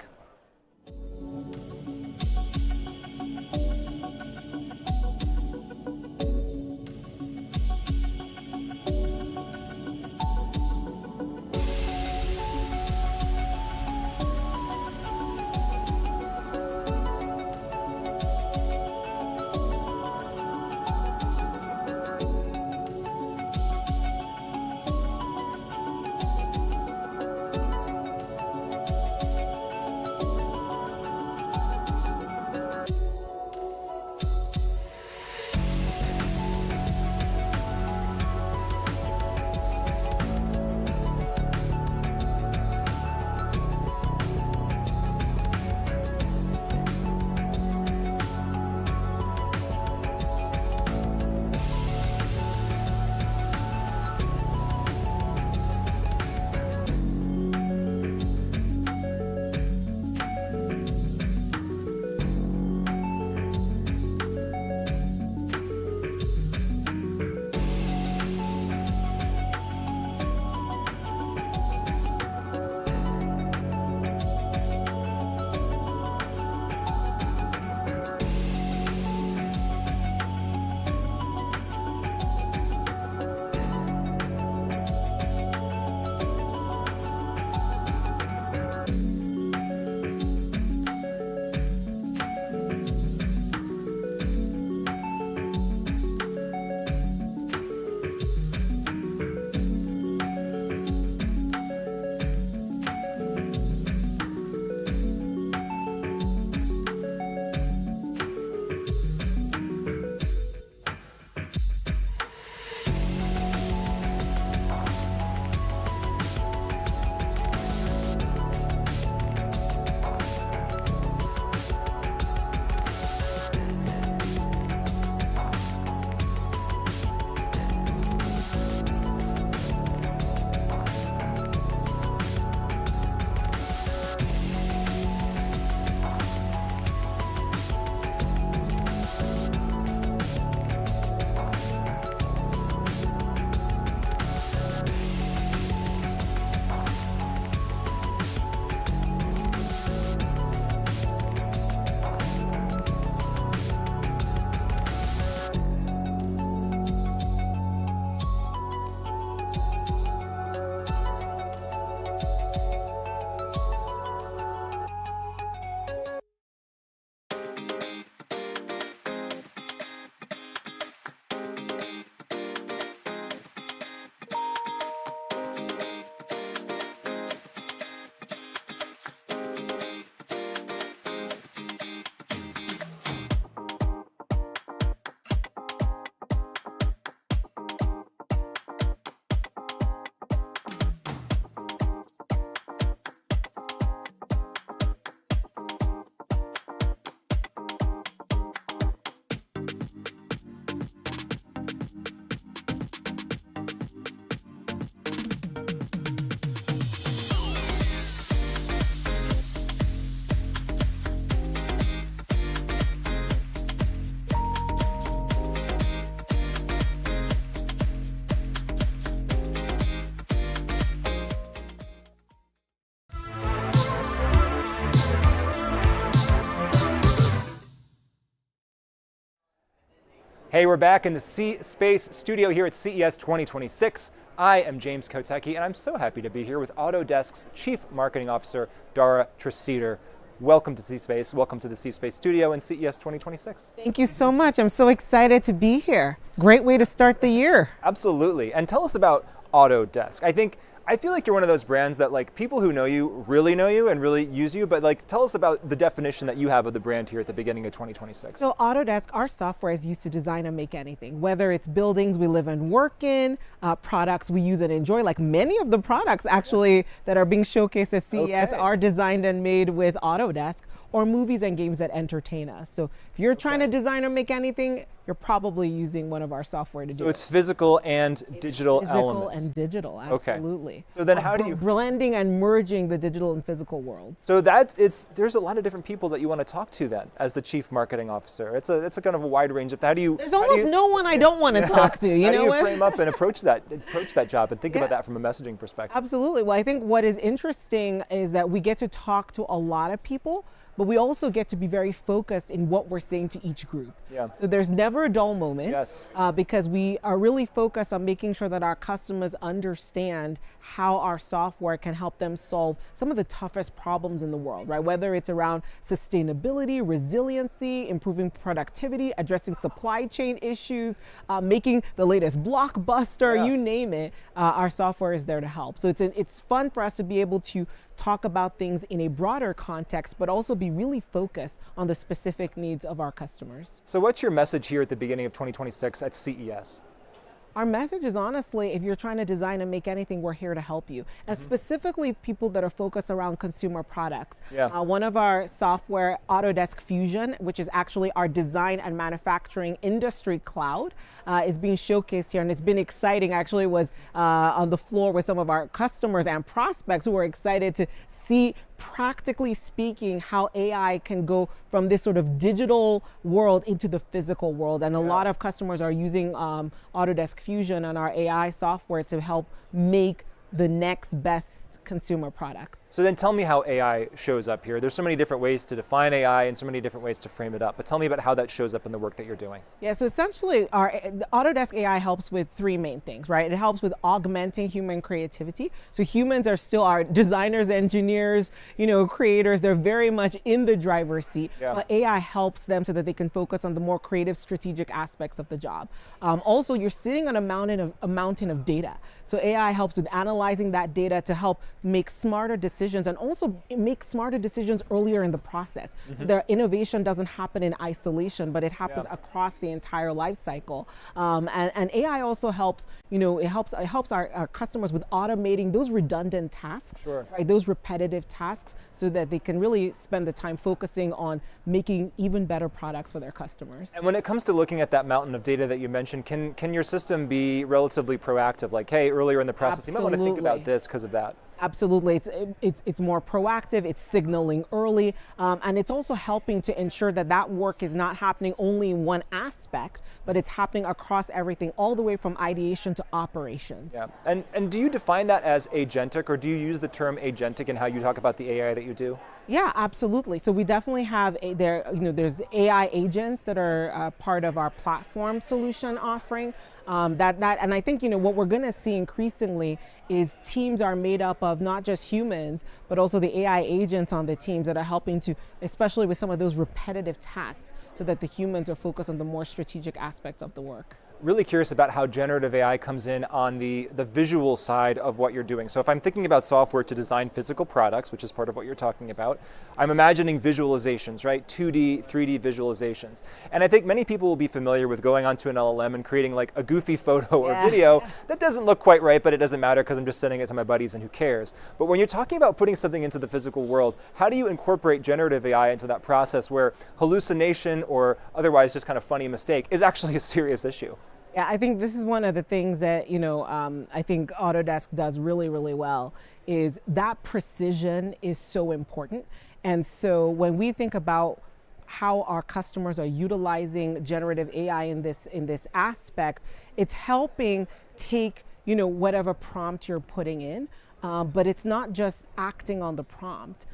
Hey, we're back in the C-Space studio here at CES 2026. I am James Kotecki, and I'm so happy to be here with Autodesk's Chief Marketing Officer, Dara Treseder. Welcome to C-Space. Welcome to the C-Space studio and CES 2026. Thank you so much. I'm so excited to be here. Great way to start the year. Absolutely. And tell us about Autodesk. I feel like you're one of those brands that like people who know you and really use you, but like tell us about the definition that you have of the brand here at the beginning of 2026. So Autodesk, our software is used to design and make anything, whether it's buildings we live and work in, products we use and enjoy, like many of the products actually that are being showcased at CES are designed and made with Autodesk, or movies and games that entertain us. So if you're trying to design or make anything, you're probably using one of our software to do it. So it's physical and digital elements. Physical and digital, absolutely. So then how do you... Blending and merging the digital and physical worlds. So there's a lot of different people that you want to talk to then as the Chief Marketing Officer. It's a kind of a wide range of... There's almost no one I don't want to talk to, you know? How do you frame up and approach that job and think about that from a messaging perspective? Absolutely. Well, I think what is interesting is that we get to talk to a lot of people, but we also get to be very focused in what we're saying to each group. Yeah. So there's never a dull moment, because we are really focused on making sure that our customers understand how our software can help them solve some of the toughest problems in the world, right? Whether it's around sustainability, resiliency, improving productivity, addressing supply chain issues, making the latest blockbuster, you name it, our software is there to help. So it's fun for us to be able to talk about things in a broader context, but also be really focused on the specific needs of our customers. So what's your message here at the beginning of 2026 at CES? Our message is honestly, if you're trying to design and make anything, we're here to help you. And specifically people that are focused around consumer products. One of our software, Autodesk Fusion, which is actually our design and manufacturing industry cloud, is being showcased here. And it's been exciting. Actually was on the floor with some of our customers and prospects who were excited to see, practically speaking, how AI can go from this sort of digital world into the physical world. And a lot of customers are using Autodesk Fusion and our AI software to help make the next best consumer products. So then tell me how AI shows up here. There's so many different ways to define AI and so many different ways to frame it up, but tell me about how that shows up in the work that you're doing. Yeah, so essentially the Autodesk AI helps with three main things, right? It helps with augmenting human creativity. So humans are still our designers, engineers, creators. They're very much in the driver's seat, but AI helps them so that they can focus on the more creative, strategic aspects of the job. Also, you're sitting on a mountain of data. So AI helps with analyzing that data to help make smarter decisions and also make smarter decisions earlier in the process. So their innovation doesn't happen in isolation, but it happens across the entire life cycle. And AI also helps, it helps our customers with automating those redundant tasks, right? Those repetitive tasks, so that they can really spend the time focusing on making even better products for their customers. And when it comes to looking at that mountain of data that you mentioned, can your system be relatively proactive? Like, hey, earlier in the process, you might want to think about this because of that. Absolutely, it's more proactive, it's signaling early, and it's also helping to ensure that that work is not happening only in one aspect, but it's happening across everything, all the way from ideation to operations. Yeah, and do you define that as agentic, or do you use the term agentic in how you talk about the AI that you do? Yeah, absolutely. So we definitely have there's AI agents that are part of our platform solution offering. And I think what we're going to see increasingly is teams are made up of not just humans, but also the AI agents on the teams that are helping to, especially with some of those repetitive tasks, so that the humans are focused on the more strategic aspects of the work. Really curious about how generative AI comes in on the visual side of what you're doing. So if I'm thinking about software to design physical products, which is part of what you're talking about, I'm imagining visualizations, right? 2D, 3D visualizations. And I think many people will be familiar with going onto an LLM and creating like a goofy photo or video that doesn't look quite right, but it doesn't matter because I'm just sending it to my buddies and who cares. But when you're talking about putting something into the physical world, how do you incorporate generative AI into that process where hallucination or otherwise just kind of funny mistake is actually a serious issue? Yeah, I think this is one of the things that, I think Autodesk does really, really well, is that precision is so important. And so when we think about how our customers are utilizing generative AI in this aspect, it's helping take, whatever prompt you're putting in, but it's not just acting on the prompt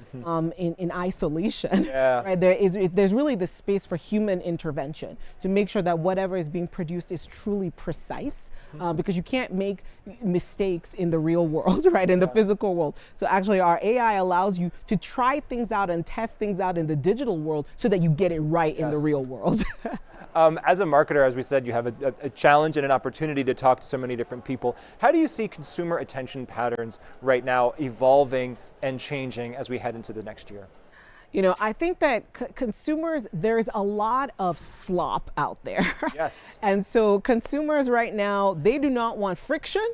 in isolation. Yeah. Right? There's really the space for human intervention to make sure that whatever is being produced is truly precise, because you can't make mistakes in the real world, right? In the physical world. So actually our AI allows you to try things out and test things out in the digital world so that you get it right in the real world. As a marketer, as we said, you have a challenge and an opportunity to talk to so many different people. How do you see consumer attention patterns right now evolving and changing as we head into the next year? You know, I think that consumers, there's a lot of slop out there. Yes. And so consumers right now, they do not want friction,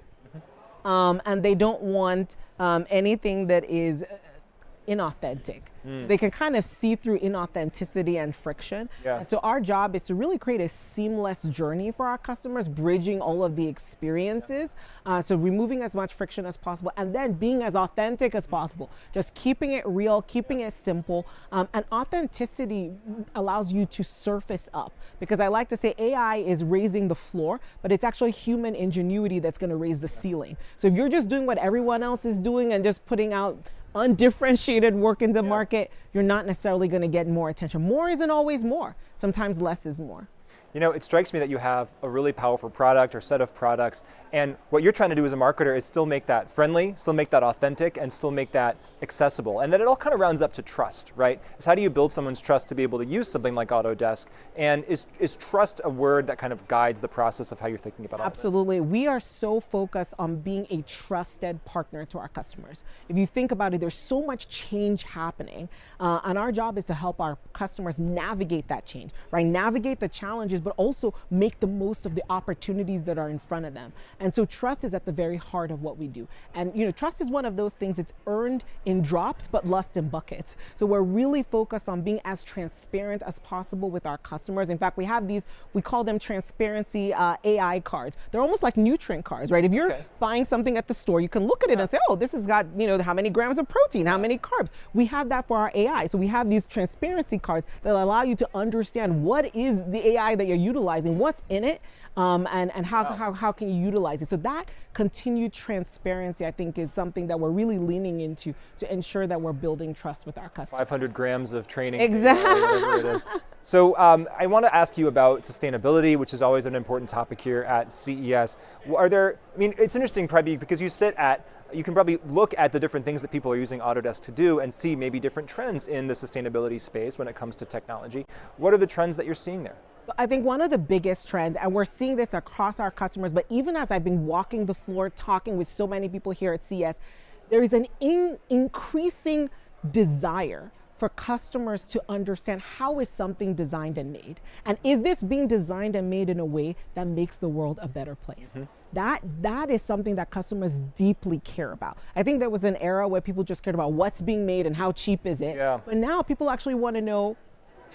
and they don't want anything that is inauthentic. So they can kind of see through inauthenticity and friction. Yeah. And so our job is to really create a seamless journey for our customers, bridging all of the experiences. So removing as much friction as possible, and then being as authentic as possible. Just keeping it real, keeping it simple. And authenticity allows you to surface up. Because I like to say AI is raising the floor, but it's actually human ingenuity that's going to raise the ceiling. So if you're just doing what everyone else is doing and just putting out undifferentiated work in the market, you're not necessarily going to get more attention. More isn't always more. Sometimes less is more. You know, it strikes me that you have a really powerful product or set of products, and what you're trying to do as a marketer is still make that friendly, still make that authentic, and still make that accessible. And then it all kind of rounds up to trust, right? Is how do you build someone's trust to be able to use something like Autodesk? And is trust a word that kind of guides the process of how you're thinking about Autodesk? Absolutely. We are so focused on being a trusted partner to our customers. If you think about it, there's so much change happening, and our job is to help our customers navigate that change, right? Navigate the challenges, but also make the most of the opportunities that are in front of them. And so trust is at the very heart of what we do. And you know, trust is one of those things that's earned in drops, but lost in buckets. So we're really focused on being as transparent as possible with our customers. In fact, we have these, we call them transparency AI cards. They're almost like nutrient cards, right? If you're buying something at the store, you can look at it and say, oh, this has got, you know, how many grams of protein, how many carbs. We have that for our AI. So we have these transparency cards that allow you to understand what is the AI that you're utilizing, what's in it, and how can you utilize it. So that continued transparency, I think, is something that we're really leaning into to ensure that we're building trust with our customers. 500 grams of training. Exactly. Whatever it is. So I want to ask you about sustainability, which is always an important topic here at CES. Are there, I mean, it's interesting, probably, because you can probably look at the different things that people are using Autodesk to do and see maybe different trends in the sustainability space when it comes to technology. What are the trends that you're seeing there? So I think one of the biggest trends, and we're seeing this across our customers, but even as I've been walking the floor, talking with so many people here at CES, there is an increasing desire for customers to understand how is something designed and made? And is this being designed and made in a way that makes the world a better place? That is something that customers deeply care about. I think there was an era where people just cared about what's being made and how cheap is it. Yeah. But now people actually want to know,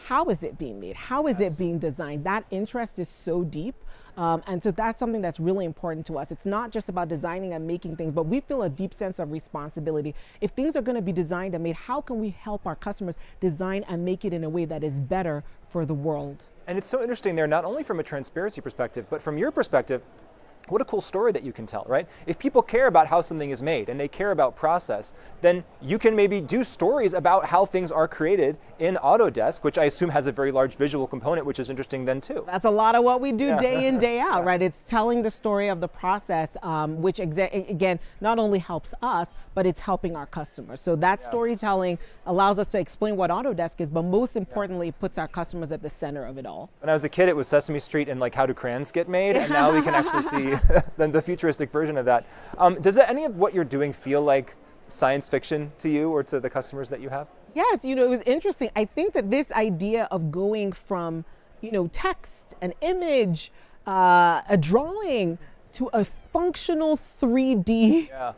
how is it being made? How is it being designed? That interest is so deep. And so that's something that's really important to us. It's not just about designing and making things, but we feel a deep sense of responsibility. If things are going to be designed and made, how can we help our customers design and make it in a way that is better for the world? And it's so interesting there, not only from a transparency perspective, but from your perspective, what a cool story that you can tell, right? If people care about how something is made and they care about process, then you can maybe do stories about how things are created in Autodesk, which I assume has a very large visual component, which is interesting then too. That's a lot of what we do day in, day out, right? It's telling the story of the process, which again, not only helps us, but it's helping our customers. So that storytelling allows us to explain what Autodesk is, but most importantly, puts our customers at the center of it all. When I was a kid, it was Sesame Street and like how do crayons get made, and now we can actually see the futuristic version of that. Does any of what you're doing feel like science fiction to you or to the customers that you have? Yes, you know, it was interesting. I think that this idea of going from, you know, text, an image, a drawing, to a functional 3D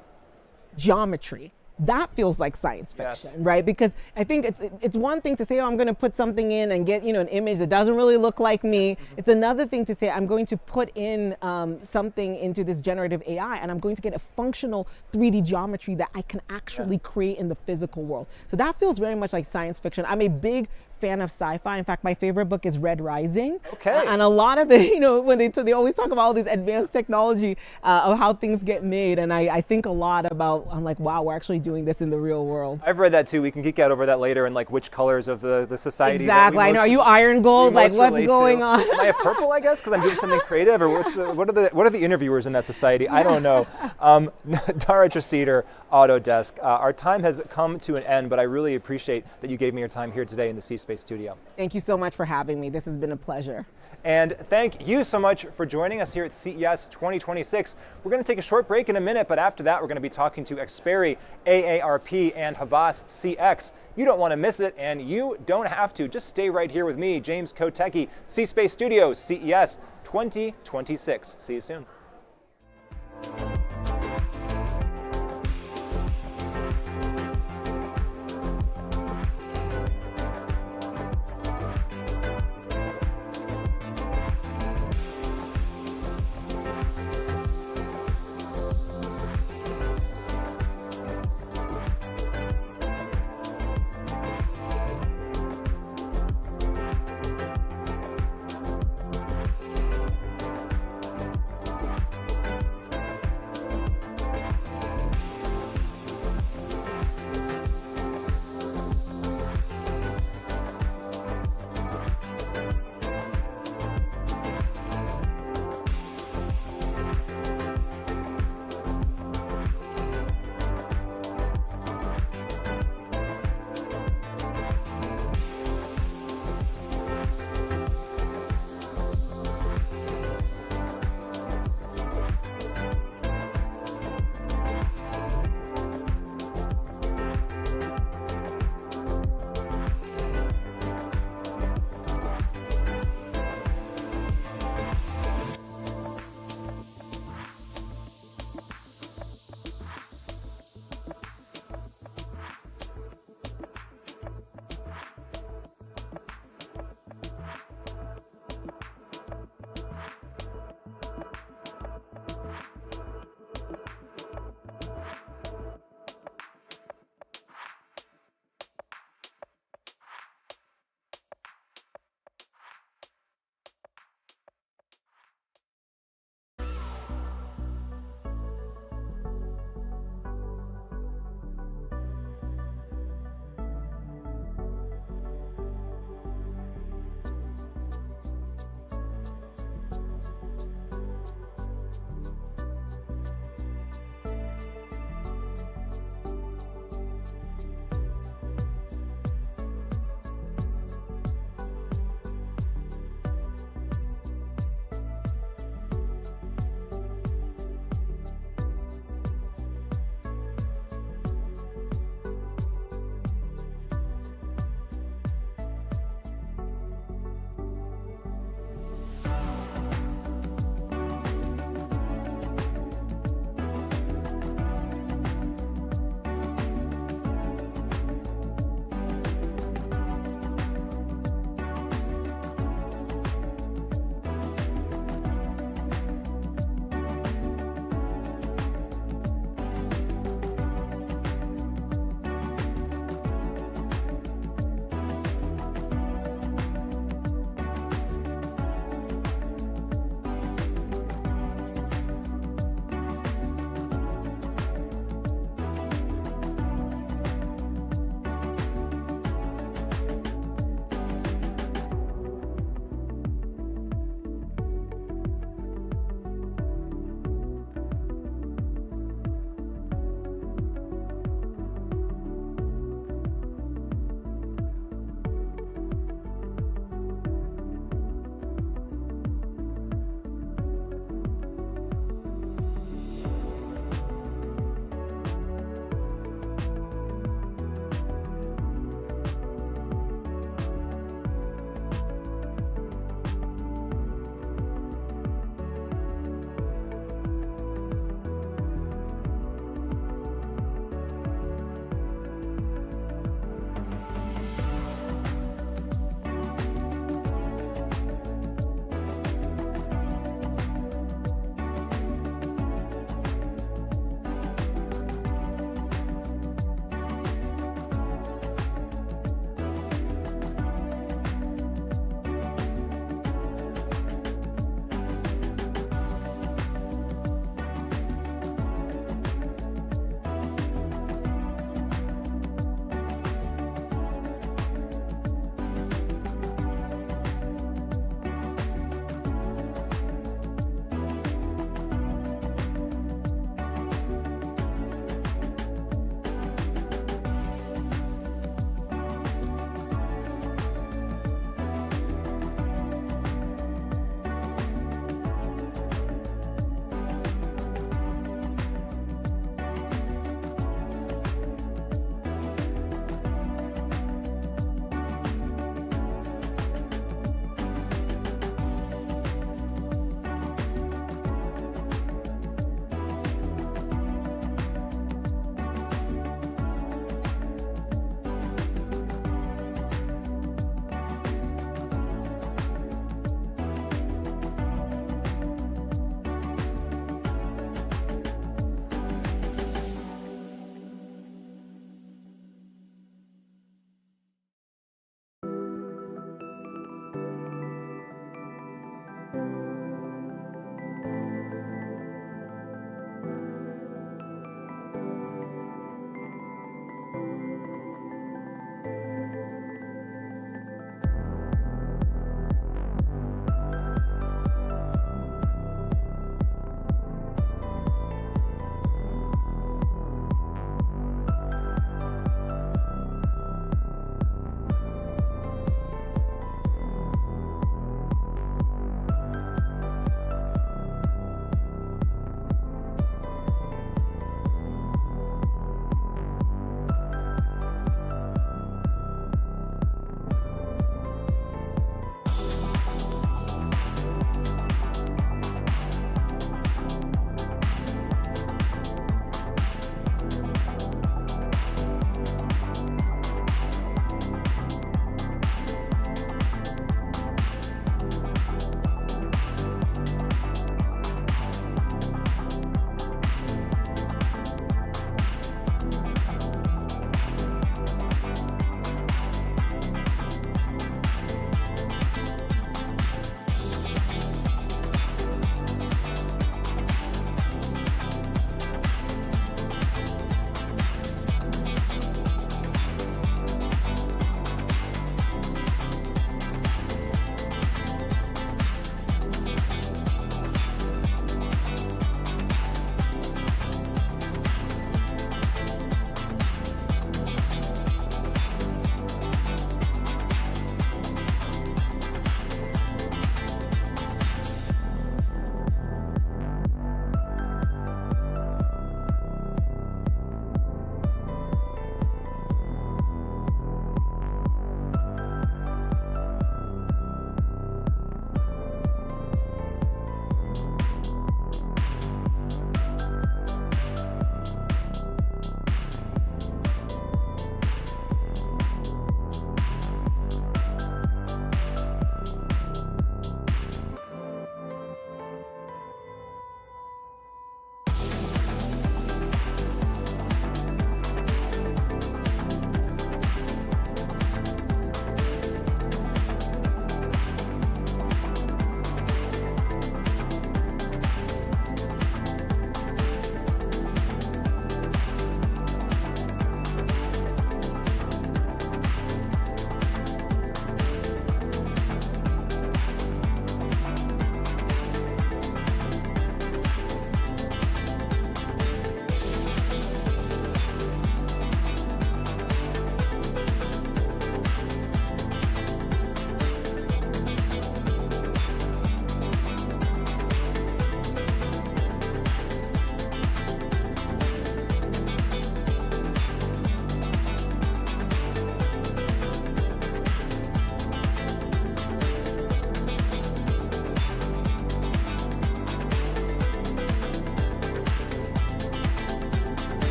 geometry, that feels like science fiction, right? Because I think it's one thing to say, oh, I'm going to put something in and get, you know, an image that doesn't really look like me. It's another thing to say, I'm going to put in something into this generative AI and I'm going to get a functional 3D geometry that I can actually create in the physical world. So that feels very much like science fiction. I'm a big fan of sci-fi. In fact, my favorite book is Red Rising. Okay. And a lot of it, you know, when they always talk about all these advanced technology of how things get made. And I think a lot about, I'm like, wow, we're actually doing this in the real world. I've read that too. We can geek out over that later and like which colors of the society. Exactly. I know. Are you iron gold? Like, what's going on? Am I a purple, I guess, because I'm doing something creative? Or what are the interviewers in that society? I don't know. Dara Traceder, Autodesk. Our time has come to an end, but I really appreciate that you gave me your time here today in the C-Space studio. Thank you so much for having me. This has been a pleasure. And thank you so much for joining us here at CES 2026. We're going to take a short break in a minute, but after that, we're going to be talking to Xperi, AARP, and Havas CX. You don't want to miss it, and you don't have to. Just stay right here with me, James Kotecki, C-Space Studios, CES 2026. See you soon.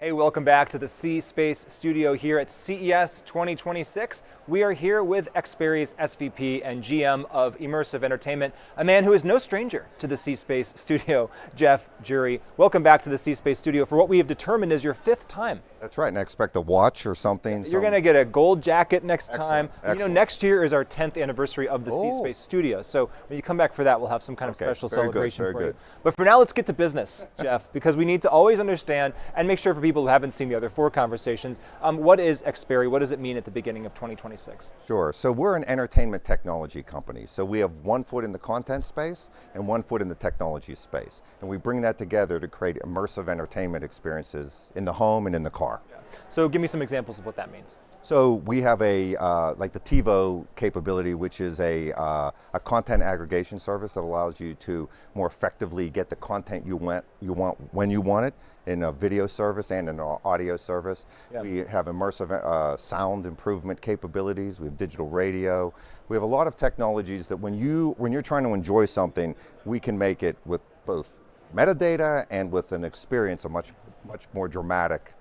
Hey, welcome back to the C-Space studio here at CES 2026. We are here with Xperi's SVP and GM of Immersive Entertainment, a man who is no stranger to the C-Space studio, Jeff Jury. Welcome back to the C-Space studio for what we have determined is your 5th time. That's right, and I expect a watch or something. You're going to get a gold jacket next time. Excellent. You know, next year is our 10th anniversary of the C-Space studio, so when you come back for that, we'll have some kind of special celebration for you. But for now, let's get to business, Jeff, because we need to always understand and make sure for people who haven't seen the other 4 conversations, what is Xperi? What does it mean at the beginning of 2026? Sure, so we're an entertainment technology company. So we have 1 foot in the content space and 1 foot in the technology space. And we bring that together to create immersive entertainment experiences in the home and in the car. Yeah. So give me some examples of what that means. So we have like the TiVo capability, which is a content aggregation service that allows you to more effectively get the content you want when you want it, in a video service and in an audio service. Yeah. We have immersive sound improvement capabilities. We have digital radio. We have a lot of technologies that when you're trying to enjoy something, we can make it with both metadata and with an experience, a much more dramatic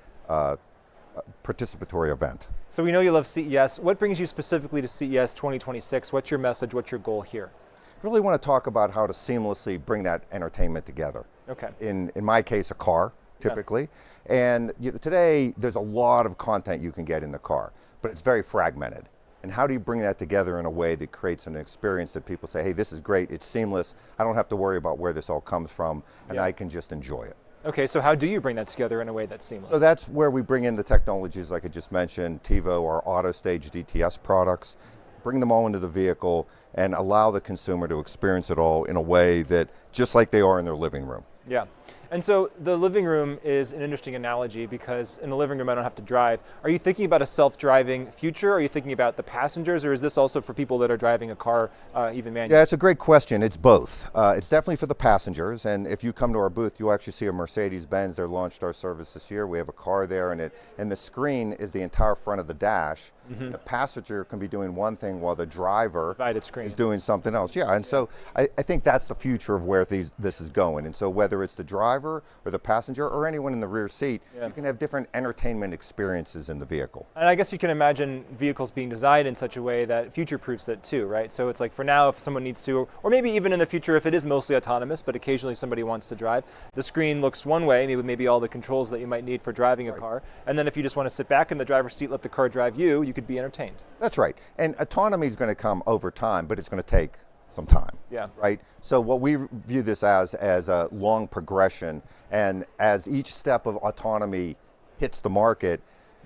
participatory event. So we know you love CES. What brings you specifically to CES 2026? What's your message? What's your goal here? I really want to talk about how to seamlessly bring that entertainment together. Okay. In my case, a car, typically. Yeah. And today, there's a lot of content you can get in the car, but it's very fragmented. And how do you bring that together in a way that creates an experience that people say, hey, this is great, it's seamless, I don't have to worry about where this all comes from, and I can just enjoy it. Okay, so how do you bring that together in a way that's seamless? So that's where we bring in the technologies like I just mentioned, TiVo, our AutoStage DTS products, bring them all into the vehicle and allow the consumer to experience it all in a way that just like they are in their living room. Yeah. And so the living room is an interesting analogy because in the living room I don't have to drive. Are you thinking about a self-driving future? Are you thinking about the passengers, or is this also for people that are driving a car, even manually? Yeah, it's a great question. It's both. It's definitely for the passengers, and if you come to our booth, you'll actually see a Mercedes-Benz. They launched our service this year. We have a car there, and the screen is the entire front of the dash. Mm-hmm. The passenger can be doing one thing while the driver is doing something else. Yeah, and so I think that's the future of where this is going. And so whether it's the driver or the passenger or anyone in the rear seat, you can have different entertainment experiences in the vehicle. And I guess you can imagine vehicles being designed in such a way that future-proofs it too, right? So it's like for now, if someone needs to, or maybe even in the future if it is mostly autonomous, but occasionally somebody wants to drive, the screen looks one way, maybe with maybe all the controls that you might need for driving a car, and then if you just want to sit back in the driver's seat, let the car drive you, you could be entertained. That's right. And autonomy is going to come over time, but it's going to take some time. Yeah. Right? So what we view this as a long progression, and as each step of autonomy hits the market,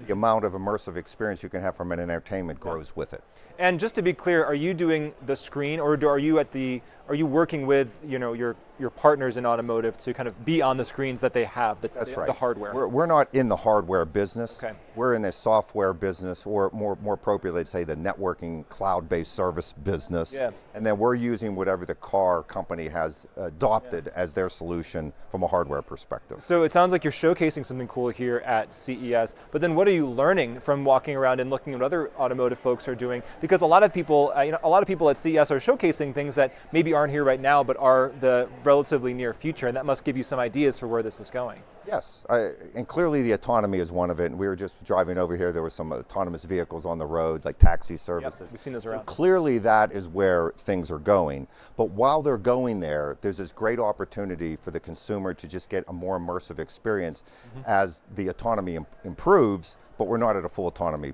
the amount of immersive experience you can have from an entertainment grows with it. And just to be clear, are you doing the screen, or are you working with your partners in automotive to kind of be on the screens that they have, the hardware? We're not in the hardware business. Okay. We're in the software business, or more appropriately, say the networking cloud-based service business. Yeah. And then we're using whatever the car company has adopted as their solution from a hardware perspective. So it sounds like you're showcasing something cool here at CES, but then what are you learning from walking around and looking at what other automotive folks are doing? Because a lot of people at CES are showcasing things that maybe aren't here right now, but are the relatively near future, and that must give you some ideas for where this is going. Yes, and clearly the autonomy is one of it. And we were just driving over here, there were some autonomous vehicles on the roads, like taxi services. Yep, we've seen those around. So clearly that is where things are going. But while they're going there, there's this great opportunity for the consumer to just get a more immersive experience as the autonomy improves, but we're not at a full autonomy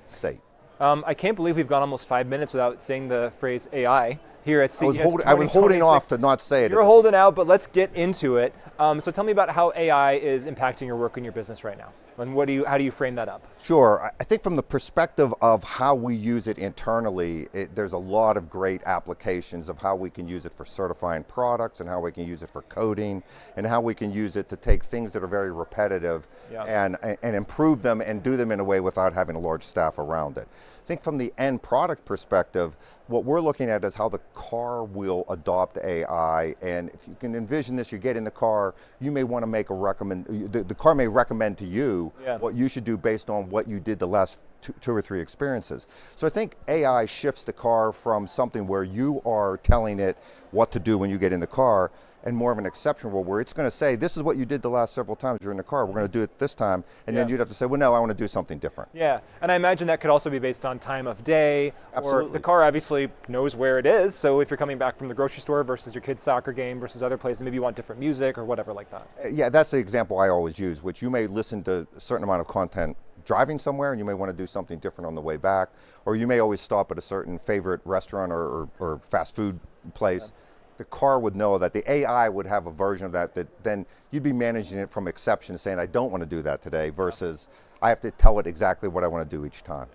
state. I can't believe we've gone almost 5 minutes without saying the phrase AI here at CES. I was holding off to not say it. You're holding out, but let's get into it. So tell me about how AI is impacting your work in your business right now. And how do you frame that up? Sure. I think from the perspective of how we use it internally, there's a lot of great applications of how we can use it for certifying products, and how we can use it for coding, and how we can use it to take things that are very repetitive and improve them and do them in a way without having a large staff around it. I think from the end product perspective, what we're looking at is how the car will adopt AI. And if you can envision this, you get in the car, you may want to make the car may recommend to you what you should do based on what you did the last two or three experiences. So I think AI shifts the car from something where you are telling it what to do when you get in the car, and more of an exception role where it's going to say, this is what you did the last several times you're in the car, we're going to do it this time, and then you'd have to say, well, no, I want to do something different. Yeah, and I imagine that could also be based on time of day. Absolutely. Or the car obviously knows where it is, so if you're coming back from the grocery store versus your kid's soccer game versus other places, maybe you want different music or whatever like that. Yeah, that's the example I always use, which you may listen to a certain amount of content driving somewhere, and you may want to do something different on the way back, or you may always stop at a certain favorite restaurant or fast food place. Yeah. The car would know that, the AI would have a version of that then you'd be managing it from exception, saying I don't want to do that today, versus I have to tell it exactly what I want to do each time.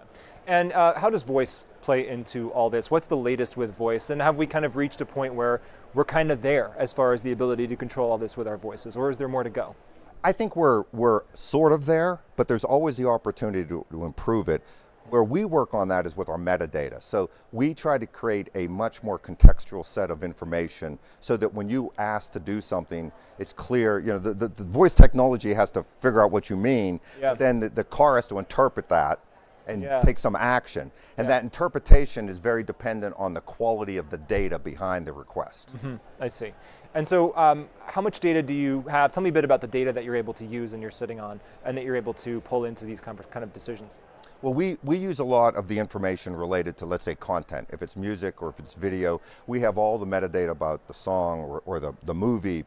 And how does voice play into all this? What's the latest with voice? And have we kind of reached a point where we're kind of there as far as the ability to control all this with our voices, or is there more to go? I think we're sort of there, but there's always the opportunity to improve it. Where we work on that is with our metadata. So we try to create a much more contextual set of information so that when you ask to do something, it's clear, the voice technology has to figure out what you mean, but then the car has to interpret that and take some action. And that interpretation is very dependent on the quality of the data behind the request. Mm-hmm. I see. And so how much data do you have? Tell me a bit about the data that you're able to use and you're sitting on and that you're able to pull into these kind of decisions. Well, we use a lot of the information related to, let's say, content. If it's music or if it's video, we have all the metadata about the song or the movie,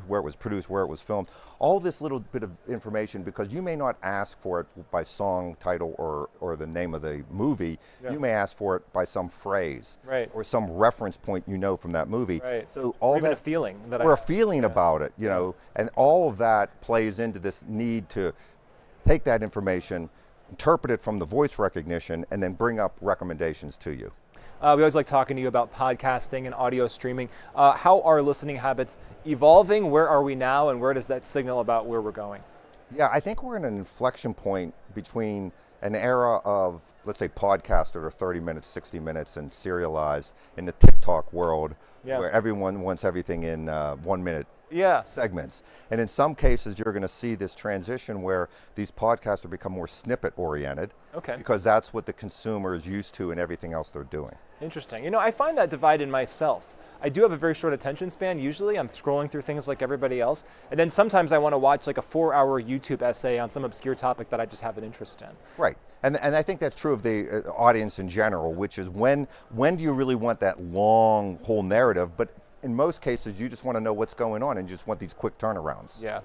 where it was produced, where it was filmed. All this little bit of information, because you may not ask for it by song title or the name of the movie. You may ask for it by some phrase or some reference point from that movie. So all even that, a feeling that or a feeling about it, and all of that plays into this need to take that information, interpret it from the voice recognition, and then bring up recommendations to you. We always like talking to you about podcasting and audio streaming. How are listening habits evolving? Where are we now, and where does that signal about where we're going? Yeah, I think we're in an inflection point between an era of, let's say, podcasts that are 30 minutes, 60 minutes, and serialized in the TikTok world, where everyone wants everything in 1 minute segments. And in some cases, you're going to see this transition where these podcasts have become more snippet oriented, because that's what the consumer is used to in everything else they're doing. Interesting. I find that divide in myself. I do have a very short attention span. Usually I'm scrolling through things like everybody else. And then sometimes I want to watch like a 4-hour YouTube essay on some obscure topic that I just have an interest in. Right. And I think that's true of the audience in general, which is when do you really want that long whole narrative? But in most cases, you just want to know what's going on and you just want these quick turnarounds. Yeah.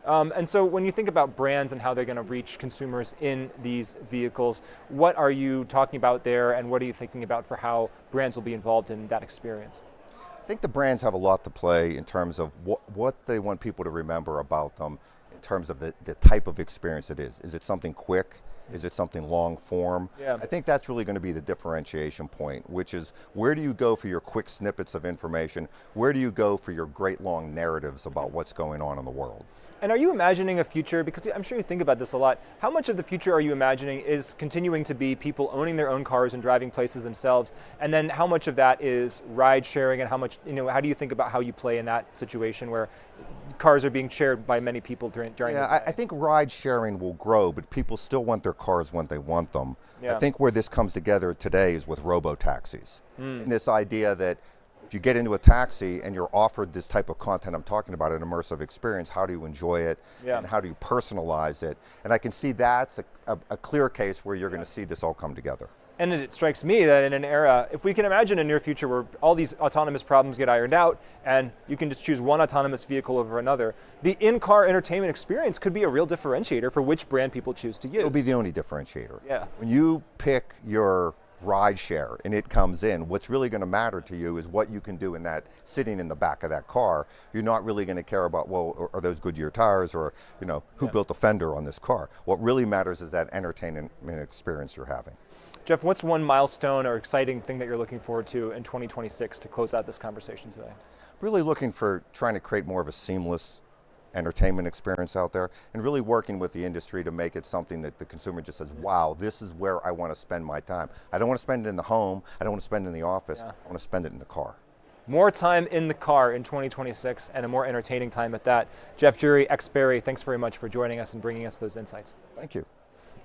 And so when you think about brands and how they're going to reach consumers in these vehicles, what are you talking about there, and what are you thinking about for how brands will be involved in that experience? I think the brands have a lot to play in terms of what they want people to remember about them, in terms of the type of experience it is. Is it something quick? Is it something long form? I think that's really going to be the differentiation point, which is, where do you go for your quick snippets of information? Where do you go for your great long narratives about what's going on in the world? And are you imagining a future, because I'm sure you think about this a lot, how much of the future are you imagining is continuing to be people owning their own cars and driving places themselves? And then how much of that is ride sharing, and how much, how do you think about how you play in that situation where cars are being shared by many people during the day? I think ride sharing will grow, but people still want their cars when they want them. I think where this comes together today is with robo-taxis. And this idea that if you get into a taxi and you're offered this type of content I'm talking about, an immersive experience, how do you enjoy it and how do you personalize it? And I can see that's a clear case where you're going to see this all come together. And it strikes me that in an era, if we can imagine a near future where all these autonomous problems get ironed out and you can just choose one autonomous vehicle over another, the in-car entertainment experience could be a real differentiator for which brand people choose to use. It'll be the only differentiator. Yeah. When you pick your ride share and it comes in, what's really going to matter to you is what you can do in that, sitting in the back of that car. You're not really going to care about, well, are those Goodyear tires, or who built the fender on this car. What really matters is that entertainment experience you're having. Jeff, what's one milestone or exciting thing that you're looking forward to in 2026 to close out this conversation today? Really looking for trying to create more of a seamless entertainment experience out there, and really working with the industry to make it something that the consumer just says, wow, this is where I want to spend my time. I don't want to spend it in the home, I don't want to spend it in the office, I want to spend it in the car. More time in the car in 2026, and a more entertaining time at that. Jeff Jury, ex-Barry, thanks very much for joining us and bringing us those insights. Thank you.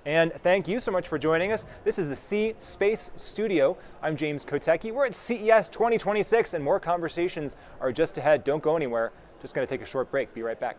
And thank you so much for joining us. This is the C Space Studio. I'm James Kotecki. We're at CES 2026, and more conversations are just ahead. Don't go anywhere. Just going to take a short break. Be right back.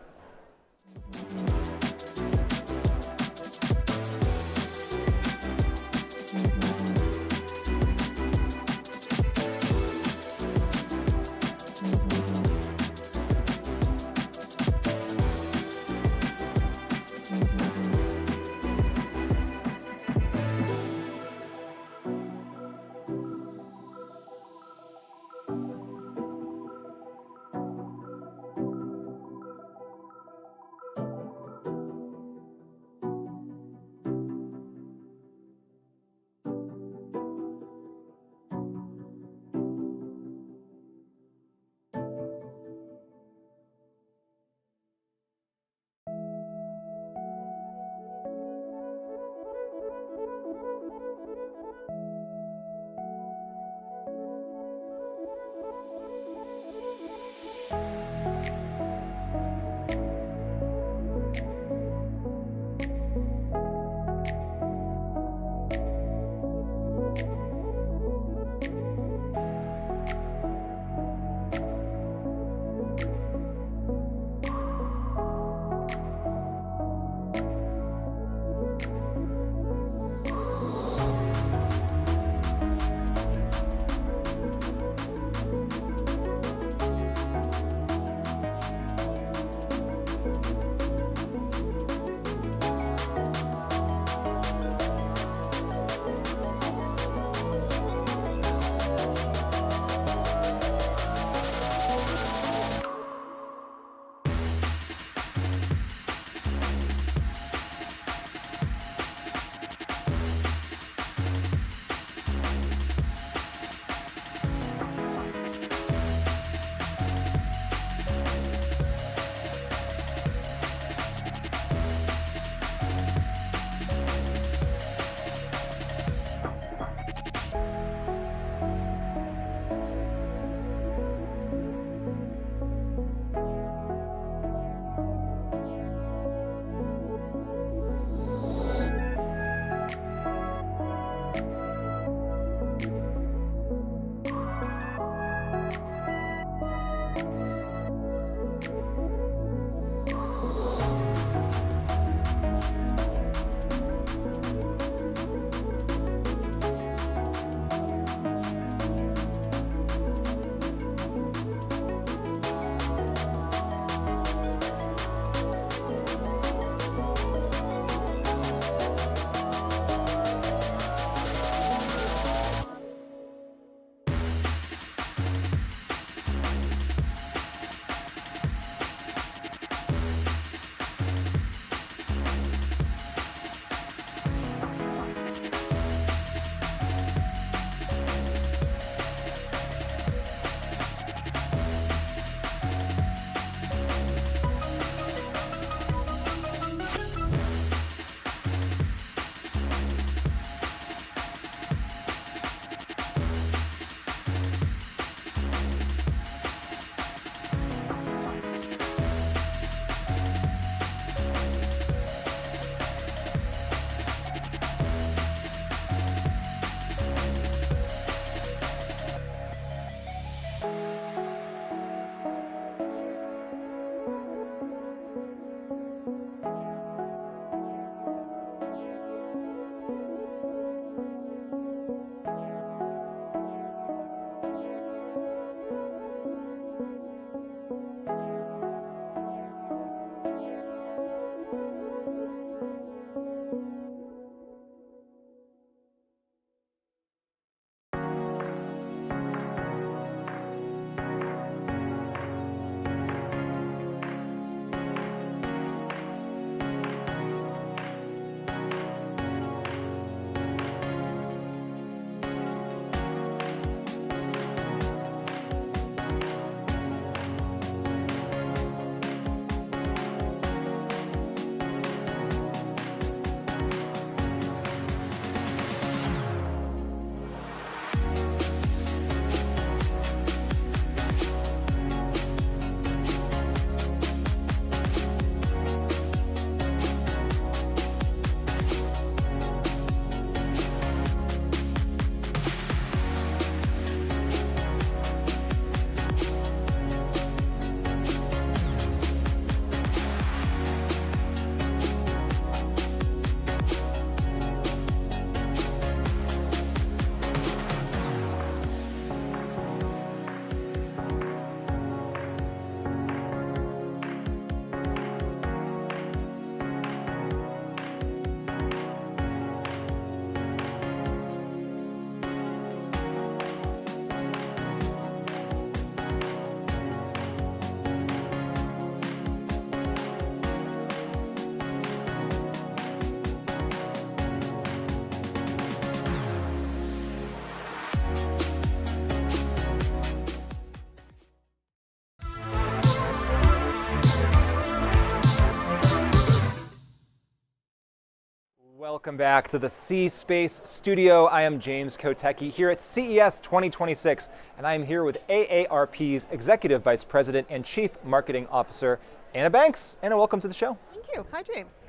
Welcome back to the C-Space studio. I am James Kotecki here at CES 2026, and I am here with AARP's Executive Vice President and Chief Marketing Officer, Anna Banks. Anna, welcome to the show. Thank you. Hi, James.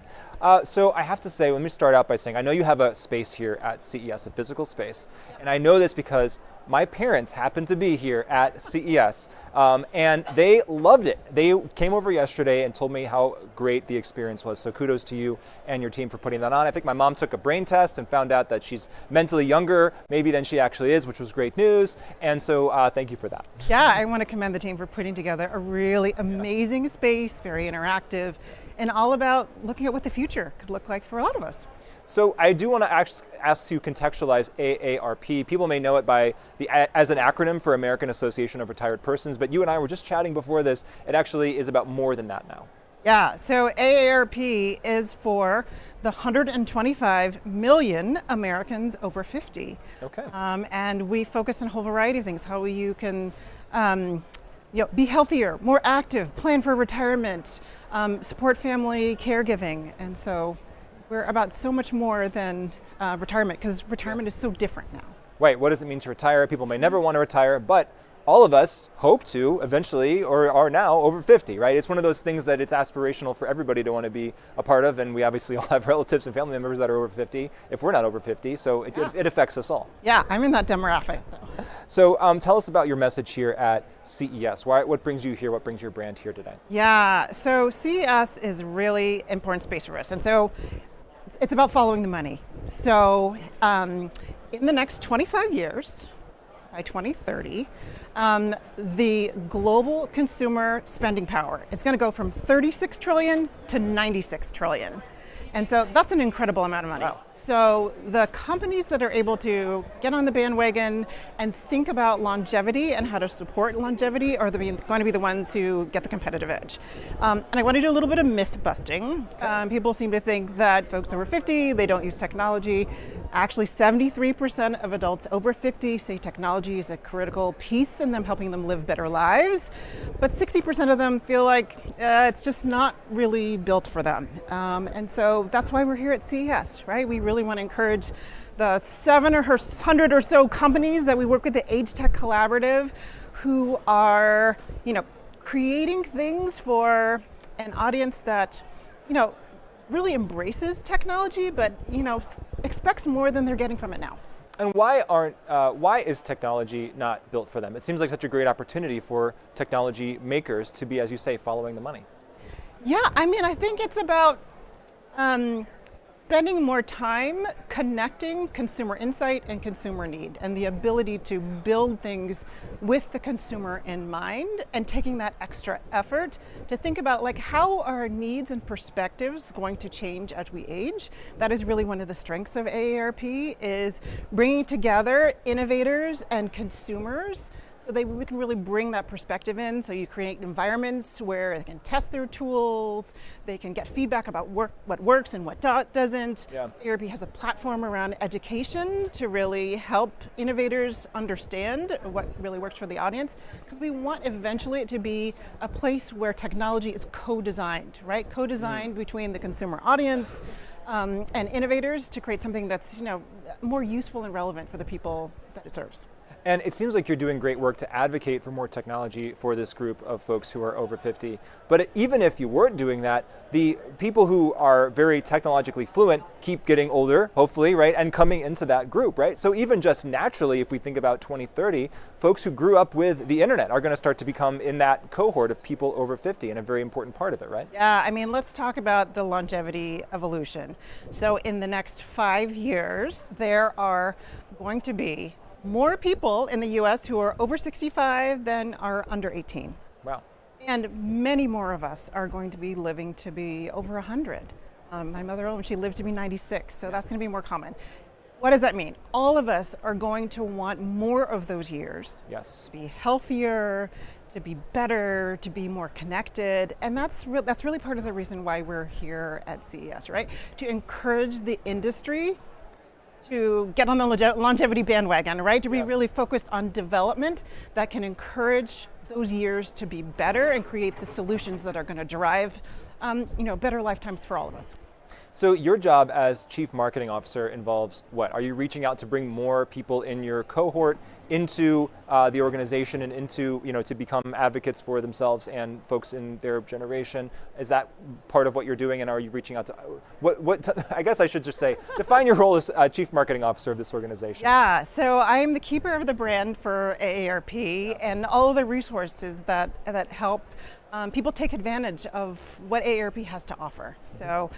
So I have to say, let me start out by saying, I know you have a space here at CES, a physical space, and I know this because my parents happened to be here at CES, and they loved it. They came over yesterday and told me how great the experience was, so kudos to you and your team for putting that on. I think my mom took a brain test and found out that she's mentally younger maybe than she actually is, which was great news, and so thank you for that. Yeah, I want to commend the team for putting together a really amazing space, very interactive, and all about looking at what the future could look like for a lot of us. So I do want to ask you to contextualize AARP. People may know it as an acronym for American Association of Retired Persons, but you and I were just chatting before this. It actually is about more than that now. Yeah, so AARP is for the 125 million Americans over 50. Okay. And we focus on a whole variety of things, how you can be healthier, more active, plan for retirement, support family caregiving, and so we're about so much more than retirement, because retirement is so different now. Right, what does it mean to retire? People may never want to retire, but all of us hope to eventually, or are now, over 50, right? It's one of those things that it's aspirational for everybody to want to be a part of, and we obviously all have relatives and family members that are over 50, if we're not over 50, so it affects us all. Yeah, I'm in that demographic, though. So tell us about your message here at CES. What brings you here? What brings your brand here today? Yeah, so CES is really important space for us, and so it's about following the money. So in the next 25 years, by 2030, the global consumer spending power is going to go from 36 trillion to 96 trillion. And so that's an incredible amount of money. Wow. So the companies that are able to get on the bandwagon and think about longevity and how to support longevity are going to be the ones who get the competitive edge. And I want to do a little bit of myth busting. People seem to think that folks over 50, they don't use technology. Actually, 73% of adults over 50 say technology is a critical piece in them helping them live better lives. But 60% of them feel like it's just not really built for them. And so that's why we're here at CES, right? We really want to encourage the 700 or so companies that we work with, the Age Tech Collaborative, who are, creating things for an audience that, really embraces technology, but, expects more than they're getting from it now. And why is technology not built for them? It seems like such a great opportunity for technology makers to be, as you say, following the money. Yeah, I think it's about spending more time connecting consumer insight and consumer need, and the ability to build things with the consumer in mind, and taking that extra effort to think about how our needs and perspectives going to change as we age. That is really one of the strengths of AARP, is bringing together innovators and consumers so we can really bring that perspective in. So you create environments where they can test their tools, they can get feedback about what works and what doesn't. Yeah. AARP has a platform around education to really help innovators understand what really works for the audience, because we want eventually it to be a place where technology is co-designed, right? Co-designed between the consumer audience and innovators to create something that's more useful and relevant for the people that it serves. And it seems like you're doing great work to advocate for more technology for this group of folks who are over 50. But even if you weren't doing that, the people who are very technologically fluent keep getting older, hopefully, right, and coming into that group, right? So even just naturally, if we think about 2030, folks who grew up with the internet are going to start to become in that cohort of people over 50, and a very important part of it, right? Yeah, let's talk about the longevity evolution. So in the next 5 years, there are going to be more people in the US who are over 65 than are under 18. Wow. And many more of us are going to be living to be over 100. My mother, she lived to be 96, so that's going to be more common. What does that mean? All of us are going to want more of those years. Yes. To be healthier, to be better, to be more connected, and that's really part of the reason why we're here at CES, right? To encourage the industry to get on the longevity bandwagon, right? To be really focused on development that can encourage those years to be better and create the solutions that are going to drive, better lifetimes for all of us. So your job as Chief Marketing Officer involves what? Are you reaching out to bring more people in your cohort into the organization and into, to become advocates for themselves and folks in their generation? Is that part of what you're doing, and are you reaching out to, I guess I should just say, define your role as Chief Marketing Officer of this organization. Yeah, so I am the keeper of the brand for AARP and all of the resources that help people take advantage of what AARP has to offer. So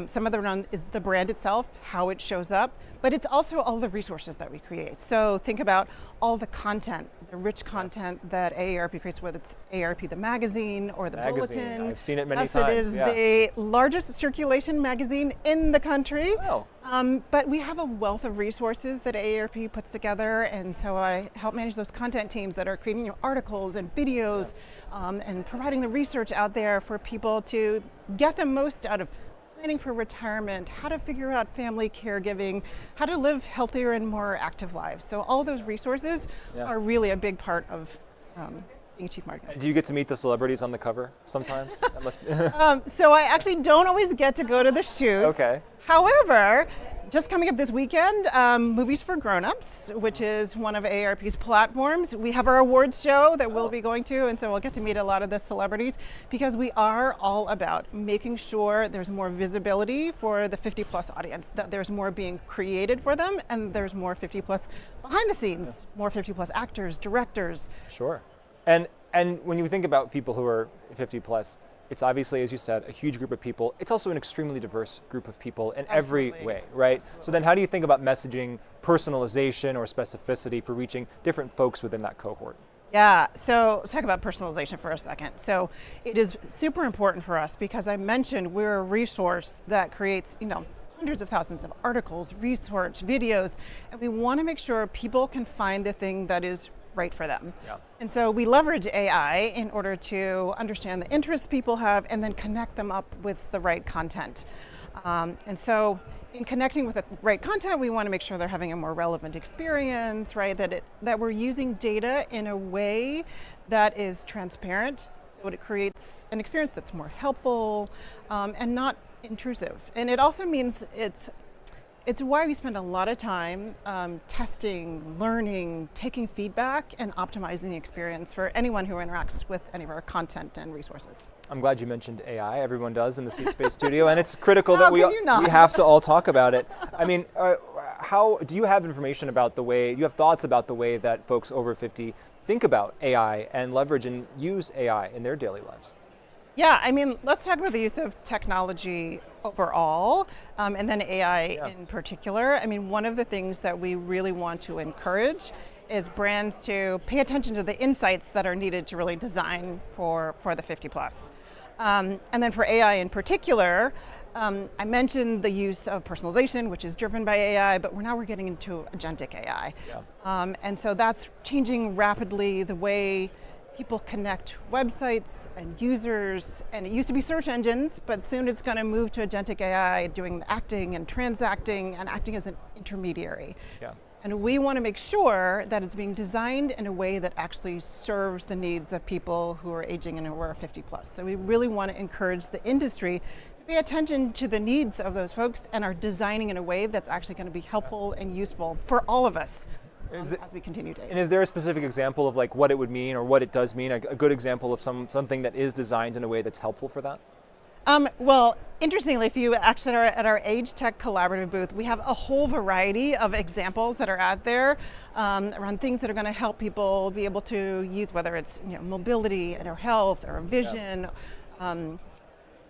some of the run is the brand itself, how it shows up, but it's also all the resources that we create. So think about all the content, the rich content that AARP creates, whether it's AARP the magazine or the bulletin. I've seen it many Yes, times. It is the largest circulation magazine in the country. Oh. But we have a wealth of resources that AARP puts together, and so I help manage those content teams that are creating articles and videos and providing the research out there for people to get the most out of planning for retirement, how to figure out family caregiving, how to live healthier and more active lives. So all those resources are really a big part of being a chief marketing. Do you get to meet the celebrities on the cover sometimes? That must be so I actually don't always get to go to the shoots. Okay. However, just coming up this weekend, Movies for Grown-Ups, which is one of AARP's platforms. We have our awards show that we'll be going to, and so we'll get to meet a lot of the celebrities because we are all about making sure there's more visibility for the 50-plus audience, that there's more being created for them, and there's more 50-plus behind the scenes, more 50-plus actors, directors. Sure. And when you think about people who are 50-plus, it's obviously, as you said, a huge group of people. It's also an extremely diverse group of people in every way, right? Absolutely. So then how do you think about messaging, personalization, or specificity for reaching different folks within that cohort? Yeah, so let's talk about personalization for a second. So it is super important for us because I mentioned we're a resource that creates, hundreds of thousands of articles, research, videos, and we want to make sure people can find the thing that is right for them. Yeah. And so we leverage AI in order to understand the interests people have and then connect them up with the right content. And so in connecting with the right content, we want to make sure they're having a more relevant experience, right? That we're using data in a way that is transparent, so it creates an experience that's more helpful and not intrusive. And it also means it's why we spend a lot of time testing, learning, taking feedback, and optimizing the experience for anyone who interacts with any of our content and resources. I'm glad you mentioned AI. Everyone does in the C-Space studio, and it's critical that we have to all talk about it. I mean, how do you have information about you have thoughts about the way that folks over 50 think about AI and leverage and use AI in their daily lives? Yeah, I mean, let's talk about the use of technology overall, and then AI in particular. I mean, one of the things that we really want to encourage is brands to pay attention to the insights that are needed to really design for the 50-plus. And then for AI in particular, I mentioned the use of personalization, which is driven by AI, but we're getting into agentic AI. Yeah. And so that's changing rapidly the way people connect websites and users, and it used to be search engines, but soon it's going to move to agentic AI doing the acting and transacting and acting as an intermediary. Yeah. And we want to make sure that it's being designed in a way that actually serves the needs of people who are aging and who are 50-plus. So we really want to encourage the industry to pay attention to the needs of those folks and are designing in a way that's actually going to be helpful and useful for all of us. As we continue to age. And is there a specific example of what it would mean or what it does mean, a good example of something that is designed in a way that's helpful for that? Well, interestingly, if you actually are at our Age Tech Collaborative booth, we have a whole variety of examples that are out there around things that are going to help people be able to use, whether it's mobility and or health or vision.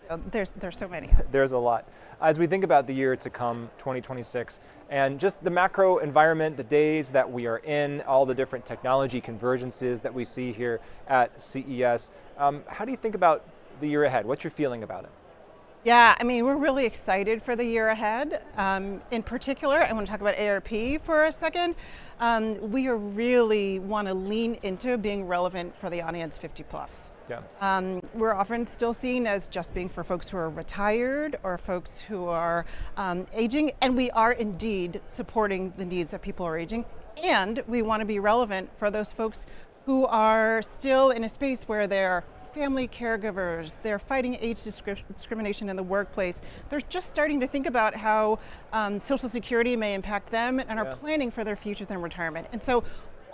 So there's so many. There's a lot. As we think about the year to come, 2026, and just the macro environment, the days that we are in, all the different technology convergences that we see here at CES, how do you think about the year ahead? What's your feeling about it? Yeah, I mean, we're really excited for the year ahead. In particular, I want to talk about AARP for a second. We really want to lean into being relevant for the audience 50-plus. Yeah. We're often still seen as just being for folks who are retired or folks who are aging, and we are indeed supporting the needs of people who are aging, and we want to be relevant for those folks who are still in a space where they're family caregivers, they're fighting age discrimination in the workplace. They're just starting to think about how Social Security may impact them and are planning for their futures and retirement. And so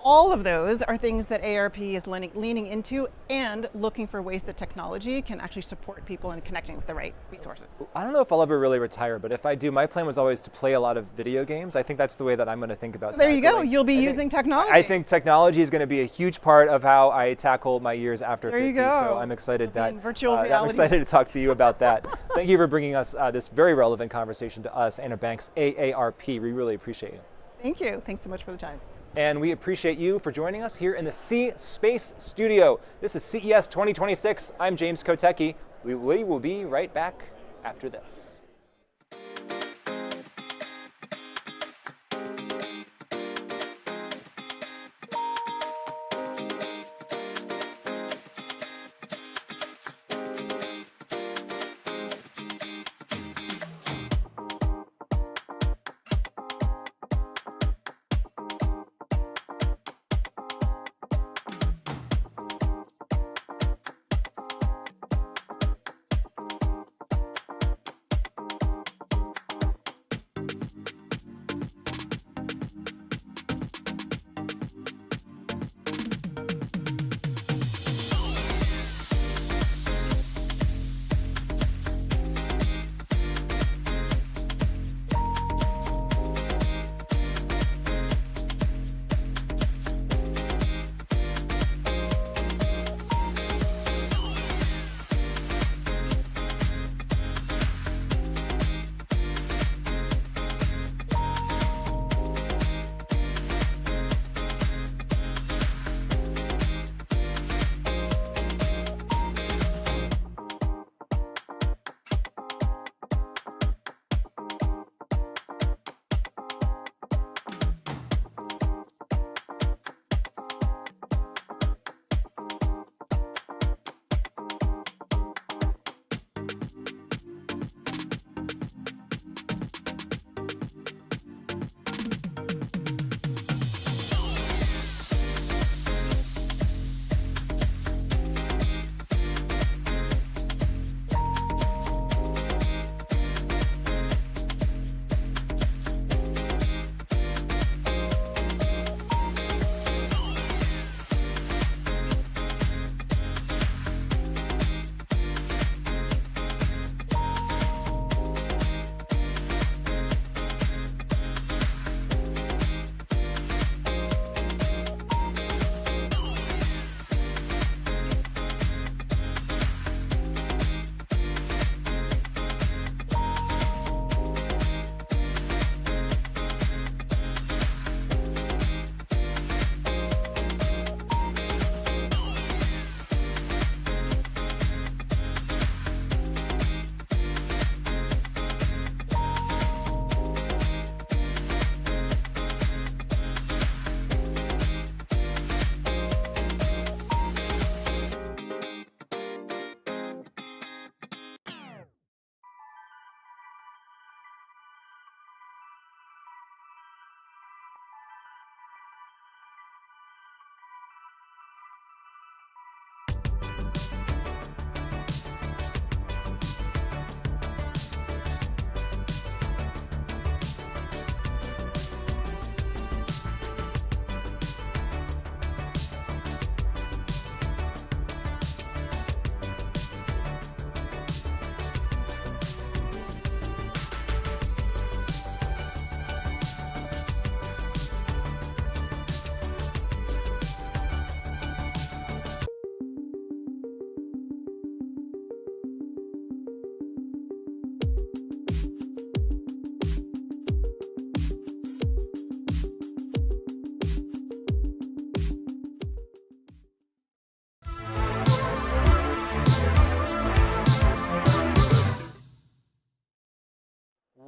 all of those are things that ARP is leaning into and looking for ways that technology can actually support people in connecting with the right resources. I don't know if I'll ever really retire, but if I do, my plan was always to play a lot of video games. I think that's the way that I'm going to think about So there you go, you'll be using technology. I think technology is going to be a huge part of how I tackle my years after 50. There you go. So I'm excited that virtual reality. I'm excited to talk to you about that. Thank you for bringing us this very relevant conversation to us, Anna Banks, AARP. We really appreciate you. Thank you. Thanks so much for the time. And we appreciate you for joining us here in the C Space Studio. This is CES 2026. I'm James Kotecki. We will be right back after this.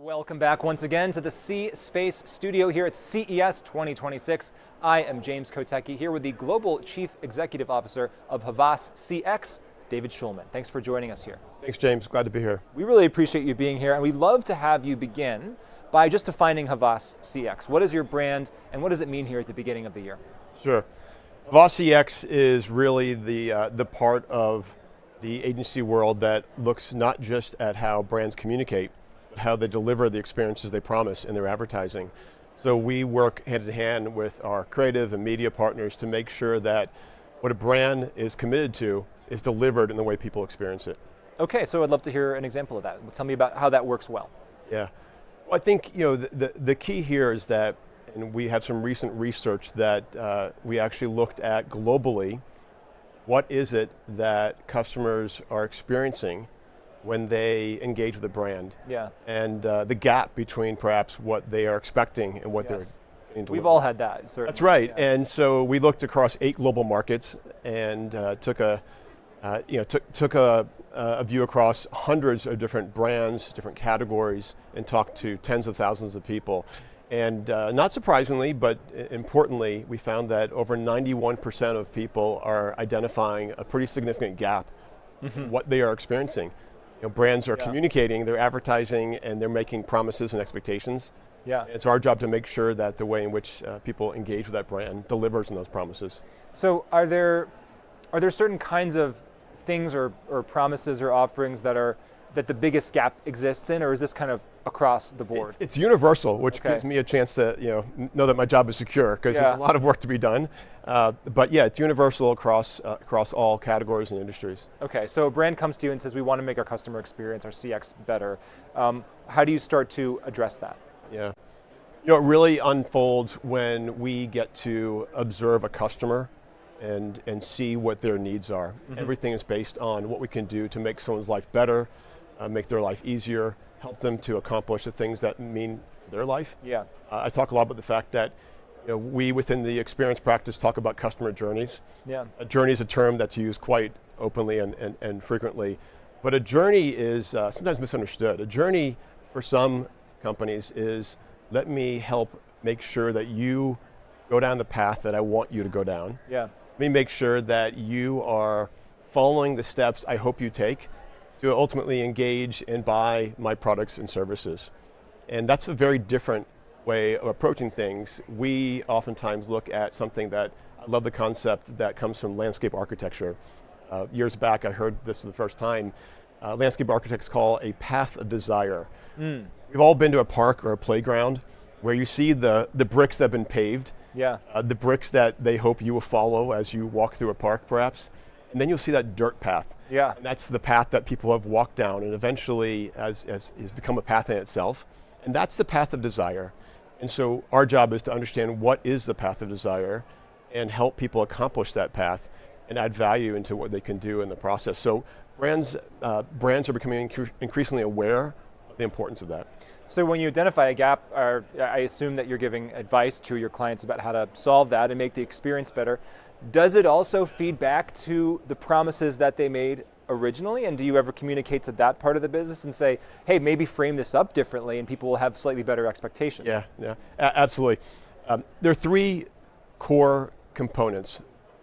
Welcome back once again to the C Space Studio here at CES 2026. I am James Kotecki here with the Global Chief Executive Officer of Havas CX, David Schulman. Thanks for joining us here. Thanks, James. Glad to be here. We really appreciate you being here, and we'd love to have you begin by just defining Havas CX. What is your brand, and what does it mean here at the beginning of the year? Sure. Havas CX is really the part of the agency world that looks not just at how brands communicate, but how they deliver the experiences they promise in their advertising. So we work hand in hand with our creative and media partners to make sure that what a brand is committed to is delivered in the way people experience it. Okay, so I'd love to hear an example of that. Tell me about how that works well. Yeah, well, I think the key here is that, and we have some recent research that we actually looked at globally. What is it that customers are experiencing when they engage with a brand? Yeah. And the gap between perhaps what they are expecting and what they're getting delivered. We've all had that, certainly. That's right. Yeah. And so we looked across 8 global markets and took a view across hundreds of different brands, different categories, and talked to tens of thousands of people. And not surprisingly, but importantly, we found that over 91% of people are identifying a pretty significant gap in what they are experiencing. Brands are communicating, they're advertising, and they're making promises and expectations. Yeah. It's our job to make sure that the way in which people engage with that brand delivers on those promises. So are there certain kinds of things or promises or offerings that the biggest gap exists in, or is this kind of across the board? It's universal, which gives me a chance to know that my job is secure, because there's a lot of work to be done. But yeah, it's universal across all categories and industries. Okay, so a brand comes to you and says, we want to make our customer experience, our CX better. How do you start to address that? Yeah, it really unfolds when we get to observe a customer and see what their needs are. Mm-hmm. Everything is based on what we can do to make someone's life better, make their life easier, help them to accomplish the things that mean for their life. Yeah. I talk a lot about the fact that we within the experience practice talk about customer journeys. Yeah. A journey is a term that's used quite openly and frequently, but a journey is sometimes misunderstood. A journey for some companies is, let me help make sure that you go down the path that I want you to go down. Yeah. Let me make sure that you are following the steps I hope you take to ultimately engage and buy my products and services. And that's a very different way of approaching things. We oftentimes look at something that, I love the concept that comes from landscape architecture. Years back, I heard this for the first time. Landscape architects call a path of desire. Mm. We've all been to a park or a playground where you see the bricks that have been paved, the bricks that they hope you will follow as you walk through a park perhaps, and then you'll see that dirt path. Yeah. And that's the path that people have walked down and eventually has become a path in itself. And that's the path of desire. And so our job is to understand what is the path of desire and help people accomplish that path and add value into what they can do in the process. So brands are becoming increasingly aware of the importance of that. So when you identify a gap, I assume that you're giving advice to your clients about how to solve that and make the experience better. Does it also feed back to the promises that they made originally? And do you ever communicate to that part of the business and say, hey, maybe frame this up differently and people will have slightly better expectations? Yeah, absolutely. There are 3 core components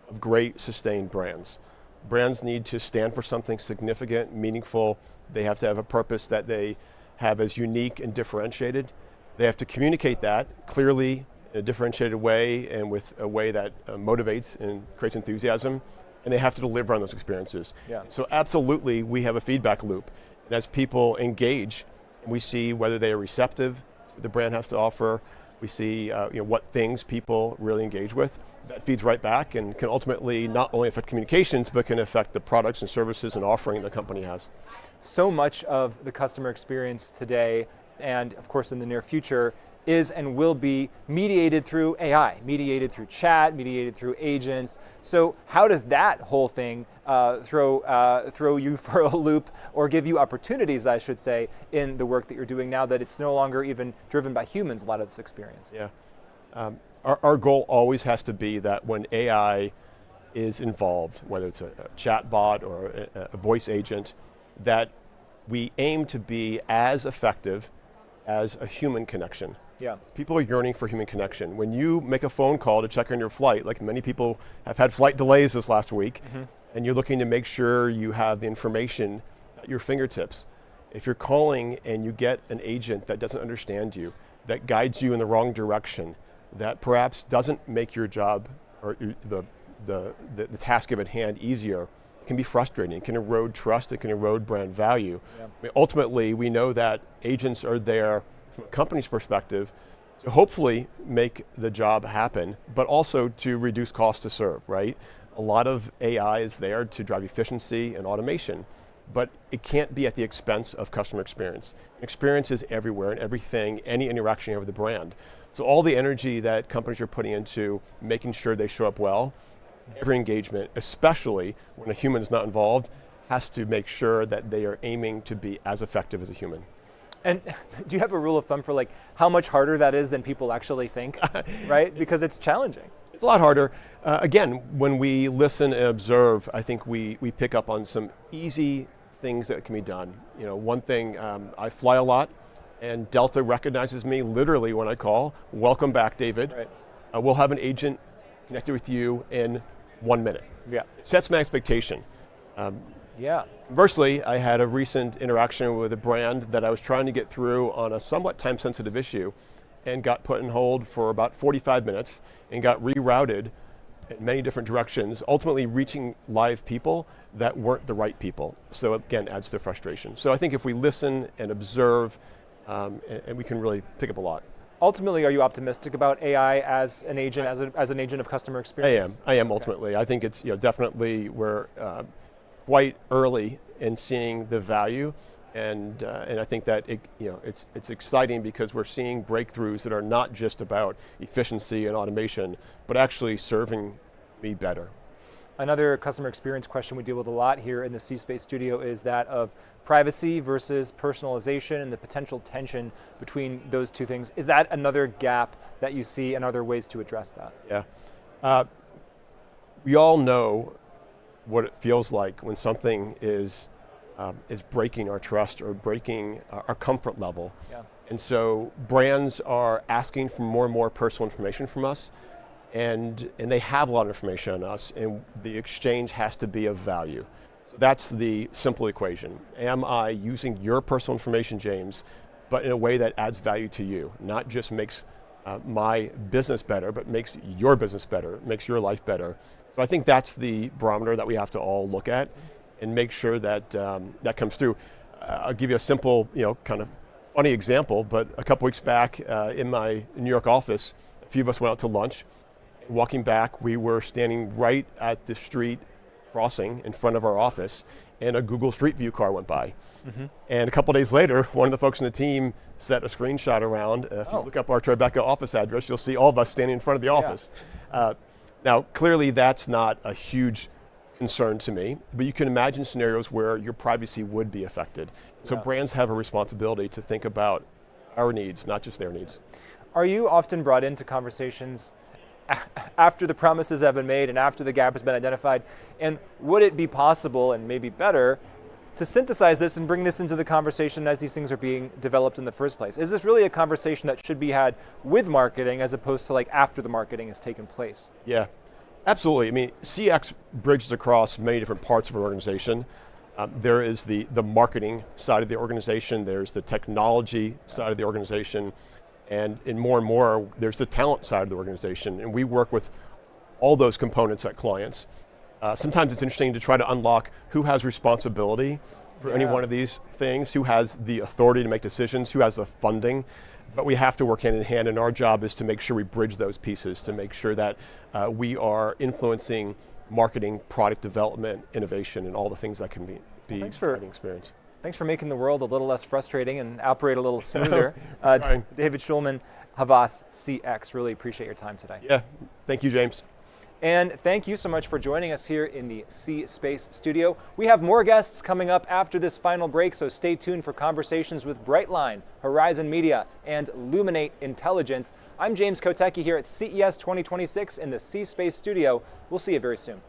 of great sustained brands. Brands need to stand for something significant, meaningful. They have to have a purpose that they have as unique and differentiated. They have to communicate that clearly in a differentiated way and with a way that motivates and creates enthusiasm. And they have to deliver on those experiences. Yeah. So absolutely, we have a feedback loop. And as people engage, we see whether they are receptive to what the brand has to offer. We see what things people really engage with. That feeds right back and can ultimately not only affect communications, but can affect the products and services and offering the company has. So much of the customer experience today, and of course in the near future, is and will be mediated through AI, mediated through chat, mediated through agents. So how does that whole thing throw you for a loop or give you opportunities, I should say, in the work that you're doing now that it's no longer even driven by humans, a lot of this experience? Yeah. Our goal always has to be that when AI is involved, whether it's a chat bot or a voice agent, that we aim to be as effective as a human connection. Yeah. People are yearning for human connection. When you make a phone call to check on your flight, like many people have had flight delays this last week, and you're looking to make sure you have the information at your fingertips. If you're calling and you get an agent that doesn't understand you, that guides you in the wrong direction, that perhaps doesn't make your job or the task of at hand easier, can be frustrating. It can erode trust. It can erode brand value. I mean, ultimately, we know that agents are there from a company's perspective to hopefully make the job happen, but also to reduce cost to serve, right? A lot of AI is there to drive efficiency and automation, but it can't be at the expense of customer experience. Experience is everywhere and everything, any interaction you have with the brand. So all the energy that companies are putting into making sure they show up well, every engagement, especially when a human is not involved, has to make sure that they are aiming to be as effective as a human. And do you have a rule of thumb for like how much harder that is than people actually think, right? Because it's challenging. It's a lot harder. Again, when we listen and observe, I think we pick up on some easy things that can be done. You know, one thing, I fly a lot, and Delta recognizes me literally when I call. Welcome back, David. Right. We'll have an agent connected with you in 1 minute. Yeah. It sets my expectation. Yeah. Conversely, I had a recent interaction with a brand that I was trying to get through on a somewhat time-sensitive issue and got put on hold for about 45 minutes and got rerouted in many different directions, ultimately reaching live people that weren't the right people. So again, adds to frustration. So I think if we listen and observe, and we can really pick up a lot. Ultimately, are you optimistic about AI as an agent, as an agent of customer experience? I am ultimately. I think it's definitely we're quite early in seeing the value, and I think that it's exciting because we're seeing breakthroughs that are not just about efficiency and automation, but actually serving me better. Another customer experience question we deal with a lot here in the C-Space studio is that of privacy versus personalization and the potential tension between those two things. Is that another gap that you see and other ways to address that? Yeah. We all know what it feels like when something is breaking our trust or breaking our comfort level. Yeah. And so brands are asking for more and more personal information from us. And they have a lot of information on us, and the exchange has to be of value. So that's the simple equation. Am I using your personal information, James, but in a way that adds value to you, not just makes my business better, but makes your business better, makes your life better. So I think that's the barometer that we have to all look at and make sure that that comes through. I'll give you a simple, kind of funny example, but a couple weeks back in my New York office, a few of us went out to lunch. Walking back, we were standing right at the street crossing in front of our office, and a Google Street View car went by. Mm-hmm. And a couple days later, one of the folks in the team set a screenshot around. If you look up our Tribeca office address, you'll see all of us standing in front of the office. Yeah. Now, clearly that's not a huge concern to me, but you can imagine scenarios where your privacy would be affected. So brands have a responsibility to think about our needs, not just their needs. Are you often brought into conversations after the promises have been made and after the gap has been identified? And would it be possible, and maybe better, to synthesize this and bring this into the conversation as these things are being developed in the first place? Is this really a conversation that should be had with marketing as opposed to like after the marketing has taken place? Yeah, absolutely. I mean, CX bridges across many different parts of our organization. There is the marketing side of the organization, there's the technology side of the organization, and more, there's the talent side of the organization, and we work with all those components at clients. Sometimes it's interesting to try to unlock who has responsibility for any one of these things, who has the authority to make decisions, who has the funding, but we have to work hand in hand, and our job is to make sure we bridge those pieces, to make sure that we are influencing marketing, product development, innovation, and all the things that can be driving experience. Thanks for making the world a little less frustrating and operate a little smoother. David Schulman, Havas CX, really appreciate your time today. Yeah, thank you, James. And thank you so much for joining us here in the C-Space studio. We have more guests coming up after this final break, so stay tuned for conversations with Brightline, Horizon Media, and Luminate Intelligence. I'm James Kotecki here at CES 2026 in the C-Space studio. We'll see you very soon.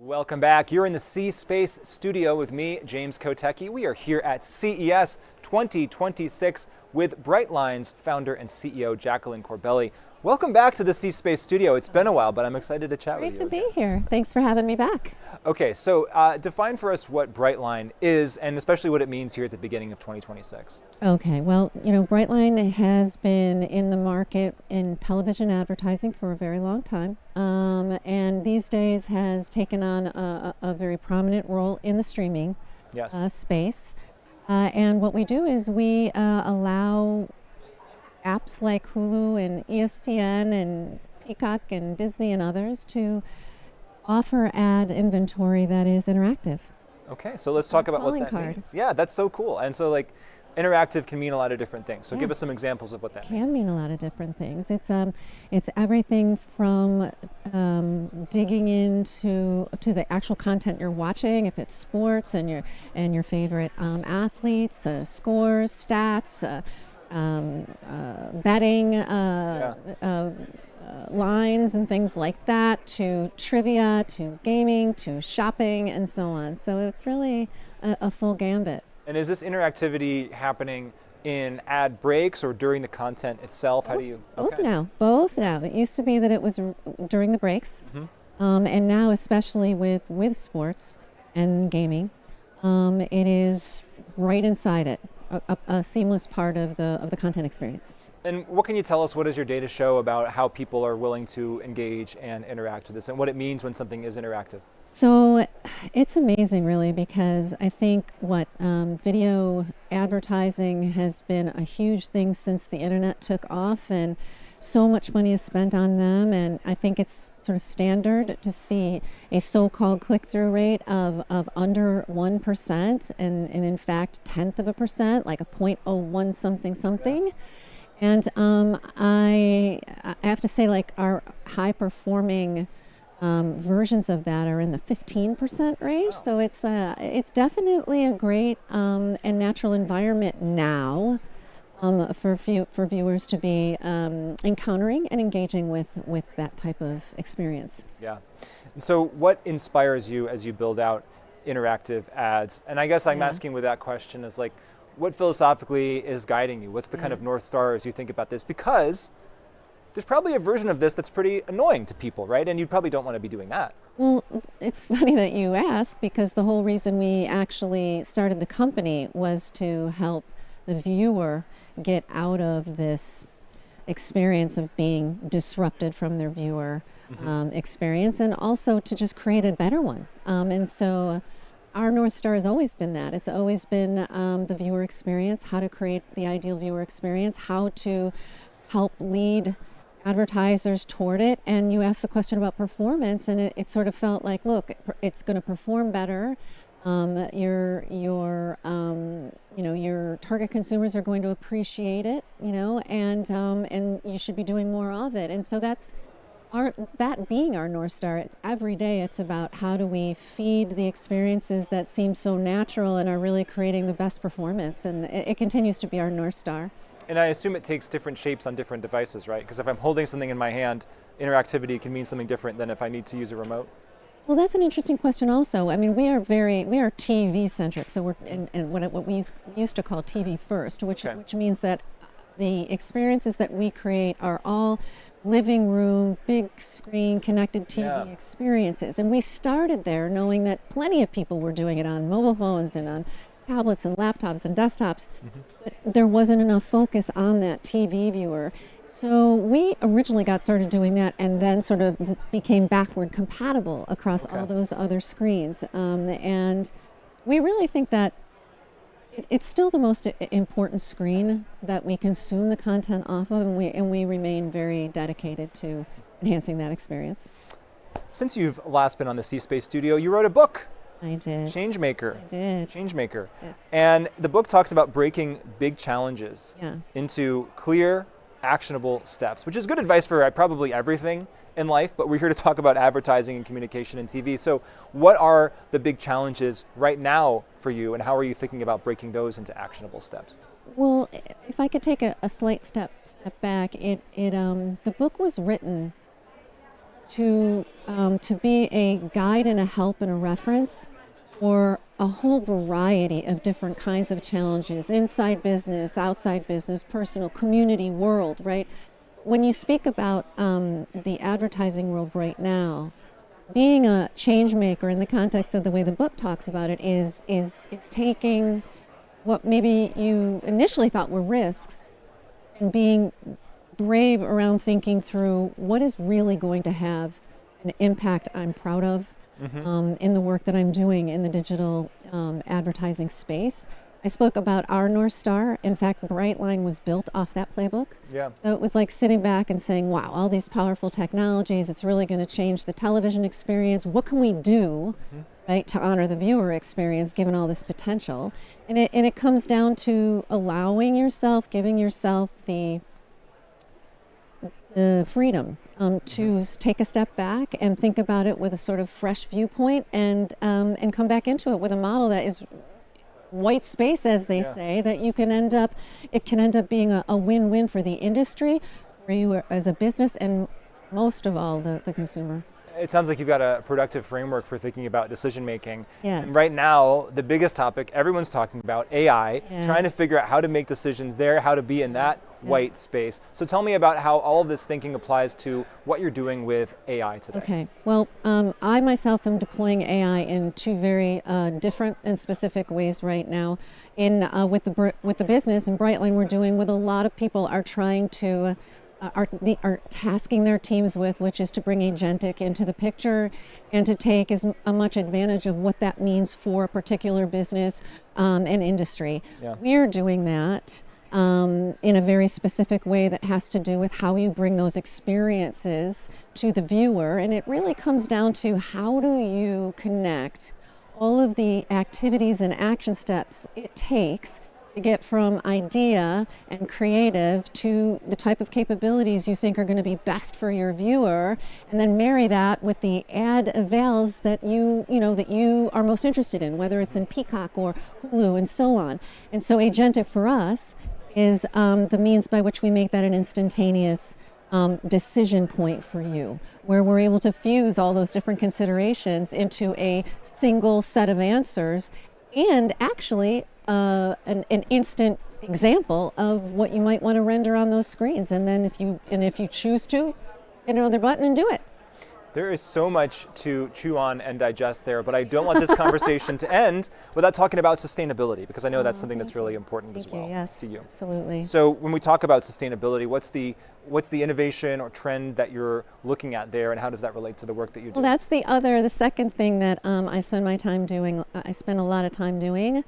Welcome back. You're in the C-Space studio with me, James Kotecki. We are here at CES 2026 with Brightline's founder and CEO, Jacqueline Corbelli. Welcome back to the C-Space studio. It's been a while, but I'm excited to chat with you. Great to be here. Thanks for having me back. Okay, so define for us what Brightline is and especially what it means here at the beginning of 2026. Okay, well, Brightline has been in the market in television advertising for a very long time, and these days has taken on a very prominent role in the streaming space. And what we do is we allow apps like Hulu and ESPN and Peacock and Disney and others to offer ad inventory that is interactive. Okay, so let's talk about what that means. Yeah, that's so cool. And so interactive can mean a lot of different things. So give us some examples of what that means. Can mean a lot of different things. It's everything from digging into the actual content you're watching, if it's sports and your favorite athletes, scores, stats, betting, lines and things like that, to trivia, to gaming, to shopping, and so on. So it's really a full gambit. And is this interactivity happening in ad breaks or during the content itself? How do you? Both now. Both now. It used to be that it was during the breaks, and now, especially with sports and gaming, it is right inside it, a seamless part of the content experience. And what can you tell us? What does your data show about how people are willing to engage and interact with this, and what it means when something is interactive? So it's amazing, really, because I think video advertising has been a huge thing since the internet took off, and so much money is spent on them, and I think it's sort of standard to see a so-called click-through rate of under 1%, and in fact, 0.1%, like a 0.01 something. And I have to say, our high-performing versions of that are in the 15% range. So it's definitely a great and natural environment now for viewers to be encountering and engaging with that type of experience. Yeah. And so what inspires you as you build out interactive ads? And I guess I'm asking with that question is what philosophically is guiding you? What's the kind of North Star as you think about this? Because there's probably a version of this that's pretty annoying to people, right? And you probably don't want to be doing that. Well, it's funny that you ask, because the whole reason we actually started the company was to help the viewer get out of this experience of being disrupted from their viewer experience, and also to just create a better one. And so our North Star has always been that. It's always been the viewer experience, how to create the ideal viewer experience, how to help lead advertisers toward it. And you asked the question about performance, and it sort of felt like, look, it's going to perform better. Your target consumers are going to appreciate it, and you should be doing more of it. And so that being our North Star. Every day it's about how do we feed the experiences that seem so natural and are really creating the best performance, and it continues to be our North Star. And I assume it takes different shapes on different devices, right? Because if I'm holding something in my hand, interactivity can mean something different than if I need to use a remote. Well, that's an interesting question also. I mean, we are TV centric, so we're in what we used to call TV first, which means that the experiences that we create are all living room, big screen, connected TV experiences. And we started there knowing that plenty of people were doing it on mobile phones and on tablets and laptops and desktops, but there wasn't enough focus on that TV viewer. So we originally got started doing that, and then sort of became backward compatible across all those other screens. And we really think that it's still the most important screen that we consume the content off of, and we remain very dedicated to enhancing that experience. Since you've last been on the C-Space studio, you wrote a book. I did. Changemaker. I did. Changemaker. I did. And the book talks about breaking big challenges into clear, actionable steps, which is good advice for probably everything in life, but we're here to talk about advertising and communication and TV. So what are the big challenges right now for you, and how are you thinking about breaking those into actionable steps? Well, if I could take a slight step back, the book was written to be a guide and a help and a reference for a whole variety of different kinds of challenges, inside business, outside business, personal, community, world, right? When you speak about the advertising world right now, being a change maker in the context of the way the book talks about it is taking what maybe you initially thought were risks and being brave around thinking through what is really going to have an impact I'm proud of in the work that I'm doing in the digital advertising space. I spoke about our North Star. In fact, Brightline was built off that playbook. Yeah. So it was like sitting back and saying, wow, all these powerful technologies, it's really going to change the television experience. What can we do, right, to honor the viewer experience given all this potential? And it comes down to allowing yourself, giving yourself the freedom to take a step back and think about it with a sort of fresh viewpoint and come back into it with a model that is white space, as they say, that you can end up, it can end up being a win-win for the industry, for you as a business, and most of all, the consumer. It sounds like you've got a productive framework for thinking about decision making. Yes. And right now, the biggest topic everyone's talking about, AI, trying to figure out how to make decisions there, how to be in that white space. So tell me about how all of this thinking applies to what you're doing with AI today. Okay, well, I myself am deploying AI in two very different and specific ways right now. With the business and Brightline, we're doing what a lot of people are trying to are tasking their teams with, which is to bring agentic into the picture and to take as much advantage of what that means for a particular business and industry. Yeah. We're doing that in a very specific way that has to do with how you bring those experiences to the viewer, and it really comes down to how do you connect all of the activities and action steps it takes to get from idea and creative to the type of capabilities you think are going to be best for your viewer, and then marry that with the ad avails that you are most interested in, whether it's in Peacock or Hulu and so on. And so agentic for us is the means by which we make that an instantaneous decision point for you, where we're able to fuse all those different considerations into a single set of answers, and actually an instant example of what you might want to render on those screens. And then if you choose to, hit another button and do it. There is so much to chew on and digest there, but I don't want this conversation to end without talking about sustainability, because I know that's something that's really important as well to you. Absolutely. So when we talk about sustainability, what's the innovation or trend that you're looking at there, and how does that relate to the work that you do? Well, that's the second thing that I spend my time doing. I spend a lot of time doing,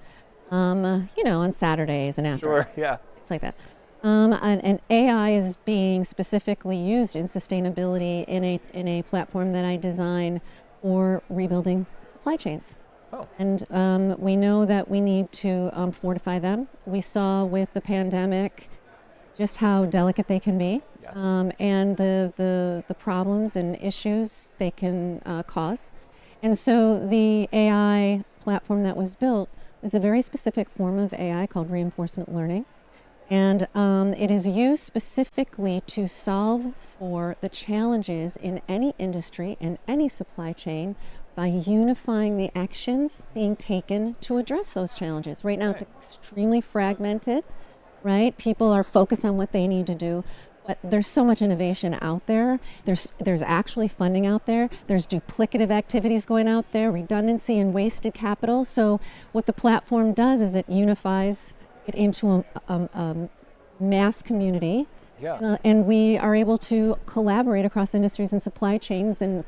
on Saturdays and after. Sure, yeah. Things like that. And AI is being specifically used in sustainability in a platform that I design for rebuilding supply chains. Oh. And we know that we need to fortify them. We saw with the pandemic just how delicate they can be, yes. And the problems and issues they can cause. And so the AI platform that was built is a very specific form of AI called reinforcement learning. And it is used specifically to solve for the challenges in any industry and any supply chain by unifying the actions being taken to address those challenges. Right now it's extremely fragmented, right? People are focused on what they need to do, but there's so much innovation out there. There's actually funding out there. There's duplicative activities going out there, redundancy and wasted capital. So what the platform does is it unifies it into a mass community, and we are able to collaborate across industries and supply chains and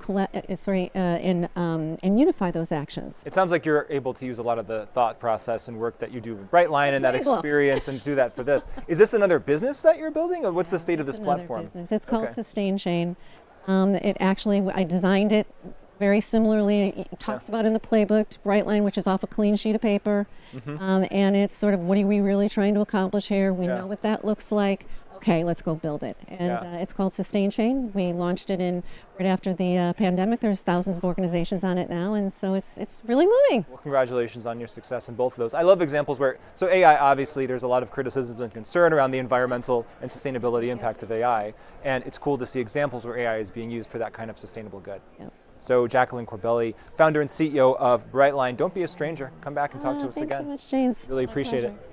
unify those actions. It sounds like you're able to use a lot of the thought process and work that you do with Brightline and that experience and do that for this. Is this another business that you're building, or what's the state of this platform? Business. It's called Sustain Chain. I designed it very similarly. It talks about in the playbook to Brightline, which is off a clean sheet of paper. And it's sort of, what are we really trying to accomplish here? We know what that looks like. okay, let's go build it. And Yeah. it's called Sustain Chain. We launched it in right after the pandemic. There's thousands of organizations on it now, and so it's really moving. Well, congratulations on your success in both of those. I love examples where, so AI, obviously, there's a lot of criticism and concern around the environmental and sustainability impact of AI, and it's cool to see examples where AI is being used for that kind of sustainable good. Yep. So Jacqueline Corbelli, founder and CEO of Brightline. Don't be a stranger. Come back and talk to us Thanks again. so much, James. Really My appreciate it. pleasure.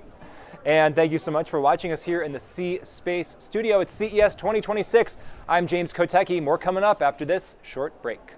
And thank you so much for watching us here in the C-Space studio at CES 2026. I'm James Kotecki. More coming up after this short break.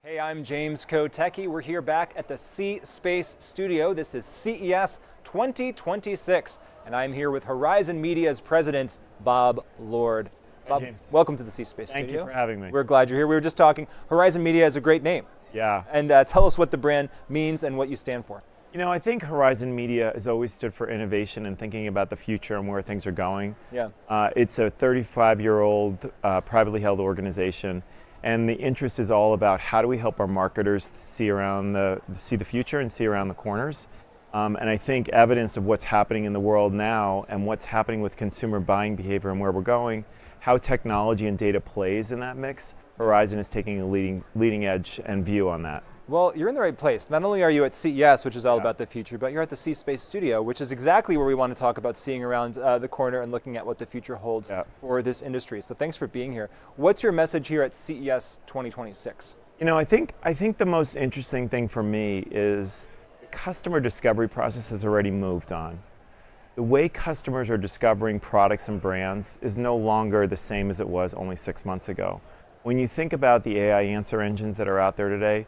Hey, I'm James Kotecki. We're here back at the C-Space studio. This is CES 2026, and I'm here with Horizon Media's president, Bob Lord. Bob, James. welcome to the C-Space Thank studio. you for having me. We're glad you're here. We were just talking. Horizon Media is a great name. Yeah. And tell us what the brand means and what you stand for. You know, I think Horizon Media has always stood for innovation and thinking about the future and where things are going. Yeah. It's a 35-year-old privately held organization, and the interest is all about how do we help our marketers see the future and see around the corners. And I think evidence of what's happening in the world now and what's happening with consumer buying behavior and where we're going, how technology and data plays in that mix, Horizon is taking a leading edge and view on that. Well, you're in the right place. Not only are you at CES, which is all about the future, but you're at the C-Space Studio, which is exactly where we want to talk about seeing around the corner and looking at what the future holds for this industry. So thanks for being here. What's your message here at CES 2026? You know, I think the most interesting thing for me is the customer discovery process has already moved on. The way customers are discovering products and brands is no longer the same as it was only 6 months ago. When you think about the AI answer engines that are out there today,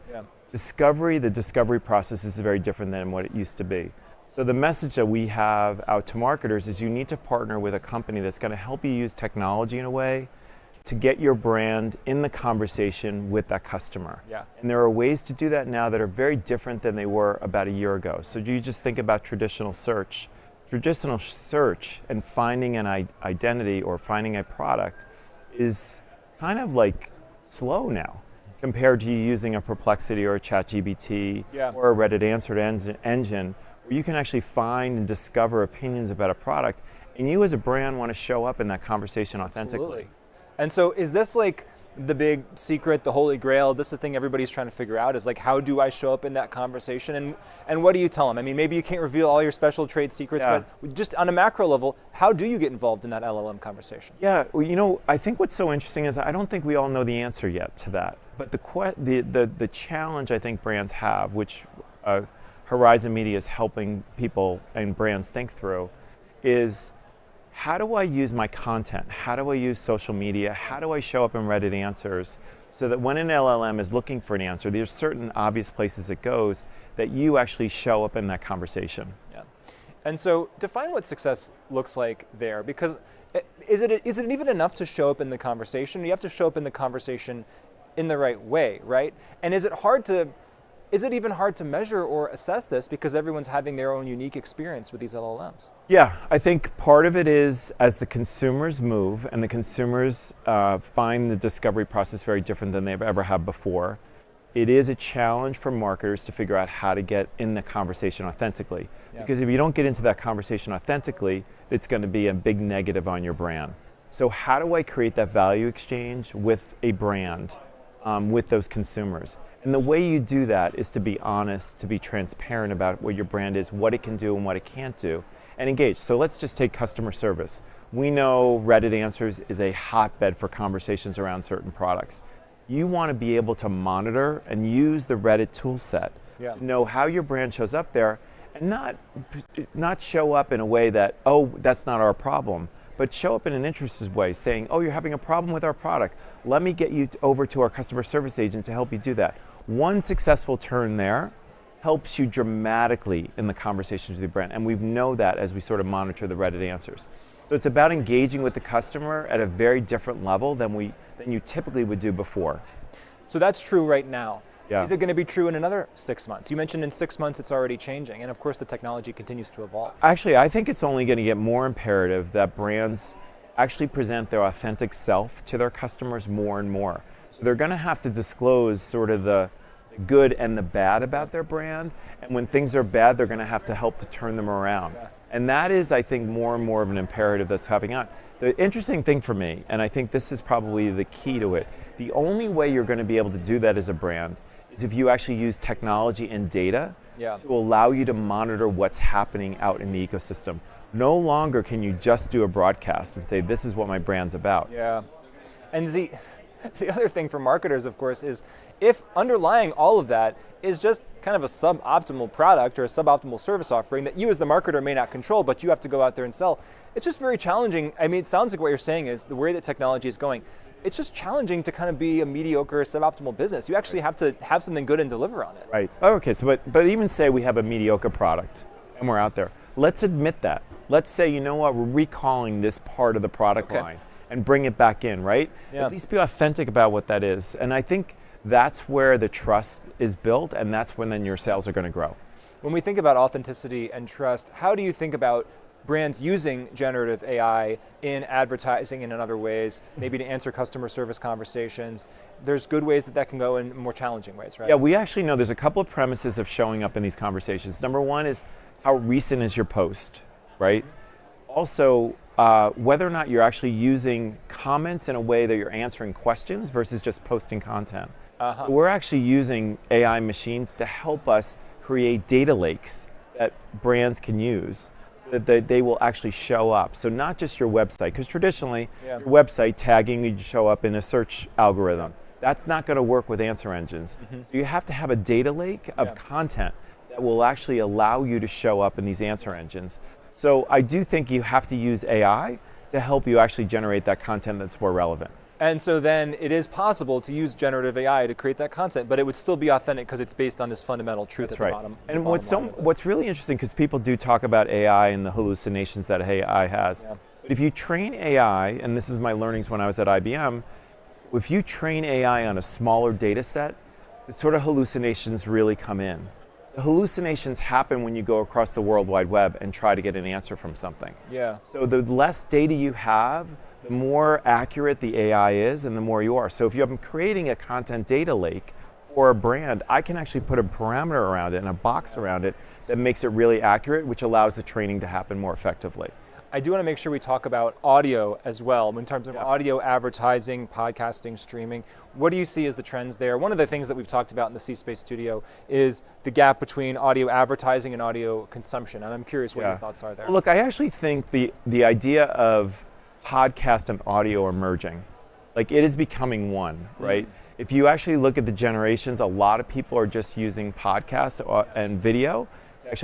the discovery process is very different than what it used to be. So the message that we have out to marketers is you need to partner with a company that's going to help you use technology in a way to get your brand in the conversation with that customer. And there are ways to do that now that are very different than they were about a year ago. So you just think about traditional search. Traditional search and finding an identity or finding a product is kind of like slow now, compared to you using a Perplexity or a ChatGPT or a Reddit answer engine, where you can actually find and discover opinions about a product, and you as a brand want to show up in that conversation authentically. Absolutely. And so is this like the big secret, the holy grail? This is the thing everybody's trying to figure out, is like, how do I show up in that conversation? And what do you tell them? I mean, maybe you can't reveal all your special trade secrets, but just on a macro level, how do you get involved in that LLM conversation? Yeah, well, you know, I think what's so interesting is I don't think we all know the answer yet to that. But the challenge I think brands have, which Horizon Media is helping people and brands think through, is how do I use my content? How do I use social media? How do I show up in Reddit answers so that when an LLM is looking for an answer, there's certain obvious places it goes that you actually show up in that conversation. And so define what success looks like there, because is it even enough to show up in the conversation? You have to show up in the conversation in the right way, right? And is it even hard to measure or assess this because everyone's having their own unique experience with these LLMs? Yeah, I think part of it is as the consumers move and the consumers find the discovery process very different than they've ever had before, it is a challenge for marketers to figure out how to get in the conversation authentically. Because if you don't get into that conversation authentically, it's going to be a big negative on your brand. So how do I create that value exchange with a brand, with those consumers? And the way you do that is to be honest, to be transparent about what your brand is, what it can do and what it can't do, and engage. So let's just take customer service. We know Reddit Answers is a hotbed for conversations around certain products. You want to be able to monitor and use the Reddit tool set to know how your brand shows up there, and not show up in a way that, oh, that's not our problem, but show up in an interested way, saying, oh, you're having a problem with our product. Let me get you over to our customer service agent to help you do that. One successful turn there helps you dramatically in the conversations with your brand. And we know that as we sort of monitor the Reddit answers. So it's about engaging with the customer at a very different level than you typically would do before. So that's true right now. Is it going to be true in another 6 months? You mentioned in 6 months it's already changing, and of course the technology continues to evolve. Actually, I think it's only going to get more imperative that brands actually present their authentic self to their customers more and more. So they're going to have to disclose sort of the good and the bad about their brand, and when things are bad, they're going to have to help to turn them around. And that is, I think, more and more of an imperative that's happening on. The interesting thing for me, and I think this is probably the key to it, the only way you're going to be able to do that as a brand is if you actually use technology and data to allow you to monitor what's happening out in the ecosystem. No longer can you just do a broadcast and say, this is what my brand's about. And the other thing for marketers, of course, is if underlying all of that is just kind of a suboptimal product or a suboptimal service offering that you as the marketer may not control, but you have to go out there and sell, it's just very challenging. I mean, it sounds like what you're saying is the way that technology is going, it's just challenging to kind of be a mediocre, suboptimal business. You actually have to have something good and deliver on it. Right. Okay, so but even say we have a mediocre product and we're out there. Let's admit that. Let's say, you know what, we're recalling this part of the product line and bring it back in, right? At least be authentic about what that is. And I think that's where the trust is built, and that's when then your sales are going to grow. When we think about authenticity and trust, how do you think about brands using generative AI in advertising and in other ways, maybe to answer customer service conversations. There's good ways that can go in more challenging ways, right? Yeah, we actually know there's a couple of premises of showing up in these conversations. Number one is how recent is your post, right? Also, whether or not you're actually using comments in a way that you're answering questions versus just posting content. So we're actually using AI machines to help us create data lakes that brands can use so that they will actually show up. So not just your website, because traditionally, your website tagging would show up in a search algorithm. That's not going to work with answer engines. So you have to have a data lake of content that will actually allow you to show up in these answer engines. So I do think you have to use AI to help you actually generate that content that's more relevant. And so then it is possible to use generative AI to create that content, but it would still be authentic because it's based on this fundamental truth at the bottom. And what's really interesting, because people do talk about AI and the hallucinations that AI has. But if you train AI, and this is my learnings when I was at IBM, if you train AI on a smaller data set, the sort of hallucinations really come in. The hallucinations happen when you go across the World Wide Web and try to get an answer from something. So the less data you have, the more accurate the AI is and the more you are. So if I'm creating a content data lake for a brand, I can actually put a parameter around it and a box around it that makes it really accurate, which allows the training to happen more effectively. I do want to make sure we talk about audio as well, in terms of audio advertising, podcasting, streaming. What do you see as the trends there? One of the things that we've talked about in the C-Space studio is the gap between audio advertising and audio consumption, and I'm curious what your thoughts are there. Well, look, I actually think the idea of podcast and audio are merging. Like, it is becoming one, right? If you actually look at the generations, a lot of people are just using podcasts and video,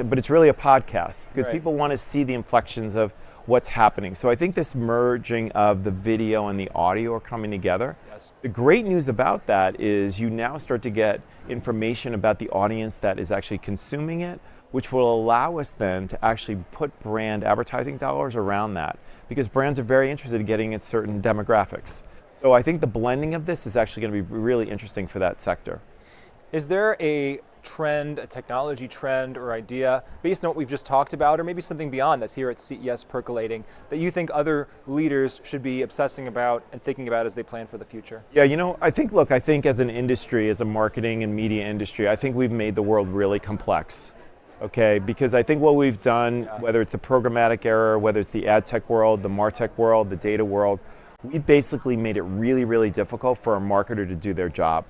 but it's really a podcast because people want to see the inflections of what's happening. So I think this merging of the video and the audio are coming together. The great news about that is you now start to get information about the audience that is actually consuming it, which will allow us then to actually put brand advertising dollars around that, because brands are very interested in getting at certain demographics. So I think the blending of this is actually going to be really interesting for that sector. Is there a trend, a technology trend or idea based on what we've just talked about, or maybe something beyond that's here at CES percolating, that you think other leaders should be obsessing about and thinking about as they plan for the future? Yeah, you know, I think as an industry, as a marketing and media industry, I think we've made the world really complex. Okay, because I think what we've done, whether it's the programmatic era, whether it's the ad tech world, the MarTech world, the data world, we basically made it really, really difficult for a marketer to do their job.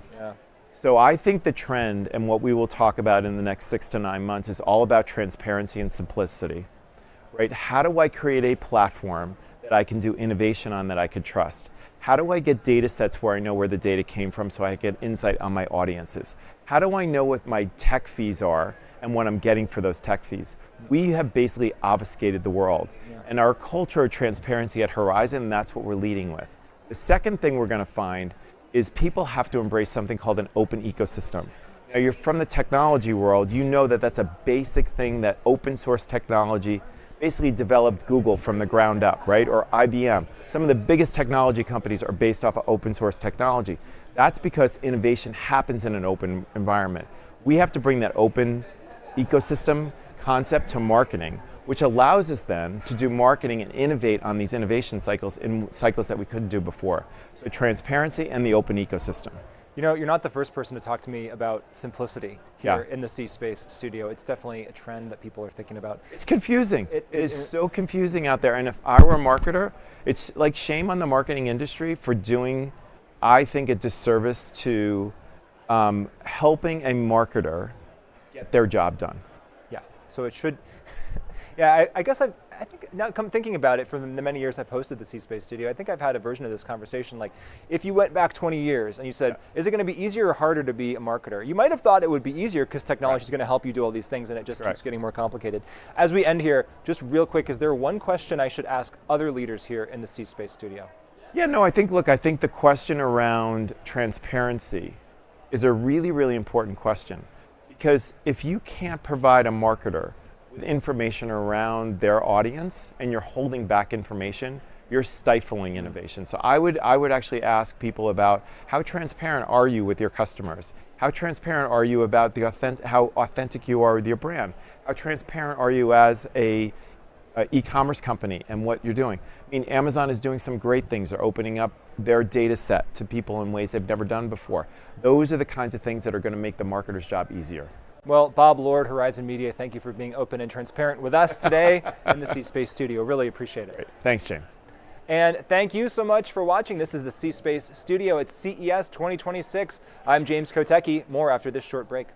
So I think the trend, and what we will talk about in the next 6 to 9 months, is all about transparency and simplicity, right? How do I create a platform that I can do innovation on that I could trust? How do I get data sets where I know where the data came from so I get insight on my audiences? How do I know what my tech fees are and what I'm getting for those tech fees? We have basically obfuscated the world. And our culture of transparency at Horizon, that's what we're leading with. The second thing we're going to find is people have to embrace something called an open ecosystem. Now, you're from the technology world, you know that that's a basic thing, that open source technology basically developed Google from the ground up, right? Or IBM. Some of the biggest technology companies are based off of open source technology. That's because innovation happens in an open environment. We have to bring that open ecosystem concept to marketing, which allows us then to do marketing and innovate on these innovation cycles in cycles that we couldn't do before. So transparency and the open ecosystem. You know, you're not the first person to talk to me about simplicity here in the C-Space studio. It's definitely a trend that people are thinking about. It's confusing. It is so confusing out there. And if I were a marketer, it's like shame on the marketing industry for doing, I think, a disservice to helping a marketer get their job done. Yeah, so it should. Yeah, I guess I think now thinking about it, from the many years I've hosted the C-Space studio, I think I've had a version of this conversation. Like, if you went back 20 years and you said, is it going to be easier or harder to be a marketer? You might have thought it would be easier because technology is going to help you do all these things, and it just keeps getting more complicated. As we end here, just real quick, is there one question I should ask other leaders here in the C-Space studio? Yeah, no, I think the question around transparency is a really, really important question. Because if you can't provide a marketer with information around their audience and you're holding back information, you're stifling innovation. So I would actually ask people about, how transparent are you with your customers? How transparent are you about how authentic you are with your brand? How transparent are you as a e-commerce company and what you're doing. I mean, Amazon is doing some great things. They're opening up their data set to people in ways they've never done before. Those are the kinds of things that are going to make the marketer's job easier. Well, Bob Lord, Horizon Media, thank you for being open and transparent with us today in the C-Space studio. Really appreciate it. Great. Thanks, James. And thank you so much for watching. This is the C-Space studio at CES 2026. I'm James Kotecki. More after this short break.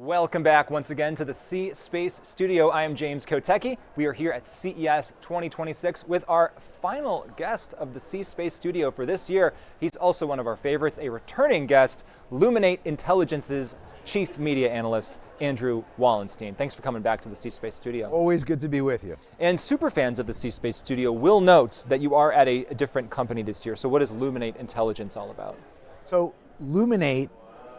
Welcome back once again to the C Space Studio. I am James Kotecki. We are here at CES 2026 with our final guest of the C Space Studio for this year. He's also one of our favorites, a returning guest, Luminate Intelligence's Chief Media Analyst, Andrew Wallenstein. Thanks for coming back to the C Space Studio. Always good to be with you. And super fans of the C Space Studio will note that you are at a different company this year. So what is Luminate Intelligence all about? So Luminate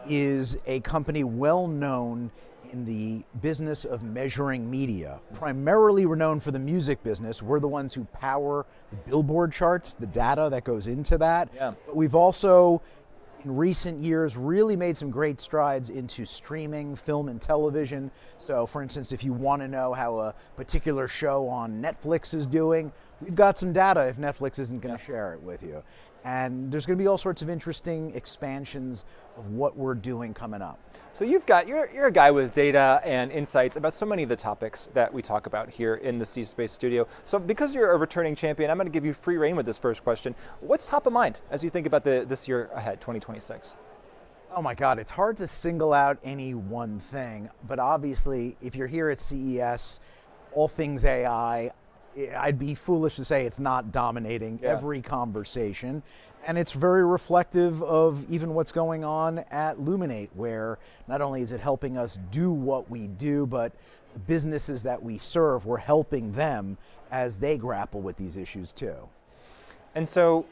is a company well known in the business of measuring media. Primarily we're known for the music business. We're the ones who power the Billboard charts, the data that goes into that. Yeah. But we've also, in recent years, really made some great strides into streaming, film, and television. So for instance, if you want to know how a particular show on Netflix is doing, we've got some data if Netflix isn't going to share it with you. And there's going to be all sorts of interesting expansions of what we're doing coming up. So you're a guy with data and insights about so many of the topics that we talk about here in the C Space Studio. So because you're a returning champion, I'm going to give you free reign with this first question. What's top of mind as you think about this year ahead, 2026? Oh my God, it's hard to single out any one thing, but obviously if you're here at CES, all things AI, I'd be foolish to say it's not dominating every conversation. And it's very reflective of even what's going on at Luminate, where not only is it helping us do what we do, but the businesses that we serve, we're helping them as they grapple with these issues too. And so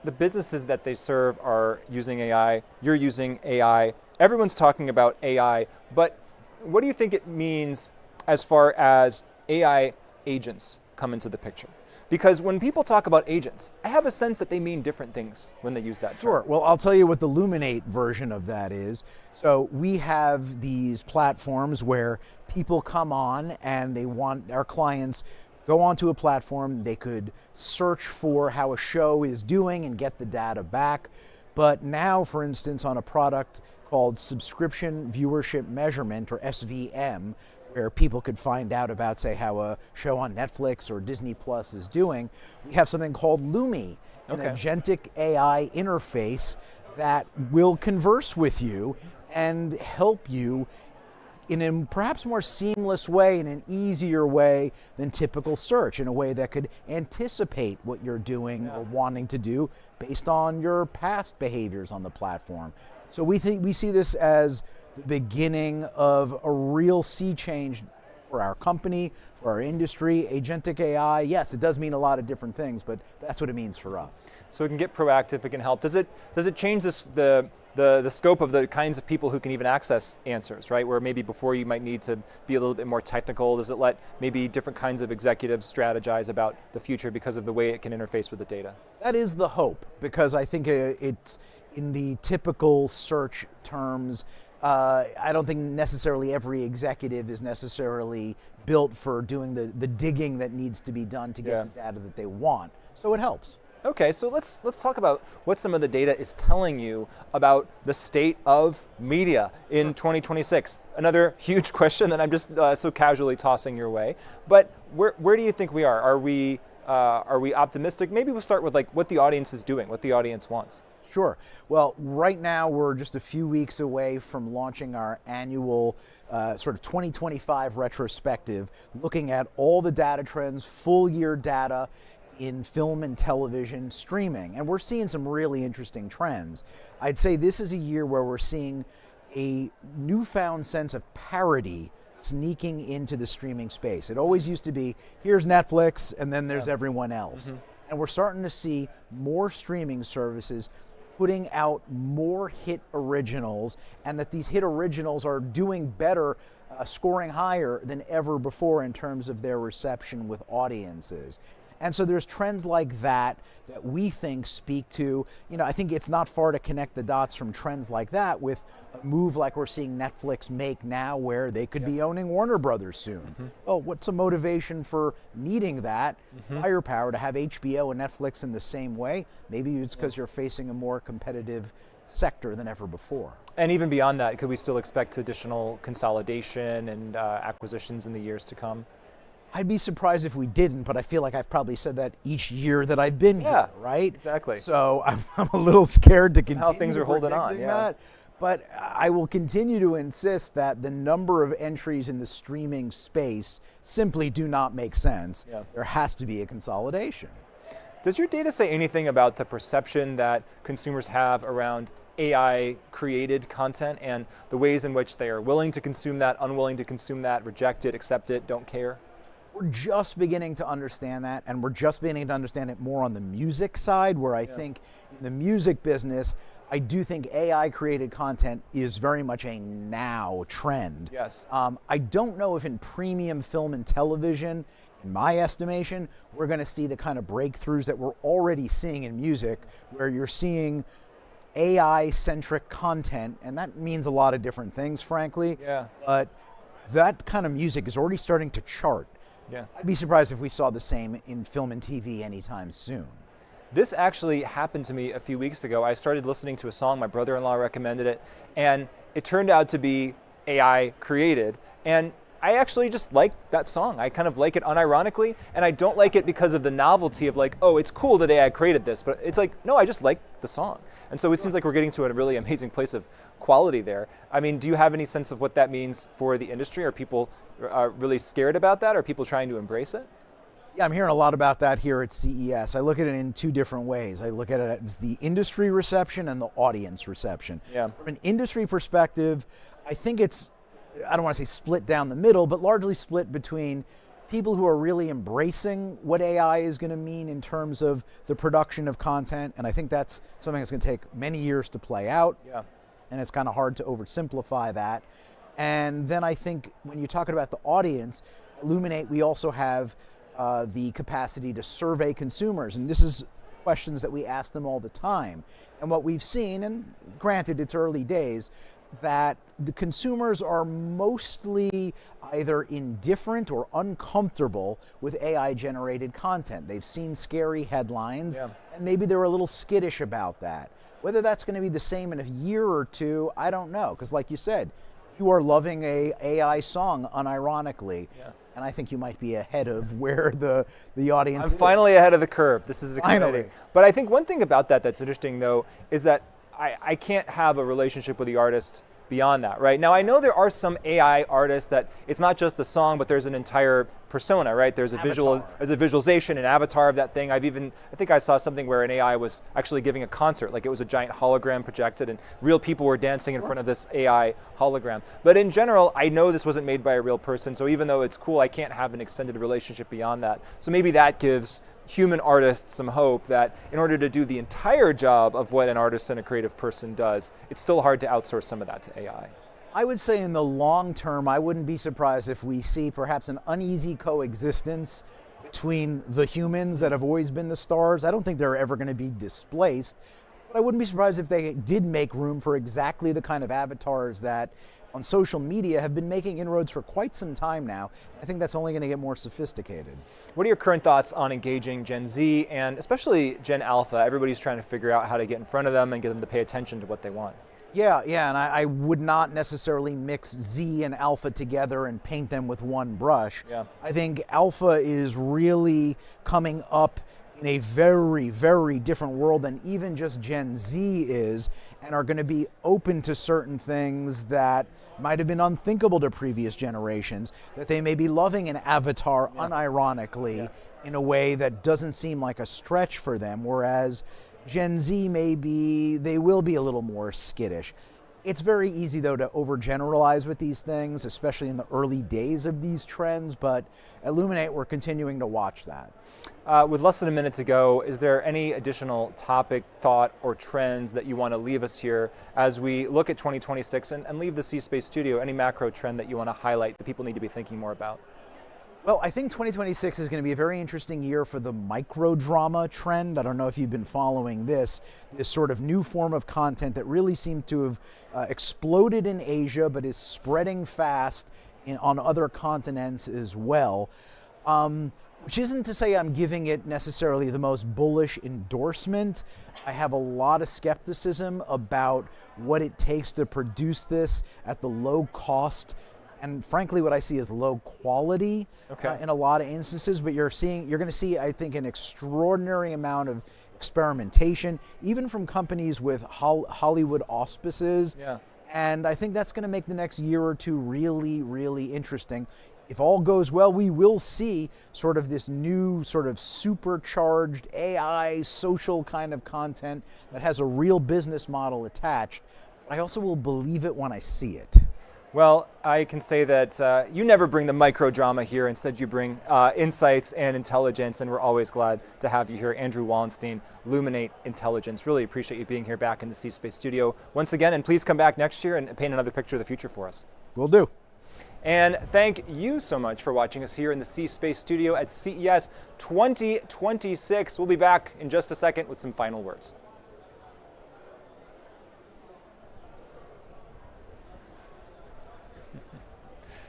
the businesses that they serve are using AI, you're using AI, everyone's talking about AI, but what do you think it means as far as AI agents come into the picture? Because when people talk about agents, I have a sense that they mean different things when they use that term. Sure. Well, I'll tell you what the Luminate version of that is. So we have these platforms where people come on and they want our clients go onto a platform. They could search for how a show is doing and get the data back. But now, for instance, on a product called Subscription Viewership Measurement, or SVM, where people could find out about, say, how a show on Netflix or Disney Plus is doing, we have something called Lumi, an agentic AI interface that will converse with you and help you in a perhaps more seamless way, in an easier way than typical search, in a way that could anticipate what you're doing or wanting to do based on your past behaviors on the platform. So we see this as the beginning of a real sea change for our company, for our industry. Agentic AI, yes, it does mean a lot of different things, but that's what it means for us. So it can get proactive, it can help. Does it change the scope of the kinds of people who can even access answers, right? Where maybe before you might need to be a little bit more technical. Does it let maybe different kinds of executives strategize about the future because of the way it can interface with the data? That is the hope, because I think it's in the typical search terms, I don't think necessarily every executive is necessarily built for doing the digging that needs to be done to get the data that they want. So it helps. Okay, so let's talk about what some of the data is telling you about the state of media in 2026. Another huge question that I'm just so casually tossing your way. But where do you think we are? Are we optimistic? Maybe we'll start with like what the audience is doing, what the audience wants. Sure. Well, right now we're just a few weeks away from launching our annual sort of 2025 retrospective, looking at all the data trends, full year data in film and television streaming. And we're seeing some really interesting trends. I'd say this is a year where we're seeing a newfound sense of parity sneaking into the streaming space. It always used to be, here's Netflix, and then there's everyone else. Mm-hmm. And we're starting to see more streaming services putting out more hit originals, and that these hit originals are doing better, scoring higher than ever before in terms of their reception with audiences. And so there's trends like that that we think speak to, I think it's not far to connect the dots from trends like that with a move like we're seeing Netflix make now, where they could be owning Warner Brothers soon. Mm-hmm. Oh, what's a motivation for needing that firepower to have HBO and Netflix in the same way? Maybe it's because you're facing a more competitive sector than ever before. And even beyond that, could we still expect additional consolidation and acquisitions in the years to come? I'd be surprised if we didn't, but I feel like I've probably said that each year that I've been here, right? Exactly. So I'm a little scared to continue how things are holding on. That. But I will continue to insist that the number of entries in the streaming space simply do not make sense. Yeah. There has to be a consolidation. Does your data say anything about the perception that consumers have around AI created content and the ways in which they are willing to consume that, unwilling to consume that, reject it, accept it, don't care? We're just beginning to understand that, and we're just beginning to understand it more on the music side, where I think in the music business, I do think AI created content is very much a now trend. Yes. I don't know if in premium film and television, in my estimation, we're going to see the kind of breakthroughs that we're already seeing in music, where you're seeing AI-centric content, and that means a lot of different things, frankly. Yeah. But that kind of music is already starting to chart. Yeah. I'd be surprised if we saw the same in film and TV anytime soon. This actually happened to me a few weeks ago. I started listening to a song, my brother-in-law recommended it, and it turned out to be AI created. And I actually just like that song. I kind of like it unironically, and I don't like it because of the novelty of like, oh, it's cool that AI created this, but it's like, no, I just like the song. And so it seems like we're getting to a really amazing place of quality there. I mean, do you have any sense of what that means for the industry? Are people really scared about that? Are people trying to embrace it? Yeah, I'm hearing a lot about that here at CES. I look at it in two different ways. I look at it as the industry reception and the audience reception. Yeah. From an industry perspective, I think it's, I don't want to say split down the middle, but largely split between people who are really embracing what AI is going to mean in terms of the production of content. And I think that's something that's going to take many years to play out. Yeah. And it's kind of hard to oversimplify that. And then I think when you're talking about the audience, Illuminate, we also have the capacity to survey consumers. And this is questions that we ask them all the time. And what we've seen, and granted it's early days, that the consumers are mostly either indifferent or uncomfortable with AI-generated content. They've seen scary headlines, and maybe they're a little skittish about that. Whether that's going to be the same in a year or two, I don't know. Because like you said, you are loving a AI song unironically. Yeah. And I think you might be ahead of where the audience is. I'm finally ahead of the curve. This is exciting. Finally. But I think one thing about that that's interesting, though, is that I can't have a relationship with the artist beyond that, right? Now, I know there are some AI artists that it's not just the song, but there's an entire persona, right? There's a visualization, an avatar of that thing. I think I saw something where an AI was actually giving a concert, like it was a giant hologram projected and real people were dancing in front of this AI hologram. But in general, I know this wasn't made by a real person, so even though it's cool, I can't have an extended relationship beyond that. So maybe that gives human artists some hope that in order to do the entire job of what an artist and a creative person does, it's still hard to outsource some of that to AI. I would say in the long term, I wouldn't be surprised if we see perhaps an uneasy coexistence between the humans that have always been the stars. I don't think they're ever going to be displaced, but I wouldn't be surprised if they did make room for exactly the kind of avatars that on social media have been making inroads for quite some time now. I think that's only going to get more sophisticated. What are your current thoughts on engaging Gen Z and especially Gen Alpha? Everybody's trying to figure out how to get in front of them and get them to pay attention to what they want. Yeah, and I would not necessarily mix Z and Alpha together and paint them with one brush. Yeah. I think Alpha is really coming up in a very, very different world than even just Gen Z is, and are going to be open to certain things that might have been unthinkable to previous generations, that they may be loving an avatar unironically in a way that doesn't seem like a stretch for them, whereas Gen Z they will be a little more skittish. It's very easy, though, to overgeneralize with these things, especially in the early days of these trends, but at Illuminate, we're continuing to watch that. With less than a minute to go, is there any additional topic, thought, or trends that you want to leave us here as we look at 2026 and leave the C-Space studio? Any macro trend that you want to highlight that people need to be thinking more about? Well, I think 2026 is going to be a very interesting year for the microdrama trend. I don't know if you've been following this sort of new form of content that really seemed to have exploded in Asia, but is spreading fast on other continents as well. Which isn't to say I'm giving it necessarily the most bullish endorsement. I have a lot of skepticism about what it takes to produce this at the low cost and frankly what I see as low quality in a lot of instances, but you're going to see, I think, an extraordinary amount of experimentation, even from companies with Hollywood auspices. Yeah. And I think that's going to make the next year or two really, really interesting. If all goes well, we will see sort of this new sort of supercharged AI social kind of content that has a real business model attached. But I also will believe it when I see it. Well, I can say that you never bring the micro drama here. Instead, you bring insights and intelligence, and we're always glad to have you here. Andrew Wallenstein, Luminate Intelligence. Really appreciate you being here back in the C-Space studio once again, and please come back next year and paint another picture of the future for us. Will do. And thank you so much for watching us here in the C-Space studio at CES 2026. We'll be back in just a second with some final words.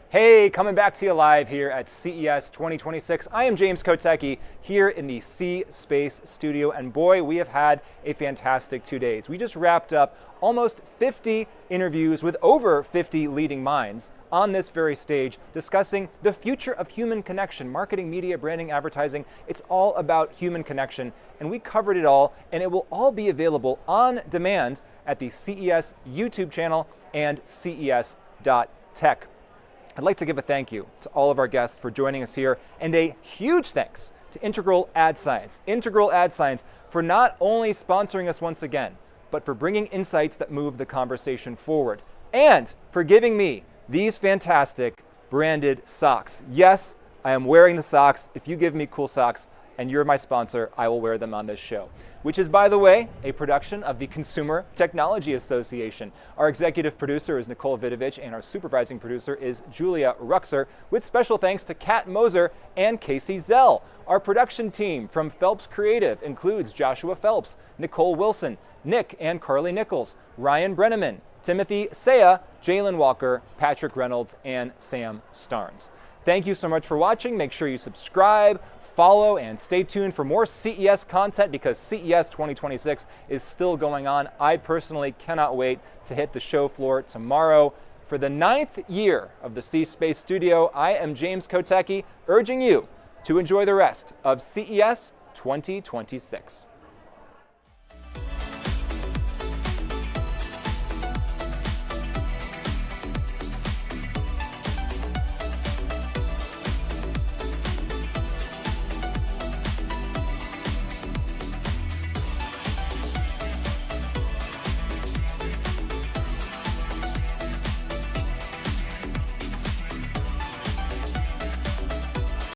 Hey, coming back to you live here at CES 2026. I am James Kotecki here in the C-Space studio, and boy, we have had a fantastic 2 days. We just wrapped up almost 50 interviews with over 50 leading minds on this very stage discussing the future of human connection, marketing, media, branding, advertising. It's all about human connection, and we covered it all, and it will all be available on demand at the CES YouTube channel and ces.tech. I'd like to give a thank you to all of our guests for joining us here, and a huge thanks to Integral Ad Science. Integral Ad Science for not only sponsoring us once again, but for bringing insights that move the conversation forward, and for giving me these fantastic branded socks. Yes, I am wearing the socks. If you give me cool socks and you're my sponsor, I will wear them on this show, which is, by the way, a production of the Consumer Technology Association. Our executive producer is Nicole Vidovich, and our supervising producer is Julia Ruxer, with special thanks to Kat Moser and Casey Zell. Our production team from Phelps Creative includes Joshua Phelps, Nicole Wilson, Nick and Carly Nichols, Ryan Brenneman, Timothy Saya, Jalen Walker, Patrick Reynolds, and Sam Starnes. Thank you so much for watching. Make sure you subscribe, follow, and stay tuned for more CES content, because CES 2026 is still going on. I personally cannot wait to hit the show floor tomorrow. For the 9th year of the C-Space studio, I am James Kotecki, urging you to enjoy the rest of CES 2026.